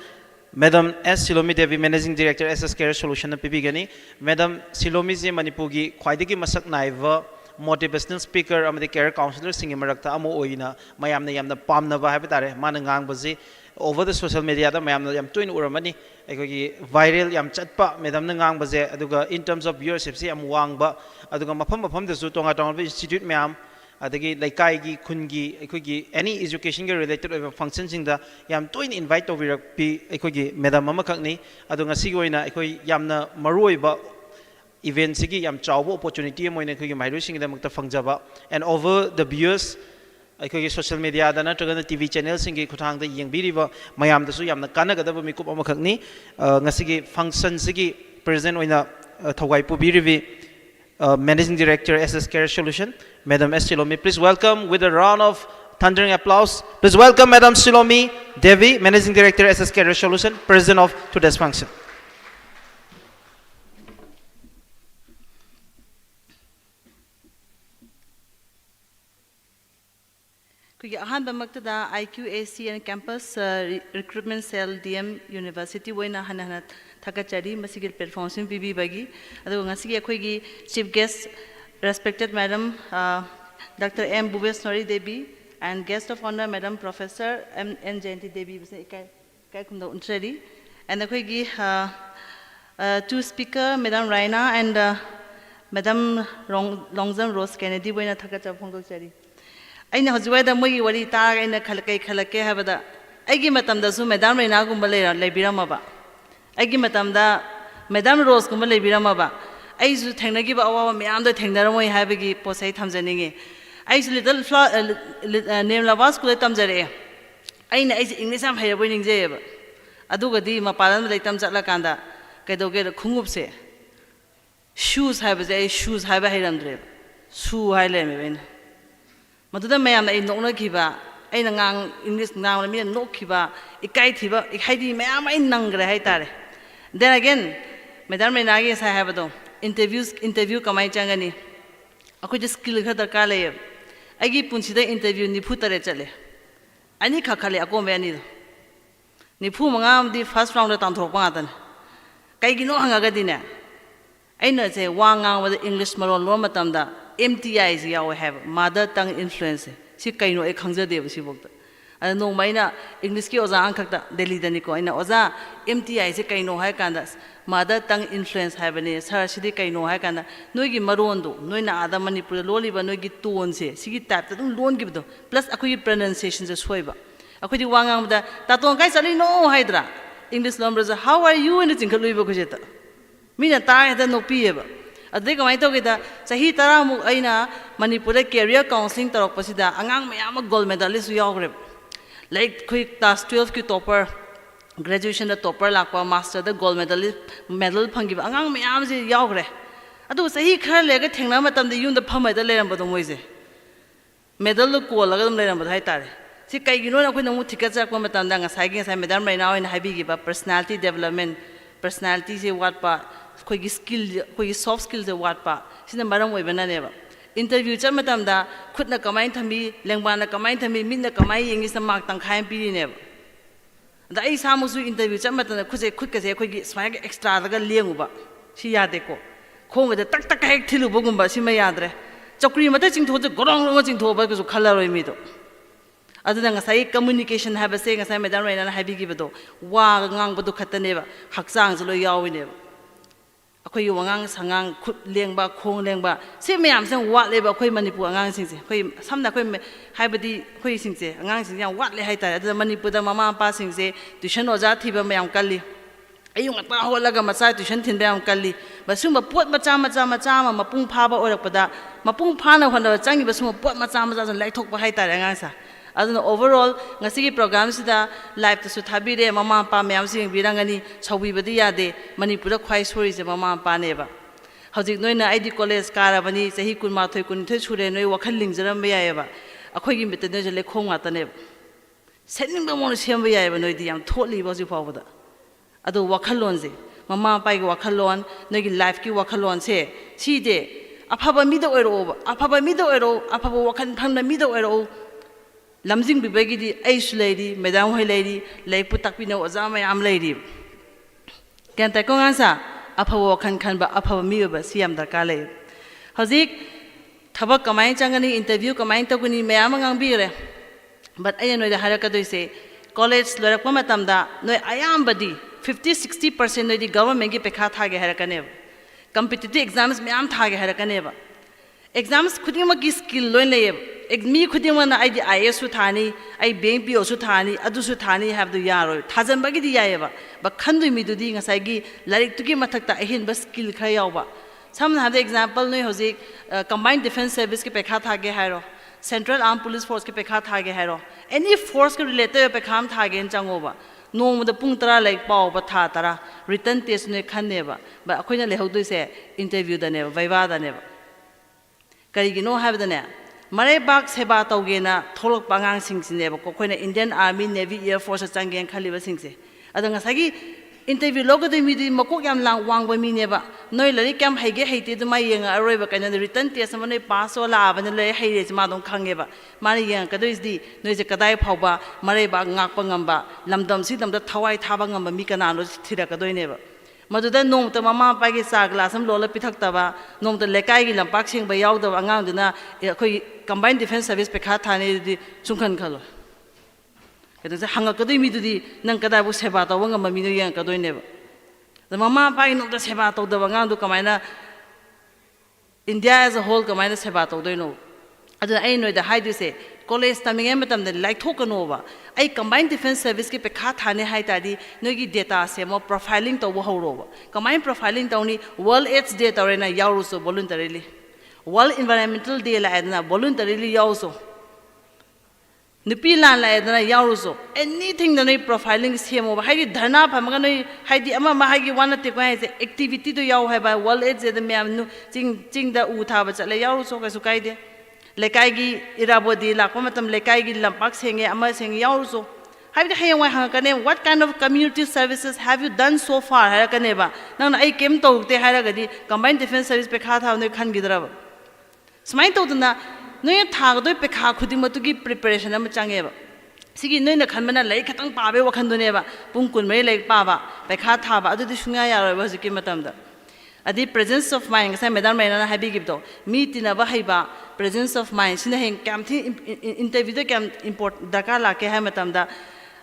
Speaker 1: Madam S. Silomi Devi, Managing Director SS Care Solution Pibigani, Madam Silomi Zi Manipugi, Kwaidigi Masak Naiva. Motivational speaker amadi care counselor singi marakta amo oina mayamna yamna pamna ba habitare manangang bazi over the social media da mayamna yam twin uramani ekogi viral yam chatpa medam na ngang baze aduga in terms of viewership si am wang ba aduga mafam da su tonga tonga institute mayam adagi laikai gi khungi ekogi any education ge related over function sing da yam twin invite over pi ekogi medam amakakni adunga sigi oina ekoi yamna maroi ba event sigi yam chawbo opportunity moine khogi mairu sing da makta fangjaba and over the viewers khogi social media da na traga tv channel sing gi khuthang da yengbiriba mayam da su yamna kanagadaba mikup amakhakni ngasigi function sigi present oina thogai pu birivi managing director SS Care Solution Madam S. Silomi. Please welcome with a round of thundering applause. Please welcome Madam Silomi Devi, Managing Director SS Care Solution, President of today's function.
Speaker 11: IQAC and Campus Recruitment Cell DM University Waina Hana Takachari Masigil Performance BB Bagi Adongasiki Akogi Chief Guest respected Madam Dr. M. Bhubaneswari Devi and Guest of Honor Madam Professor M. N. Jayanti Devi Kaikunda Untredi and Akogi To speaker, Madam Raina and Madam Longzam Rose Kennedy, when I took a Pongo Cherry. I know whether Moy Wari Tar and a Kalake Havada. I give Madam the Zoom, Madam Raina Gumbalera, Lebiramaba. I give Madam the Madam Rose Gumbalebirama. I used to take give our me under Tandaramoi Habigi Posay Tamzani. I used little name Lavasco Tamzare. I know English am here winning Jab. Adugadi, Mapalan, like Tamzalakanda. Get a kungupse. Shoes have a shoes have a head and drip. Shoe high lemon. Matuda ma'am, I don't know Kiba. I know English now, I mean no Kiba. A kite hiba, a hidey ma'am, I nangra haitare. Then again, Madam Renagis, I have a interview Kamai Changani. I could just kill her the Kale. I give Punsida interview Niputa Rechale. I need Kakale, a convenient. Nipu Mangam, the first round of Tantropatan. Kaigino Hangagadina. I know say one hour with the English Maron Romatamda, MTIs yaw have mother tongue influence. She kaino a Kangza de she booked. I know mina English Oza Ankata, Delhi Danico, and Oza, MTIs a kaino hakandas, mother tongue influence have an ace, her city kaino hakanda, Noigi Marondo, Noina other manipul, Loliba, Noigi Tuonse, she tapped, don't give them, plus acquit pronunciations of Swaba. Acquitting one of the Taton Kaisali no Hydra. English numbers, how are you in the Tinkaluiba Kujeta? Mina tie than no pieba. A dig of my togeda, Sahitaramu Aina, Manipura career counseling Taropasida, Angang Mayama gold medalist Yogrib. Like quick task 12 topper, graduation the topper, Lakwa master, the gold medalist medal Pangib, Angang Mayamzi Yogre. I do say he can't leg a Tinglamatam the Yun the Pama the Lamb of the Moise. Medal the cool, Lagam Lamb of Haitare. You know, when the tickets are coming down, as I guess I'm Madam right now in Habibi, but personality development, personality is what part, quick skill, quick soft skills are what part. She's the Madam Webaneva. Interview Chamatam da, could not comment to me, Langwana comment to me, Minna Kamai is the mark on Kaim Pirinev. The Ace Hamusu interview Chamatan could say quick as a quick swag extra like a Liamuba. She yadeco. Come with the Taktak Tilu Bugumba, she may adre. Chokri matching to the Gorong watching to a because of color in middle. Other than a say communication have a saying as I made and I have given it. Wang Badu Kataneva, Haksang Loyawin. A quay Wangang Sangang, Kut Lengba, Kong Lengba. See me, I'm saying what labor Quay Manipu and Gansing. Some that Quay Hybidi Quaysing, Angansing, what lay high the Manipur Mamma passing say, to Shanoza Tiba Mayam Kali. A young Laga Masai to Shantin Bayam Kali, but soon a port Machama, Mapung Paba or Pada, Mapung Pana when the Changi was soon port Machamas and like talk by Haita and answer. As an overall, Nasiki programs that life to Sutabide, Mama Pa Mamsing Birangani, Chawibadiya de Manipura Kwai stories of Mama Pa Neva. How did Noina ID College Caravani, say he could not take on Tishu and no Wakalings Rambayeva, according to the Nejale Kong at the Neb. Sending them on Shembayeva, no idea, totally was you forward. Ado Wakalonze, Mama Pai Wakalon, Nagi Life Ki Wakalon say, see de, Apapa middle arrow, Apapa middle arrow, Apapa Wakan Panda middle arrow. Lamzing Bibegi, Ace lady, Madame Hoy lady, Lake Putapino, Ozama am lady. Can't I go answer? Upper walk and canba, upper meal, but Siam the Kale. Hazik, Tabak Kamai Changani interview Kamai Tokuni, Mayamang Bire. But I know the Harakado say, college, Lorakomatamda, no, I am body, 50-60% of the government give a cat hag Harakanev. Competitive exams, Mayam Tag Harakanev. Exams could you make skill lonely. Me could you want IS Sutani, I being Pio Sutani, Adu Sutani have the Yaro, Tazan Bagidi Yava, but can't do me to ding as I give, like to give Matata a hint but skill Kayawa. Some have the example, no Jose, combined defense service Pekata Hero, Central Armed Police Force Pekata Hero, any force related to Pekam Tag in Jangova. No with the Puntra like Pau Batara, return test no can never, but according to how to say, interview the never, Vivada never. Karigino have the net. Maray Bak Seba Togena, Tolok Bangang Sings in Never, Kokona Indian Army, Navy, Air Force, Changi and Kaliba Sings. Adangasagi interview logo the media Mokogam Lang Wang by me never. No Larikam Hage hated my young Arabic and the return test when they pass or love and the lay hated Madon Kangeva. Marian Kadois D, Noise Kadai Pauba, Maray Bak Nakpangamba, Lamdam Sidam the Tawai Tabangamba Mikananos Tirakadoi never. Maduda nom the Mama Pagi Saglas and Lola Pitaktava, nom the Lekai Lampaxing by Yauda Angandina, combined defense service Pekatani, the Sunkan color. It is a Hangakadimi to the Nankada was Hebata, Wangamamino Yankado never. mama pai no da seba to da bangang do kamaina India as a whole kamaina seba to do no adu ai no da haidu se college taming em tam da like thok no ba ai combined defense service ki pekha thane hai ta di no gi data se mo profiling to bo horo ba combined profiling to ni world aids day to na yaru so voluntarily world environmental day la adna voluntarily yaw so Nipilan la edana yaruso anything na profiling semo ba haidi dharna phamaga noi haidi ama ma haigi wana te kai activity to yaw hai ba world aids de me nu ching da u tha ba chale yaruso ka su kai de lekai gi irabodi la ko matam lekai gi lampak senge ama senge yaruso haidi hayang wai hang kane what kind of community services have you done so far ha kane ba nang ai kem to te ha ra gadi combined defense service pe kha tha noi khan gidra ba smai to na Noi thag doi pekha khudi matugi preparation am change ba sigi noi na khanbana lai khatang pabe wakhan dune ba pung kun mai lai pa ba pekha tha ba adu di sunga ya ro ba sigi matam da adi presence of mind sai madam mai na habi gib do mi tina ba hai ba presence of mind sina heng kam thi interview da kam import daka la ke hai matam da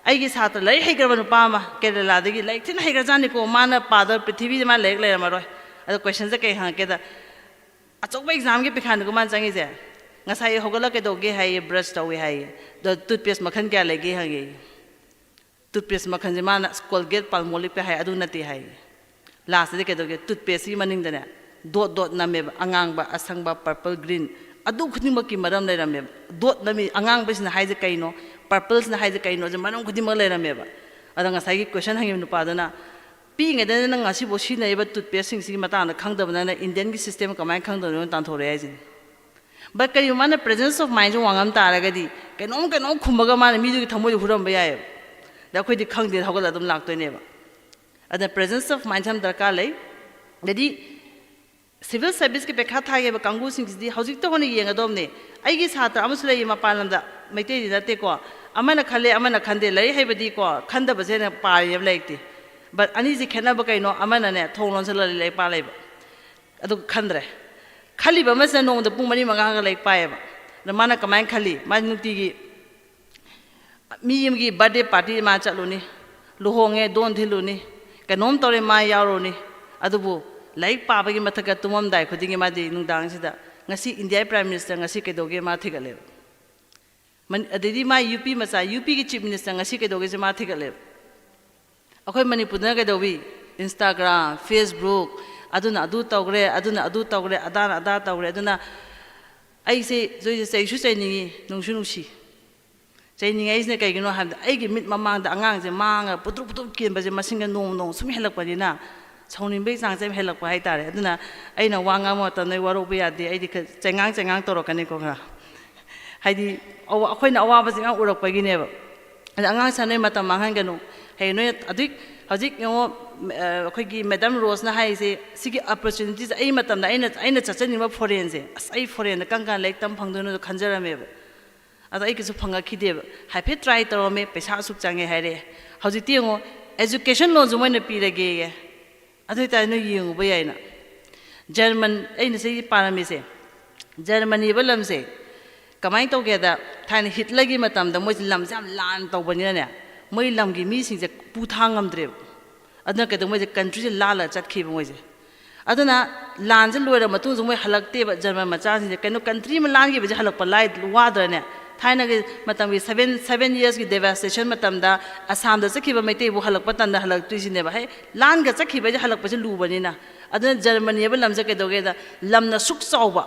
Speaker 11: ai gi satra lai hai gar ba nu pa ma kerala da gi lai thin hai gar jani ko mana pa da prithvi ma lai lai ma ro adu question se kai ha ke da achok ba exam ge pekha ko man changi je ngasai hogala ke doge hai brush tawi hai the toothpaste makhan kya legi hai toothpaste makhan je man Colgate Palmolive pe hai adu nati hai last de ke doge toothpaste yi maning da dot dot na me angang ba asang ba purple green adu khuding ma ki maram le ram me dot na me angang ba sina hai je kaino purple sina hai je kaino je manam khuding ma le ram me ba ada ngasai ki question hangi nu pa da na pi nge da na ngasi bo si nei ba toothpaste sing si mata na khang da na Indian ki system kamai khang da no tan thore ai ji But can you man the presence of mind wangam taragadi? Can no kumbaga man immediately Tamu Huram Bayay? That could the Kang did Hogaladum Lak to never. At the presence of mind some Darkale, the civil service Pekata gave a Kangu sings the Hositoni Yang Adomne. I guess Hata Amusla Mapalanda, Mate that tequa, Amana Kale, Amana Kande, Lay Habadiqua, Kanda Bazena Pari of Lake. But uneasy Kanabaka no Amana, told on Salary Paleb. Adu Kandre. Khali ba masa nong da pung mani magang like pae ba na mana kamai khali ma nuti gi mi yim gi birthday party ma chalu ni luhonge don thilu ni kanom tore ma yaro ni adubu like pa ba gi mathaka tumam dai khudingi ma di nungdang sida ngasi India prime minister ngasi ke doge ma thigale man adidi ma UP masa UP gi chief minister ngasi ke doge se ma thigale akhoi manipur na ke dobi Instagram Facebook aduna adu tawgre adana ada tawgre aduna ai se joi se shu sai ni nungshu nungsi sai ni ai ne kai gino ha ai gi mit mamang da angang je manga putu kin ba je masinga nong sum helak pa ni na chawning be sang je helak pa hai tare aduna ai na wanga mo ta nei waro be ya de ai di chengang toro kani ko ga hai di akhoi na awa ba jing urak pa gi ne ba angang sa nei mata manghan ganu hei no adik Hajik yo khoi Madam Rose na hai se sigi opportunities ai matam na aina chachani ma foreign se ai foreign kang like tam phang dono khanjara me ada ai kisu phanga khide ha phe try taro me paisa suk change hai re hajik ti ngo education loan jumai na pi rage ye adoi ta no yeng ba yai na German ai na se parami se Germany balam se kamai to ge da thain Hitler gi matam da moi lam jam lan to bani na moi lam gi mi sing je pu thangam dre adna ke moi je country je lala chat khi moi je adna lan je loira matu je moi halak te ba German ma cha je keno country ma lan gi je halak pa lai wa da ne thaina ge matam gi 7 years gi devastation matam da Assam da chakhi ba mai te bu halak pa tan da halak tu ji ne ba hai lan ga chakhi ba je halak pa je lu bani na adna Germany ba lam je ke doge da lam na suk chaw ba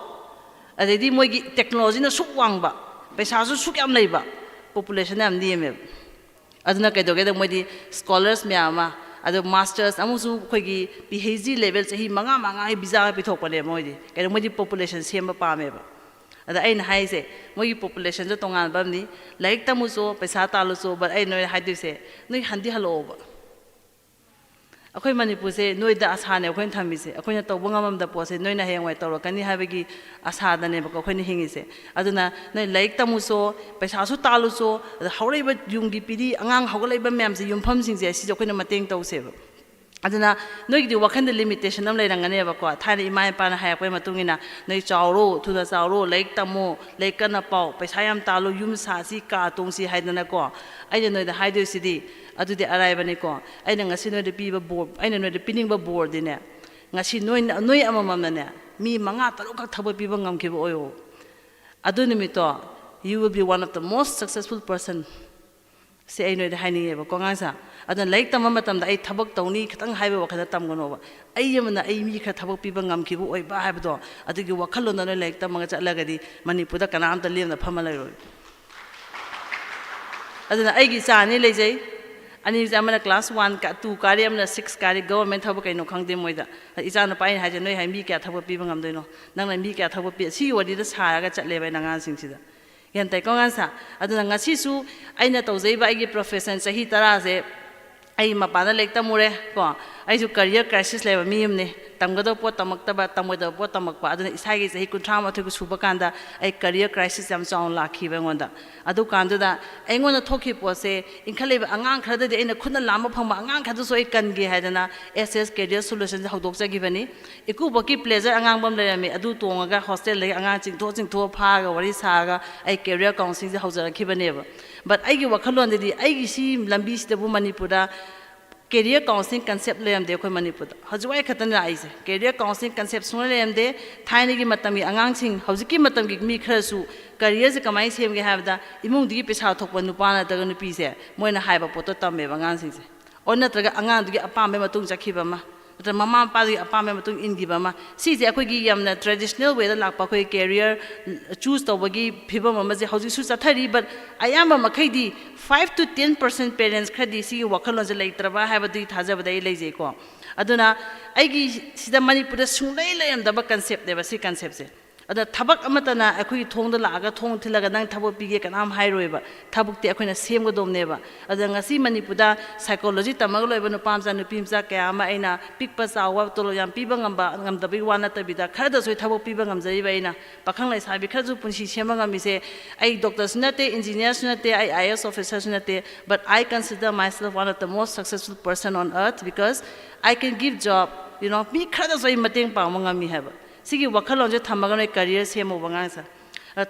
Speaker 11: adedi moi gi technology na suk wang ba paisa su suk yam nei ba population am ni me aduna ke doge da moi di scholars me ama adu masters amusu khoi gi PhD level sahi manga hi visa pi thok pale moi di ke moi di population sem pa me ba ada ai na hai se moi gi population jo tongan bam ni like tamu so paisa talu so but ai noi hai du se noi handi halo ba akhoi manipur se noi da asa ne khoi thami se akhoi na to bangam da po se noi na heng wai to kani ha be gi asa da ne ba khoi ni hingi se aduna noi like tamu so paisa su talu so haurei ba yung gi pidi angang hagalai ba mem se yum pham sing se si khoi na mateng to se ba aduna noi di wakhan de limitation am leirangane ba ko thai ima pa na hayak pe matungina noi chawro thuna chawro leik tamo leik kana pau paisa yam talo yum sa si ka tong si haidana ko ai noi da haidu sidi adu de arai bani ko ai na ngasi noi de pi ba board ai noi de pinning ba board dine ngasi noi amamam na ne mi manga talo ka thaba pi ba ngam ki ba oyo adu nimito you will be one of the most successful person se ai noi da haini ba ko ngasa adon laik tam matam da ai thabak tawni khatang haiba wakhada tam gono ba ai yamna ai mi kha thabak pi ba ngam ki bu oi ba haiba do adigi wakhalo na laik tam nga chatla di manipur da kanam ta lem na phama lai roi adona ai gi cha ni lei jai ani jamana class 1 ka 2 kari amna 6 kari government thabak kaino khangde moida icha na pai ha je noi hai mi kya thabak pi ba ngam doino nang na mi kya thabak pi si wadi da sa ga chatle ba nanga sing sida yan tai ko ngansa adona ngasi su aina tawjei ba ai gi profession sahi tara je ai mapana lekta mure ko ai ju career crisis leba mi amne tamgado po tamakta ba tamgado po tamakpa aduna isagi sahi kunthra ma thu suba kanda ai career crisis am chaun lakhi ba ngonda adu kandu da ai ngona thokhi po se inkhale ba angang khada de aina khuna lama phangma angang khadu so ai kan ge haidana ss career solution hodok cha gi bani iku boki pleasure angang bam le me adu tonga ga hostel le angang ching tho pha ga wari sa ga ai career counseling je hojara khi bane ba but ai gi wakhalon de ai gi si lambi si de bu manipura career counseling concept le am de khoi manipur hajwai khatan ra ai se career counseling concept sun le am de thaini gi matam gi angang sing hojiki matam gi mi khara su career je kamai sem ge habda imung di pesa thokpa nupa na ta nu pi se moina haiba poto tamme ba ngang sing se onna traga angang gi apam be matung jakhi ba ma ta mama pa gi apam be matung in gi ba ma si je akhoi gi yamna traditional way da lakpa khoi career choose to bagi phiba ma je hoji su chathari but ayamba makhai di 5 to 10% parents khadi si wakhalon je leitraba habadi thajaba dai leije ko aduna aigi sida manipur da sunglai layam daba concept deba si concept se ada thabak amatana akhoi thongda laga thong thilaga nang thabak pige kanam hairoiba thabuk te akhoi na sem go domneba ada ngasi manipur da psychology tamag loiba no pamja no pimja kaya ma aina pikpa sawa tolo yam piba ngamba ngamdabi wana tabida khada soi thabak piba ngamjai ba aina pakhang lai sabi khaju punsi sema ngami se ai doctors nate engineers nate ai IAS officers nate but I consider myself one of the most successful person on earth because I can give job mi khada soi mateng pa ngami haba sigi wakhalon je thamaga noi career semo banga sa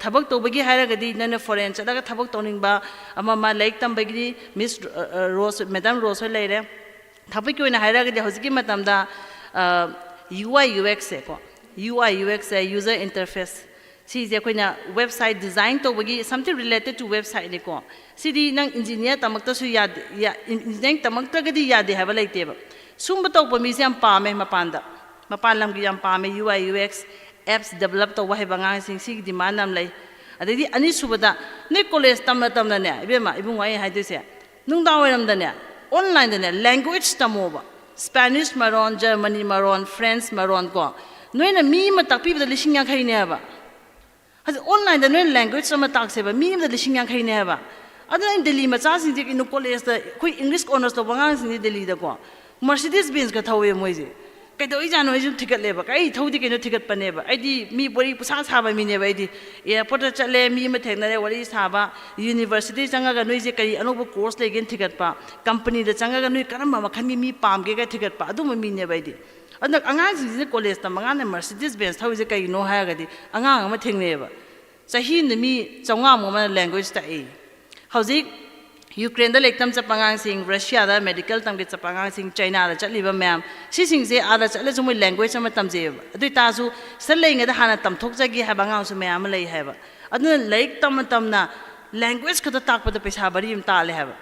Speaker 11: thabak to bagi haira gadi nana foreign chadaga thabak toning ba ama ma like tam bagi miss rose madam rose leire thabak ki oina haira gadi hojiki matam da UI UX se ko UI UX user interface si je koina website design to bagi something related to website ni ko sidi nang engineer tamakta su ya engineering tamakta gadi yade haba leite ba sumba to pa mi siam pa me mapanda mapalam gi yam pame UI UX apps develop to wahe bangang sing sig demand nam lai adedi ani subada ne college tam na ne ibema ibung wai hai de se nung da wai da ne online da ne language tamoba Spanish maron Germany maron French maron ko noina mi ma takpi da lising yang khai ne ba has online da noina language ma tak se ba mi da lising yang khai ne ba adana Delhi ma cha sing inu college da koi English honors to bangang sing Delhi da ko Mercedes Benz ka thawe moise kaido ijano isu ticket leba kai thodi kaino ticket paneba aidi mi bori pusa saba mi ne baidi airport chatle mi ma thekna re wari saba university changa ga noi je kai anobo course legen ticket pa company da changa ga noi karamba makhan mi pam ge ga ticket pa adu mi ne baidi anak angang ji college ta manga ne Mercedes Benz thawi je kai no ha ga di angang ma thengneba chahi ne mi chawnga mo ma language ta e hauzik Ukraine da lektam chapangang sing Russia da medical tamge chapangang sing China da chaliba ma'am si sing se ada chala jumoi language ma tamje adu ta su sallenga da hana tamthok jagi ha bangang su ma'am lei haba aduna laik tamna language khata takpa da pesa bari im ta le haba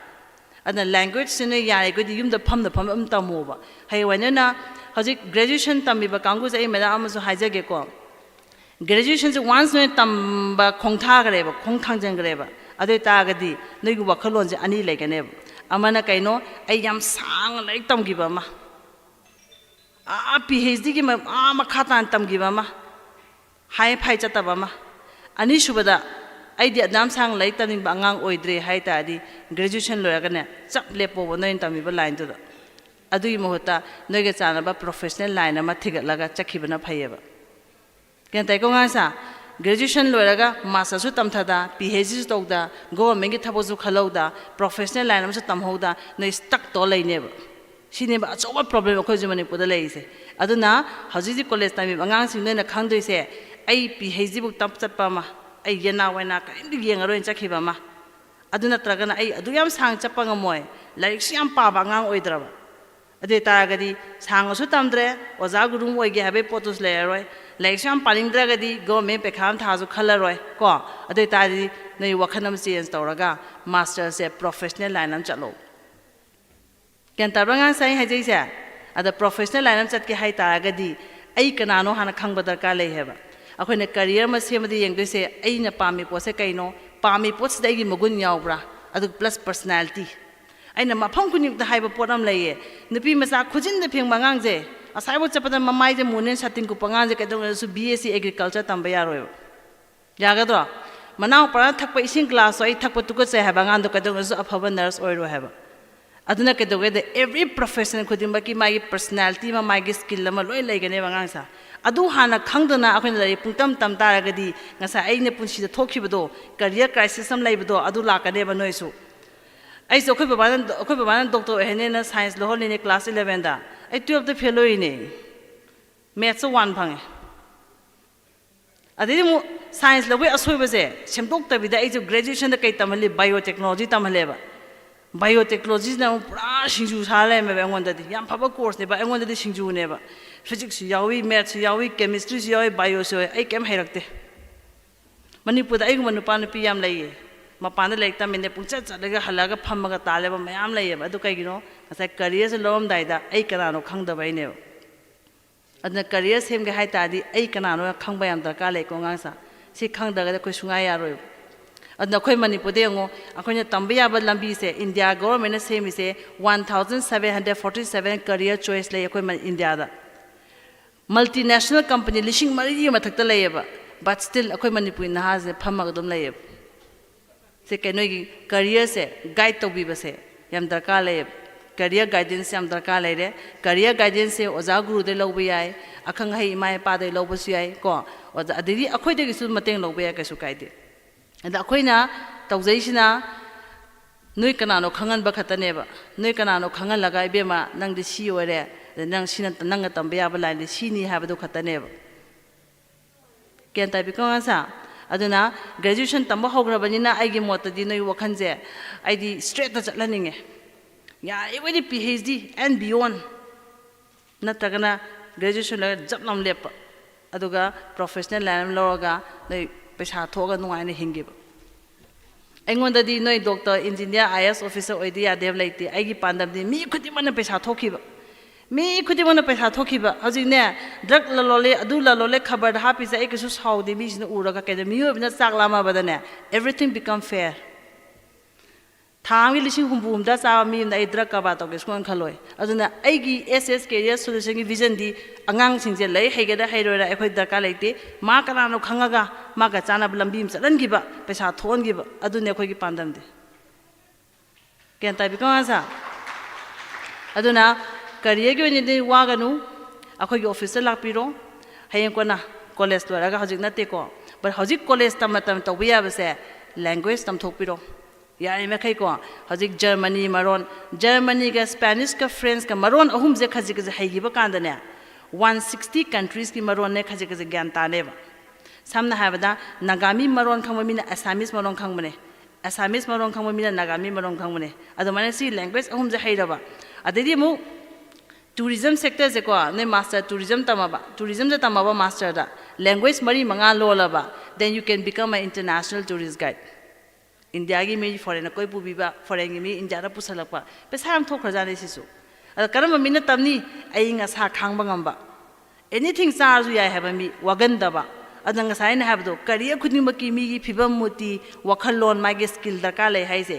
Speaker 11: aduna language sine yare ko di yum da pham tamoba hai wana na hajik graduation tamiba kangu jai meda amasu haijage ko graduation se once no tamba khongtha gareba khongthang jang gareba adu tagadi noigu wakhalon je ani legane amana kaino ai yam sang laik tam gi ba ma a PhD gi ma ma khatan tam gi ba ma hai phai chata ba ma ani subada ai di adam sang laik taning ba ngang oidre hai ta di graduation loya gane chap lepo bo noin tami ba line to da adu i mohota noiga chana ba professional line ma thiga laga chakhibana phaieba ken tai ko nga sa graduation loiraga master su tamthada PhD su tawda government gi thabosu khalauda professional line am su tamhoda no stuck to laineba सिनेबा अचौबा problem अखोज मणिपुर लेसे अदुना हजिजी college time आगांग सिंगने खांदोइसे आई पीएचडी बुक तप चटपा मा आई येना वैना करिंद येंगरोइन चखिबा मा अदु नत्रगना आई अदु याम सांग चप्पा ngमोय लाइक सियाम पाबा आगांग ओइद्रबा अदे तारगदी सांगसु तमद्रे ओजा गुरुम ओइगे हाबे पोतुस लेयरोय लाइक सियाम पालिंद्रगदी गवर्नमेंट पेखाम थाजु खलरोय को अदे तारी नै वखनम चेंज तौरगा मास्टर से प्रोफेशनल लाइन am चलो केन तारंगा साइ हाइजैसे अदा प्रोफेशनल लाइन am चटके हाइ तारगदी आई कनानो हाना खंग दरकार लै हेबा अखोने करियर म सेमदि येंगदोइसे आइना पामी पोसे कैनो पामी पोस दैगी मगुन यावब्रा अदु प्लस पर्सनालिटी आइना मफम कुनिक हाइबा पोरम लैये नुपी मसा खुजिन द फेंग मंगांगजे असाइबो चपदा ममाइजे मुनेन सतिंग कु पंगांजे कैदोंसु बीएससी एग्रीकल्चर तंबा यारोय यागदो मनाव पर थकप इसिंग क्लास ओइ थकप तुको से हाबा गांदो कैदोंसु अफबा नर्स ओइरो हाबा अदुना कैदोगे एवरी प्रोफेशन खुदिंबा की मागी पर्सनालिटी मा मागी स्किल मा लोय लेगने मंगांगसा अदु हाना खंगदना अखोइन लई पुंगतम तम तारगदी ngasa aine punsi da thokhibido career crisis am laibido adu lakane ba noisu ai so khoi baba doctor hene na science lo hol ne class 11 da ai 12 da fail hoine maths 1 phange adi mu science lo we asoi ba je semtok ta bida ai jo graduation da kai tamali biotechnology tamale ba biotechnology na pura singju sale me ba ngon da di yam phaba course ne ba ngon da di singju ne ba physics yawi maths yawi chemistry yawi bio yawi ai kem hairakte manipur da ai manu pa nupi yam laiye mapana laikta mene pungcha chalaga halaga phamaga taleba mayam laiye ba adu kai gino asa career se lom dai da ai kana no khang da bai ne adna career sem ge hai ta di ai kana no khang ba yam darkar lai ko ngasa si khang da ga koi sungai ya roi adna khoi manipur de ngo akoina tambya ba lambi se india government se mi se 1747 career choice lai koi india da multinational company lishing mari mathakta layeba but still akoi manipur na se phamaga dum layeb se kenoi career se guide to bi base yam darkar layeb career guidance yam darkar laire career guidance se oja guru de lobu yai akhang hai mai pa de lobu su yai ko oja adiri akoi de su mateng lobu ya kasu kaide ada akoi na tawjaisina noi kana no khangan ba khatane ba noi kana no khangan lagai be ma nang di si ore nang sina nang tambya ba lai sini ha ba do khatane ba ken ta bi ko sa aduna graduation tamba hograbani na ai gi mot di noi wakhan je ai di straight ta chatlaninge ya every phd and beyond natagana graduation la jab nam lep aduga professional line loga nei paisa thoga nungai ne hingi ba engonda di noi doctor engineer is officer oidi ya dev laiti ai gi pandam di mi khuti mana paisa thokhi ba mi khuti mana paisa thokhi ba haji ne drug la lole adu la lole khabar ha pi sai kisu saudi mi jina uraga ke mi obina chakla ma badane everything become fair thangi lising humbum da cha mi na drug ka ba to ke skon khaloi aduna ai gi ss career solution gi vision di angang sing je lai hege da hairoi ra ekhoi darka laite ma kana no khangaga ma ga chana lambi m chalan gi ba paisa thon gi ba adune ekhoi gi pandam de ken tai bi ko sa aduna career gi ni wa ga nu akhoi gi officer lak piro hayeng ko na college to ra ga hojik na te ko but hojik college tam to bi ya ba se language tam thok piro ya me khai ko hojik germany maron germany ga spanish ka french ka maron ahum je khaji ka haigi ba kan da ne 160 countries ki maron ne khaji ka gyan ta ne ba samna ha bada nagami maron khang mi na assamese maron khang mane assamese maron khang mi na nagami maron khang mane adu mane si language ahum je haira ba adedi mu tourism sector je ko ne master tourism je tamaba master da language mari manga lo la ba then you can become an international tourist guide india gi me foreign koi pubi ba foreign gi me india ra pusalakpa pesam thok khra jane sisu karam mi na tamni ai nga sa khang ba ngam ba anything sa ju ya have mi wagan da ba adanga sai na have do career khudni ma ki mi gi phibam muti wakhal lon ma gi skill da ka le hai se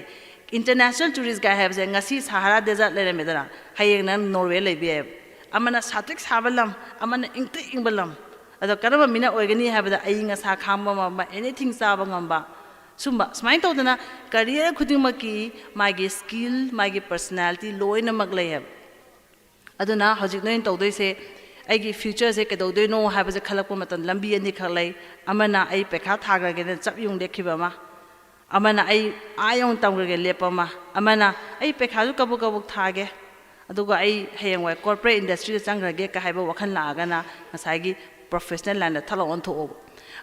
Speaker 11: international tourist guy have je ngasi sahara desert le me dara hayeng na norway le bi amana satik sabalam amana ingte ingbalam ado karam mi na oigani have da ai nga sa kham ba ma anything sa ba ngam ba sumba smai to dana career khuding ma ki magi skill magi personality loina maglai have aduna hojik noin to doi se ai gi future se ke do doi no have je khalak pa matan lambi ani khalai amana ai pekha thagra ge chap yung dekhiba ma amana ai ayong tam ge lepa ma amana ai pekha ju kabu thage ꯑꯗꯨꯒ ꯑꯩ ꯍꯌꯦꯡꯋꯥꯏ corporate ꯏꯟꯗꯁꯇ꯭ꯔꯤꯗ ꯆꯪꯈ꯭ꯔꯒꯦ ꯀ ꯍꯥꯏꯕ ꯋꯥꯈꯜ ꯂꯥꯛꯑꯒꯅ ꯉꯁꯥꯏꯒꯤ professional ꯂꯥꯏꯟꯗ ꯊꯂꯛ ꯑꯣꯟꯊꯣꯛꯑꯣꯕ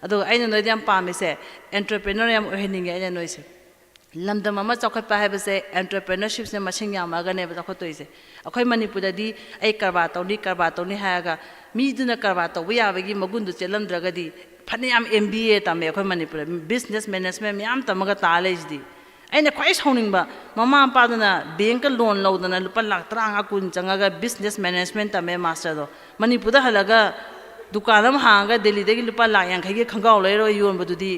Speaker 11: ꯑꯗꯨꯒ ꯑꯩꯅ ꯅꯣꯏꯗ ꯌꯥꯝ ꯄꯥꯝꯃꯤꯁꯦ ꯑꯦꯟꯇꯔꯄ꯭ꯔꯦꯅꯔ ꯌꯥꯝ ꯑꯣꯏꯍꯟꯅꯤꯡꯉꯦ ꯑꯩꯅ ꯅꯣꯏꯁꯦ ꯂꯝꯗꯝ ꯑꯃ ꯆꯥꯎꯈꯠꯄ ꯍꯥꯏꯕꯁꯦ ꯑꯦꯟꯇꯔꯄ꯭ꯔꯦꯅꯔꯁꯤꯞꯁꯦ ꯃꯁꯤꯡ ꯌꯥꯝꯃꯒꯅꯦꯕ ꯆꯥꯎꯈꯠꯇꯣꯏꯁꯦ ꯑꯩꯈꯣꯏ ꯃꯅꯤꯄꯨꯔꯗꯗꯤ ꯑꯩ ꯀꯔꯕꯥꯔ ꯇꯧꯅꯤ ꯍꯥꯏꯔꯒ ꯃꯤꯗꯨꯅ ꯀꯔꯕꯥꯔ ꯇꯧꯕ ꯌꯥꯕꯒꯤ ꯃꯒꯨꯟꯗꯨ ꯆꯦꯜꯂꯝꯗ꯭ꯔꯒꯗꯤ ꯐꯅꯌꯥꯝ MBA ꯇꯝꯃꯦ ꯑꯩꯈꯣꯏ ꯃꯅꯤꯄꯨꯔꯗ ꯕꯤꯖꯤꯅꯦꯁ ꯃꯦꯅꯦꯖꯃꯦꯟ ꯃꯌꯥꯝ ꯇꯝꯃꯒ ꯇꯥ ꯂꯩꯁꯤꯗꯤ ꯑꯩꯅ ꯈ꯭ꯋꯥꯏ ꯁꯥꯎꯅꯤꯡꯕ ꯃꯃꯥ ꯃꯄꯥꯗꯨꯅ ꯕꯦꯡꯀ ꯂꯣꯟ ꯂꯧꯗꯅ ꯂꯨꯄꯥ ꯂꯥꯛ 30-40 ꯆꯪꯉꯒ ꯕꯤꯖꯤꯅꯦꯁ ꯃꯦꯅꯦꯖꯃꯦꯟ ꯇꯝꯃꯦ ꯃꯥꯁꯇꯔꯗꯣ ꯃꯅꯤꯄꯨꯔꯗ ꯍꯜꯂꯒ ꯗꯨꯀꯥꯟ ꯑꯃ ꯍꯥꯡꯉꯒ ꯗꯦꯜꯂꯤꯗꯒꯤ ꯂꯨꯄꯥ ꯂꯥꯛ 50ꯒꯤ ꯈꯪꯒꯥꯎ ꯂꯩꯔꯒ ꯌꯣꯟꯕꯗꯨꯗꯤ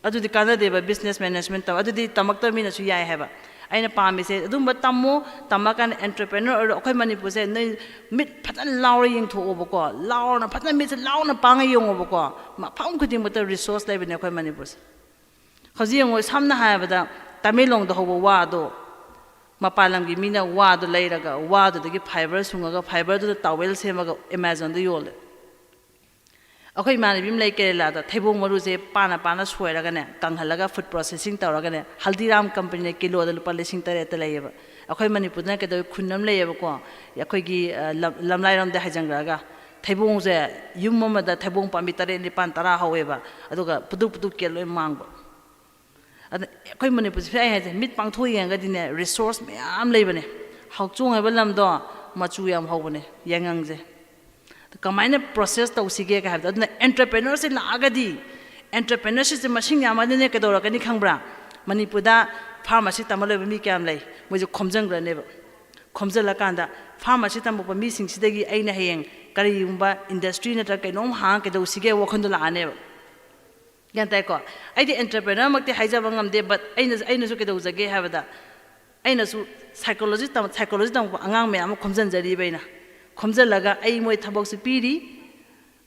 Speaker 11: ꯑꯗꯨꯗꯤ ꯀꯥꯟꯅꯗꯦꯕ ꯕꯤꯖꯤꯅꯦꯁ ꯃꯦꯅꯦꯖꯃꯦꯟ ꯇꯧ ꯑꯗꯨꯗꯤ ꯇꯝꯃꯛꯇꯕ ꯃꯤꯅꯁꯨ ꯌꯥꯏ ꯍꯥꯏꯕ ꯑꯩꯅ ꯄꯥꯝꯃꯤꯁꯦ ꯑꯗꯨꯝꯕ ꯇꯝꯃꯀꯥꯟꯗ ꯑꯦꯟꯇꯔꯄ꯭ꯔꯦꯅꯔ ꯑꯣꯏꯔꯣ ꯑꯩꯈꯣꯏ ꯃꯅꯤꯄꯨꯔꯁꯦ ꯅꯣꯏ ꯃꯤꯠ ꯐꯖꯅ ꯂꯥꯎꯔ ꯌꯦꯡꯊꯣꯛꯑꯣꯕꯀꯣ ꯂꯥꯎꯔꯅ ꯐꯖꯅ ꯃꯤꯠꯁꯦ ꯂꯥꯎꯅ ꯄꯥꯡꯉ ꯌꯦꯡꯉꯣꯕꯀꯣ ꯃꯐꯝ ꯈꯨꯗꯤꯡꯃꯛꯇ ꯔꯤꯁꯣꯔꯁ ꯂꯩꯕꯅꯦ ꯑꯩꯈꯣꯏ ꯃꯅꯤꯄꯨꯔꯁꯦ ꯍꯧꯖꯤꯛ ꯌꯦꯡꯉꯣ ꯁꯝꯅ ꯍꯥꯏꯔꯕꯗ ꯇꯃꯦꯡꯂꯣꯡꯗ ꯍꯧꯕ ꯋꯥꯗꯣ ꯃꯄꯥꯟ ꯂꯝꯒꯤ ꯃꯤꯅ ꯋꯥꯗꯣ ꯂꯩꯔꯒ ꯋꯥꯗꯨꯗꯒꯤ ꯐꯥꯏꯕꯔ ꯁꯨꯡꯉꯒ ꯐꯥꯏꯕꯔꯗꯨꯗ ꯇꯥꯋꯦꯜ ꯁꯦꯝꯃꯒ ꯑꯦꯃꯥꯖꯣꯟꯗ ꯌꯣꯜꯂꯦ ꯑꯩꯈꯣꯏ ꯏꯃꯥꯟꯅꯕꯤ ꯑꯃ ꯂꯩ ꯀꯦꯔꯦꯂꯥꯗ ꯊꯩꯕꯣꯡ ꯃꯔꯨꯁꯦ ꯄꯥꯅ ꯁꯣꯏꯔꯒꯅꯦ ꯀꯪꯍꯜꯂꯒ ꯐꯨꯗ ꯄ꯭ꯔꯣꯁꯦꯁꯤꯡ ꯇꯧꯔꯒꯅꯦ ꯍꯜꯗꯤꯔꯥꯝ ꯀꯝꯄꯅꯤꯅ ꯀꯤꯂꯣꯗ ꯂꯨꯄꯥ 8,000 ꯂꯩꯌꯦꯕ ꯑꯩꯈꯣꯏ ꯃꯅꯤꯄꯨꯔꯗꯅ ꯀꯩꯗꯧꯋꯤ ꯈꯨꯟ ꯑꯃ ꯂꯩꯌꯦꯕꯀꯣ ꯑꯩꯈꯣꯏꯒꯤ ꯂꯝꯂꯥꯏꯔꯣꯝꯗ ꯍꯥꯏꯖꯟꯈ꯭ꯔꯒ ꯊꯩꯕꯣꯡꯁꯦ ꯌꯨꯝ ꯑꯃꯗ ꯊꯩꯕꯣꯡ ꯄꯥꯝꯕꯤ 7-9-10 ꯍꯧꯋꯦꯕ ꯑꯗꯨꯒ ꯄꯨꯗꯨꯛ ꯀꯦꯜ ꯂꯣꯏ ꯃꯥꯡꯕ ꯑꯗ ꯑꯩꯈꯣꯏ ꯃꯅꯤꯄꯨꯔꯁꯦ ꯑꯩ ꯍꯥꯏꯁꯦ ꯃꯤꯠ ꯄꯥꯡꯊꯣꯛ ꯌꯦꯡꯉꯒꯗꯤꯅꯦ ꯔꯤꯁꯣꯔꯁ ꯃꯌꯥꯝ ꯂꯩꯕꯅꯦ ꯍꯥꯎꯆꯣꯡ ꯍꯥꯏꯕ ꯂꯝꯗꯣ ꯃꯆꯨ ꯌꯥꯝ ꯍꯧꯕꯅꯦ ꯌꯥꯏꯉꯪꯁꯦ ꯀꯃꯥꯏꯅ ꯄ꯭ꯔꯣꯁꯦꯁ ꯇꯧꯁꯤꯒꯦ ꯍꯥꯏꯕꯗꯣ ꯑꯗꯨꯅ ꯑꯦꯟꯇꯔꯄ꯭ꯔꯦꯅꯔꯁꯦ ꯂꯥꯛꯑꯒꯗꯤ ꯑꯦꯟꯇꯔꯄ꯭ꯔꯦꯅꯔꯁꯤꯞꯁꯦ ꯃꯁꯤꯡ ꯌꯥꯝꯃꯗꯤꯅꯦ ꯀꯩꯗꯧꯔꯛꯀꯅꯤ ꯈꯪꯕ꯭ꯔꯥ ꯃꯅꯤꯄꯨꯔꯗ ꯐꯥꯔꯃꯥꯁꯤ ꯇꯝꯕ ꯂꯣꯏꯕ ꯃꯤ ꯀꯌꯥꯝ ꯂꯩ ꯃꯣꯏꯁꯦ ꯈꯣꯝꯖꯤꯟꯈ꯭ꯔꯅꯦꯕ ꯈꯣꯝꯖꯤꯜꯂꯀꯥꯟꯗ ꯐꯥꯔꯃꯥꯁꯤ ꯇꯝꯃꯛꯄ ꯃꯤꯁꯤꯡꯁꯤꯗꯒꯤ ꯑꯩꯅ ꯍꯌꯦꯡ ꯀꯔꯤꯒꯨꯝꯕ ꯏꯟꯗꯁꯇ꯭ꯔꯤ ꯅꯠꯇ꯭ꯔꯒ ꯀꯩꯅꯣꯝ ꯍꯥꯡꯉ ꯀꯩꯗꯧꯁꯤꯒꯦ ꯋꯥꯈꯜꯗꯣ ꯂꯥꯛꯑꯅꯦꯕ ꯒ꯭ꯌꯥꯟ ꯇꯥꯏꯀꯣ ꯑꯩꯗꯤ ꯑꯦꯟꯇꯔꯄ꯭ꯔꯦꯅꯔꯃꯛꯇꯤ ꯍꯥꯏꯖꯕ ꯉꯝꯗꯦ ꯕꯠ ꯑꯩꯅꯁꯨ ꯀꯩꯗꯧꯖꯒꯦ ꯍꯥꯏꯕꯗ ꯑꯩꯅꯁꯨ ꯁꯥꯏꯀꯣꯂꯣꯖꯤ ꯇꯝꯃꯛꯄ ꯑꯉꯥꯡ ꯃꯌꯥꯝ ꯑꯃ ꯈꯣꯝꯖꯤꯟꯖꯔꯤꯕ ꯑꯩꯅ ꯈꯣꯝꯖꯤꯜꯂꯒ ꯑꯩ ꯃꯣꯏ ꯊꯕꯛꯁꯨ ꯄꯤꯔꯤ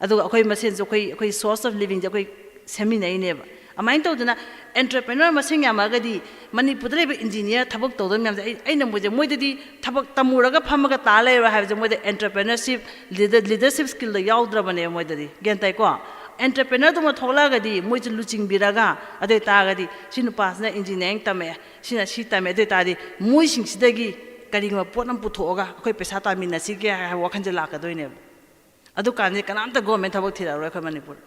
Speaker 11: ꯑꯗꯨꯒ ꯑꯩꯈꯣꯏ ꯃꯁꯦꯟꯁꯨ ꯑꯩꯈꯣꯏ ꯁꯣꯔꯁ ꯑꯣꯐ ꯂꯤꯕꯤꯡꯁꯦ ꯑꯩꯈꯣꯏ ꯁꯦꯝꯃꯤꯟꯅꯩꯅꯦꯕ ꯑꯗꯨꯃꯥꯏꯅ ꯇꯧꯗꯅ ꯑꯦꯟꯇꯔꯄ꯭ꯔꯦꯅꯔ ꯃꯁꯤꯡ ꯌꯥꯝꯃꯒꯗꯤ ꯃꯅꯤꯄꯨꯔꯗ ꯂꯩꯕ ꯏꯟꯖꯤꯅꯤꯌꯔ ꯊꯕꯛ ꯇꯧꯗꯕ ꯃꯌꯥꯝꯁꯦ ꯑꯩꯅ ꯃꯣꯏꯗꯗꯤ ꯊꯕꯛ ꯇꯝꯃꯨꯔꯒ ꯐꯝꯃꯒ ꯇꯥ ꯂꯩꯔꯣꯏ ꯍꯥꯏꯕꯁꯦ ꯃꯣꯏꯗ ꯑꯦꯟꯇꯔꯄ꯭ꯔꯦꯅꯔship ꯂꯤꯗꯔship ꯁ꯭ꯀꯤꯜꯗ ꯌꯥꯎꯗ꯭ꯔꯕꯅꯦꯕ ꯃꯣꯏꯗꯗꯤ ꯒ꯭ꯌꯥꯟ ꯇꯥꯏꯀꯣ ꯑꯦꯟꯇꯔꯄ꯭ꯔꯦꯅꯔꯗꯨꯃ ꯊꯣꯛꯂꯛꯑꯒꯗꯤ ꯃꯣꯏꯁꯨ ꯂꯨꯆꯤꯡꯕꯤꯔꯒ ꯑꯗꯨ ꯑꯣꯏꯇꯥꯔꯒꯗꯤ ꯁꯤ ꯅꯨꯄꯥꯁꯤꯅ ꯏꯟꯖꯤꯅꯤꯌꯥꯔꯤꯡ ꯇꯝꯃꯛꯑꯦ ꯁꯤꯅ ꯁꯤ ꯇꯝꯃꯦ ꯑꯗꯨ ꯑꯣꯏꯇꯥꯔꯗꯤ ꯃꯣꯏꯁꯤꯡꯁꯤꯗꯒꯤ ꯀꯔꯤꯒꯨꯝꯕ ꯄꯣꯠ ꯑꯃ ꯄꯨꯊꯣꯛꯑꯒ ꯑꯩꯈꯣꯏ ꯄꯩꯁꯥ ꯇꯥꯃꯤꯟꯅꯁꯤꯒꯦ ꯍꯥꯏꯕ ꯋꯥꯈꯜꯁꯦ ꯂꯥꯛꯀꯗꯣꯏꯅꯦꯕ ꯑꯗꯨꯀꯥꯟꯗꯤ ꯀꯅꯥꯝꯇ ꯒꯣꯔꯃꯦꯟ ꯊꯕꯛ ꯊꯤꯔꯛꯑꯔꯣꯏ ꯑꯩꯈꯣꯏ ꯃꯅꯤꯄꯨꯔ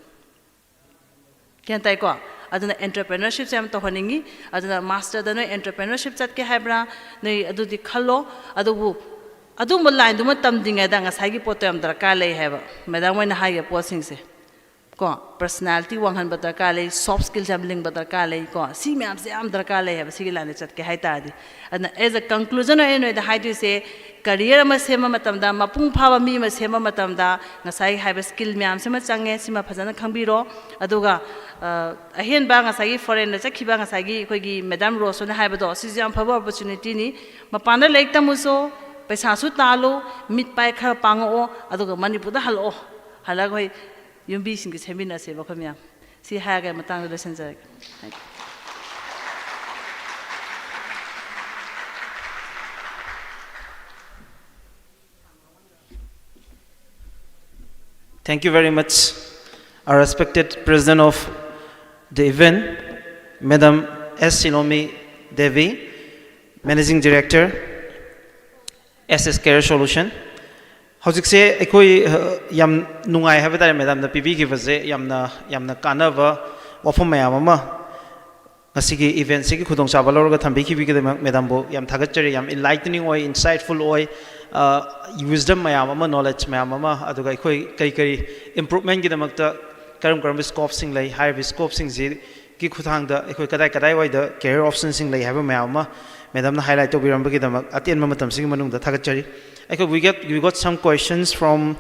Speaker 11: ꯒ꯭ꯌꯥꯟ ꯇꯥꯏꯀꯣ ꯑꯗꯨꯅ ꯑꯦꯟꯇꯔꯄ꯭ꯔꯦꯅꯔshipꯁꯦ ꯌꯥꯝ ꯇꯧꯍꯟꯅꯤꯡꯉꯤ ꯑꯗꯨꯅ ꯃꯥꯁꯇꯔꯗ ꯅꯣꯏ ꯑꯦꯟꯇꯔꯄ꯭ꯔꯦꯅꯔship ꯆꯠꯀꯦ ꯍꯥꯏꯕ꯭ꯔꯥ ꯅꯣꯏ ꯑꯗꯨꯗꯤ ꯈꯜꯂꯣ ꯑꯗꯨꯕꯨ ꯑꯗꯨꯝꯕ ꯂꯥꯏꯟꯗꯨꯃ ꯇꯝꯗ꯭ꯔꯤꯉꯩꯗ ꯉꯁꯥꯏꯒꯤ ꯄꯣꯠꯇꯣ ꯌꯥꯝ ꯗꯔꯀꯥꯔ ꯂꯩ ꯍꯥꯏꯕ ꯃꯦꯗꯥꯝ ꯍꯣꯏꯅ ꯍꯥꯏꯔꯤꯕ ꯄꯣꯠꯁꯤꯡꯁꯦ ꯀꯣ ꯄꯔꯁꯣꯅꯦꯂꯤꯇꯤ ꯋꯥꯡꯍꯟꯕ ꯗꯔꯀꯥꯔ ꯂꯩ ꯁꯣꯐꯠ ꯁ꯭ꯀꯤꯜꯁ ꯌꯥꯝ ꯂꯤꯡꯕ ꯗꯔꯀꯥꯔ ꯂꯩ ꯀꯣ ꯁꯤ ꯃꯌꯥꯝꯁꯦ ꯌꯥꯝ ꯗꯔꯀꯥꯔ ꯂꯩ ꯍꯥꯏꯕ ꯁꯤꯒꯤ ꯂꯥꯏꯟꯗ ꯆꯠꯀꯦ ꯍꯥꯏꯇꯥꯔꯗꯤ ꯑꯗꯨꯅ ꯑꯦꯖ ꯑ ꯀꯟꯀ꯭ꯂꯨꯖꯟ ꯑꯣꯏꯅ ꯅꯣꯏꯗ ꯍꯥꯏꯗꯣꯏꯁꯦ ꯀꯔꯤꯌꯔ ꯑꯃ ꯁꯦꯝꯕ ꯃꯇꯝꯗ ꯃꯄꯨꯡ ꯐꯥꯕ ꯃꯤ ꯑꯃ ꯁꯦꯝꯕ ꯃꯇꯝꯗ ꯉꯁꯥꯏ ꯍꯥꯏꯕ ꯁ꯭ꯀꯤꯜ ꯃꯌꯥꯝꯁꯤꯃ ꯆꯪꯉꯦ ꯁꯤꯃ ꯐꯖꯅ ꯈꯪꯕꯤꯔꯣ ꯑꯗꯨꯒ ꯑꯍꯦꯟꯕ ꯉꯁꯥꯏꯒꯤ ꯐꯣꯔꯦꯟꯗ ꯆꯠꯈꯤꯕ ꯉꯁꯥꯏꯒꯤ ꯑꯩꯈꯣꯏꯒꯤ ꯃꯦꯗꯥꯝ ꯔꯣꯁꯅ ꯍꯥꯏꯕꯗꯣ ꯁꯤꯁꯨ ꯌꯥꯝ ꯐꯕ ꯑꯣꯄꯣꯔꯆꯨꯅꯤꯇꯤꯅꯤ ꯃꯄꯥꯟꯗ ꯂꯥꯏꯔꯤꯛ ꯇꯝꯃꯨꯁꯨ ꯄꯩꯁꯥꯁꯨ ꯇꯥꯜꯂꯨ ꯃꯤꯠ ꯄꯥꯏ ꯈꯔ ꯄꯥꯡꯉꯛꯑꯣ ꯑꯗꯨꯒ ꯃꯅꯤꯄꯨꯔꯗ ꯍꯜꯂꯛꯑꯣ ꯍꯜꯂꯒ ꯑꯩꯈꯣꯏ ꯌꯨꯝꯕꯤꯁꯤꯡꯒꯤ ꯁꯦꯝꯃꯤꯟꯅꯁꯦꯕ ꯑꯩꯈꯣꯏ ꯃꯌꯥꯝ ꯁꯤ ꯍꯥꯏꯔꯒ ꯃꯇꯥꯡꯗ ꯂꯣꯏꯁꯤꯟꯖꯔꯒꯦ
Speaker 1: Thank you very much, our respected president of the event, Madam S. Silomi Devi, Managing Director, SS Care Solution. Hojikse ekoi yam nungai haba tare madam na pibi ki vaje yamna kanava wafam mayam ama ngasigi event sigi khudong chaba lorga thambi ki bi ki madam bo yam thagachari yam enlightening oi insightful oi wisdom mayam ama knowledge mayam ama aduga ekoi kari improvement gi damakta karam scope sing lai high scope sing ji ki khuthang da ekoi kadai wai da career options sing lai haba mayam ama madam na highlight to biram gi damak atien ma matam sing manung da thagachari. We got some questions from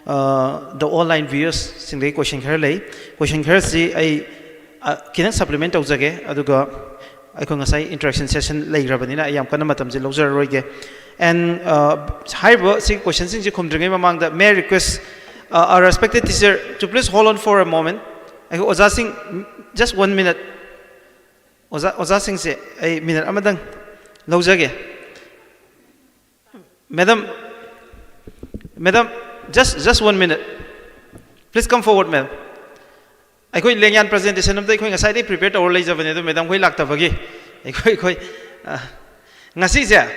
Speaker 1: the online viewers. Singly question here see I can supplement aujage aduga I can say interaction session later banina I am kana matam je loser roige and high sig questions sing khumdringai mamang da may I request our respected teacher to please hold on for a moment. I oza sing just 1 minute oza sing se a minute amadang lojage. Madam, just 1 minute. Please come forward, madam. I go in presentation of the going aside prepared or later when madam will act of again. I go Nasisa.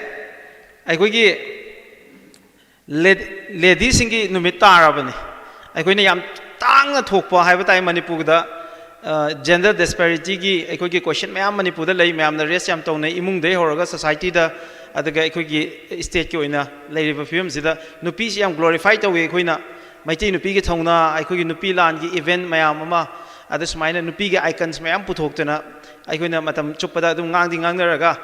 Speaker 1: I go lady singi numita arabani aikoina yam tangna thokpa haiba tai manipur da gender disparity gi aikoi gi question mayam manipur da lei mayam na race yam tone imung dei horaga society da adaga aikoi gi state ki oina leiriba film sida nupi si yam glorify tawe aikoina maiti nupi gi thongna aikoi gi nupi lan gi event mayam ama ada sumaina nupi gi icons mayam puthokna aikoina matam chupada adum ngangdi ngangnaraga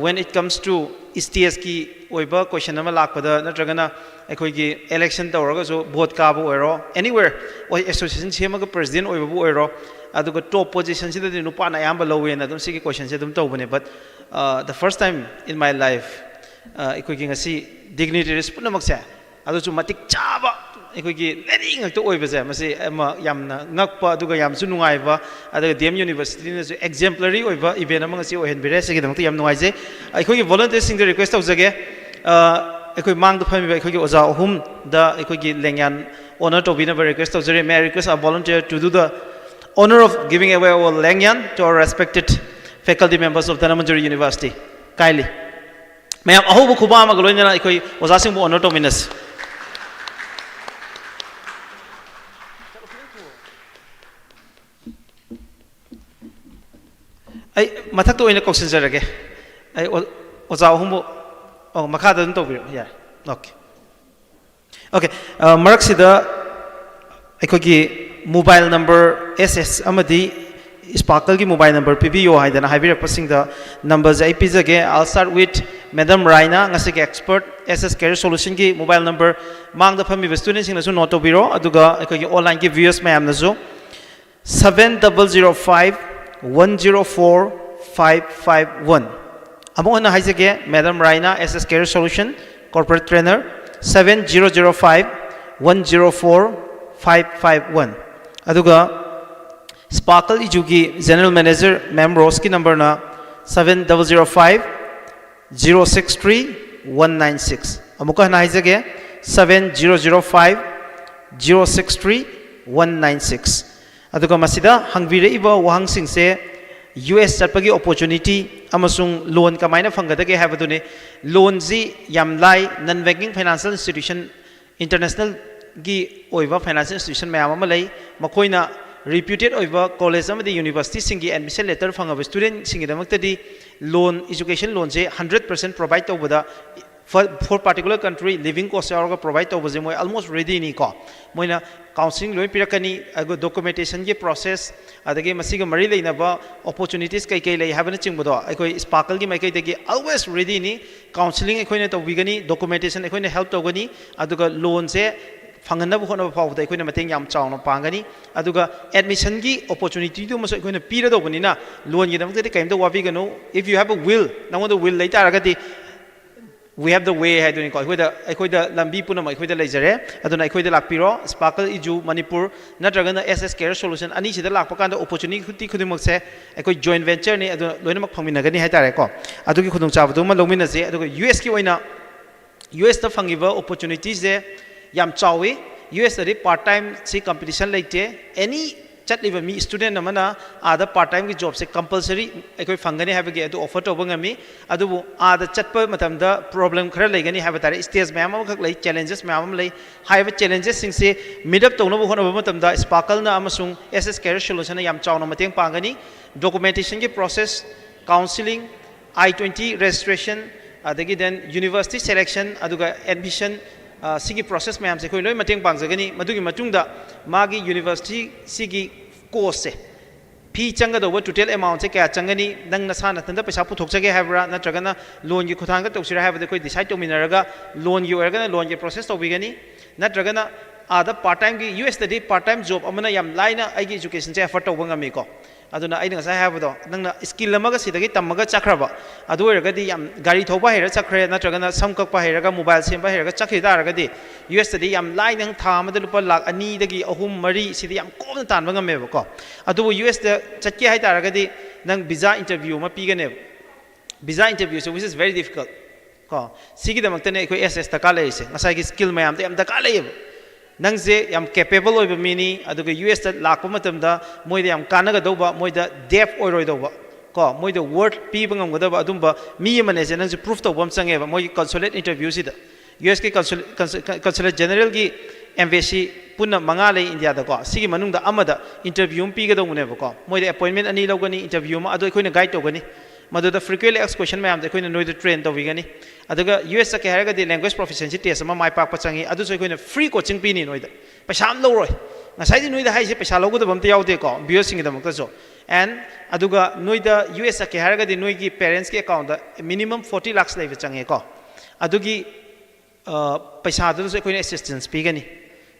Speaker 1: when it comes to STS ki oiba question ama lakpada natragana aikoi gi election tawraga so vote ka bu oiro anywhere oi association semaga president oiba bu oiro aduga top position sida di nupa na yamba lowe na dum sigi question se dum tawbane but the first time in my life aikoi gi ngasi dignitaries punamak se adu chu matik chaba aikoi gi leni ngakto oiba se masi ama yamna ngakpa aduga yam su nungai ba aduga DM University na exemplary oiba event ama ngasi ohen bire se gi dam yam nungai je aikoi gi volunteers sing the request tawjage aikoi mang da phami aikoi gi oja ohum da aikoi gi lengyan honor to bina request tawjare may I request a volunteer to do the honor of giving away our lengyan to our respected faculty members of Dhanamandjari University kindly mayam ahubu khuba ma galoina aikoi oja sing bu honor to minas ai mathak to ina question jarage ai oja ohum oh makha da to bir yeah okay marak sida aikoi gi mobile number SS amadi Sparkle ki mobile number PBO haidana haibira passing the numbers I pizage I'll start with Madam Raina ngasi ki expert SS career solution ki mobile number mang da phami student sing na su note biro aduga aikoi gi online ki viewers mayam na su 7005 104 551 among na haijage Madam Raina SS career solution corporate trainer 7005 104 551 aduga Sparkle Ijugi General Manager Ma'am Rose ki number na 7005 063 196 amuka na haijage 7005 063 196 aduga masida hangbire iba wahang sing se US chatpagi opportunity amasung loan kamaina fangadage habadune loan ji yamlai non banking financial institution international gi oiva financial institution mayam ama lei makoina reputed oiva college amadi university singi admission letter fangaba student singi damaktadi loan education loan je 100% provide tawbada for particular country living cost yaroga provide tawbaje moi almost ready ni ko moina counseling loi pirakani ago documentation ge process adage masiga mari leinaba opportunities kai kai lei habana chingbodo aikoi Sparkle gi mai kai degi always ready ni counseling ekoina tawbigani documentation ekoina help tawgani aduga loan je fanganna bu khona pawda ekoina mateng yam chawna pangani aduga admission gi opportunity du maso ekoina pira do bani na loan gi damte kaim do wabi gano if you have a will nango the will lei taragati we have the way haduni ko ekoida lambi puna mai ekoida leijare aduna ekoida lakpiro Sparkle iju Manipur natragana SS career solution ani sida lakpa kanda opportunity khudimak se ekoi joint venture ni adu loina mak phangminagani haitare ko adugi khudung chabadu ma lomina je aduga US ki oina US ta fangiba opportunities je yam chawi US ri part time si competition leite any chatliba mi student amana ada part time ki job se compulsory ekoi fangani habage adu offer to bangami adu ada chatpa matamda problem khara legani habatare stage ma'am khak lei challenges ma'am lei haiba challenges sing se mid up tawna bu hona matamda Sparkle na amasung SS career solution yam chawna mateng pangani documentation ki process counseling I-20 registration adagi then university selection aduga admission sigi process mayam se koi loi mateng pangjagani madugi matungda magi university sigi course se fee changa do total amount se kya changani nang nasana tanda paisa puthokjage habra natragana loan gi khuthanga tawsira habade koi decide to minaraga loan gi organa loan gi process to bigani natragana ada part time gi US study part time job amana yam laina aigi education se effort to bangami ko aduna aina ngasai habado nangna skill amaga sidagi tamaga chakraba adu oragadi yam gari thoba hera chakre natragana samkakpa heraga mobile semba heraga chakhi daragadi US study yam laina nang tha amada lupa lakh ani dagi ahum mari sidi yam komna tanba ngameba ko adu US da chakki hai daragadi nang visa interview ma pigane visa interview so which is very difficult ko sigi damaktane ekoi SS ta kale ise ngasai gi skill mayam te yam da kale nangje yam capable oiba mini aduga US ta lakpa matamda moida yam kanaga doba moida deaf oiroi doba ko moida word pi bangam gadaba adumba mi mane je nangje proof to bom changeba moi consulate interview sida US की consulate general की embassy पुनः मंगा ले India दा को सिगी मनुंग दा अमदा interview P गदो मुने बको मोय अपॉइंटमेंट अनि लगनी इंटरव्यू मा अदो कोइना गाइड तोगनी मदो the frequently asked question ma'am दे कोइना नोय ट्रेन तोविगनी अदुगा US के हारगा दि लैंग्वेज प्रोफिशिएंसी टेस्ट मा माइ पाक पचंगी अदु सो कोइना फ्री कोचिंग पीनी नोय दा पैसा हम लोरोय ngasai di noi da haise paisa logo da bamte yaude ko bio sing da mukta so and aduga noi da US ke haraga di noi ki parents ke account da minimum 40 lakhs lei change ko adugi paisa da so koi assistance pi gani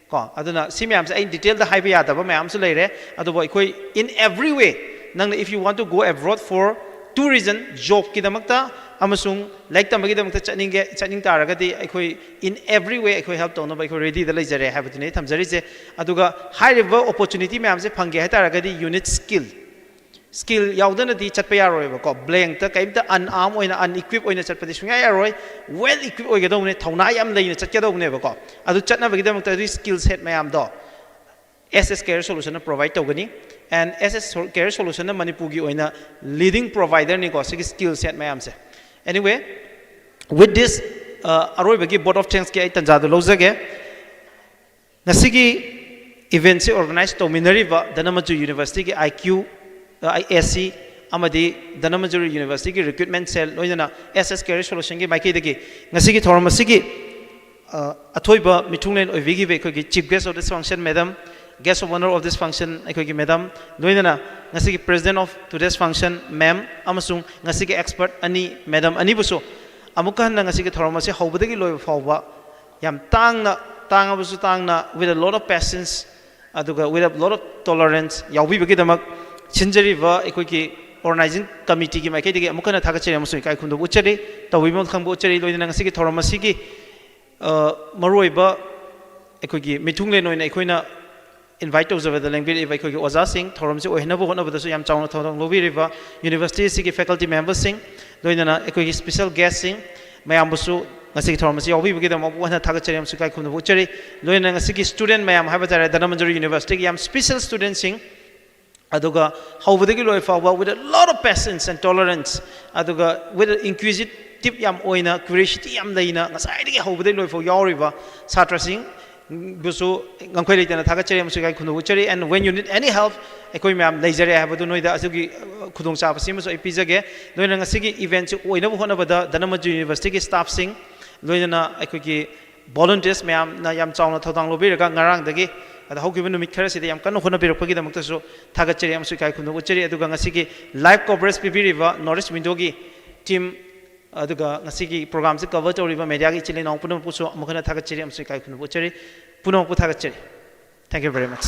Speaker 1: ko aduna simyam sa in detail da haiba ya da ba mayam su leire adu boy koi in every way nang if you want to go abroad for two reason job ki da makta amasung like tamagi da makta chaning taraga di akhoi in every way akhoi help tawna ba akhoi ready da lai jare habatu nei thamjari je aduga high level opportunity mayam se phange ha taraga di unit skill yaudana di chatpa yaroi ba ko blank ta kaimta unarmed oina unequipped oina chatpa di sunga yaroi well equipped oiga dawne thauna yam leina chatke dawne ba ko adu chatna ba gi da makta di skill set mayam do SS Career Solution provide togani and SS Career Solution Manipur gi oina leading provider ni ko sigi skill set mayam se anyway with this aroi bagi board of thanks ki ai tanja do lozage nasigi event se organize to minari ba Dhanamaju University ki IQ ISC amadi Dhanamaju University ki recruitment cell loina SS Career Solution ki maiki de ki nasigi thormasi ki athoiba mithunglen oivigi be ko ki chief guest of this function madam guest of honor of this function aikogi madam loina ngasi ki president of today's function ma'am amasung ngasi ki expert ani madam ani buso amuka han ngasi ki thorma se hobadagi loi fawba yam tangna with a lot of patience aduga with a lot of tolerance yawbi bagi damak chinjari ba aikogi organizing committee ki maike digi amuka na thagachari amasung kai khundu uchari tawi mo khangbu uchari loina ngasi ki thorma si ki maroi ba aikogi mithunglen oina aikoina invite those over the language if I could Oza Singh, Thorum, or Hanabu, one of the Yam Town of Lobi River, University Siki faculty members sing, Doina, a special guest sing, Mayambusu, Nasik Thomas, we give them one Tagachariam Sukai Kun Butchery, Loina Siki student, Mayam Habitat at Dhanamaju University, Yam special students sing, Aduga, how would they go with a lot of patience and tolerance, Aduga, with an inquisitive Yam Oina, curiosity Yam Daina, Nasai, how would they go for your river, Satra Singh. Busu ngangkhoi tena thagachari amsu kai khunu uchari and when you need any help ekoi ma'am leijare habadu noida asugi khudong cha pasim so ipijage loina ngasigi event oina hona bada Dhanamaju University ki staff sing loina ekoi ki volunteers ma'am na yam chauna thodang lobi raga ngarang dagi ada hoki benu mikkhara sida yam kanu khona birak pagi da mukta so thagachari amsu kai khunu uchari aduga ngasigi live coverage pipiriva Norris window gi team aduga ngasigi program se cover toriba media gi chile nong puno puso amkhana thagachari amsu kai khunu uchari puno pu thagachari. Thank you very much.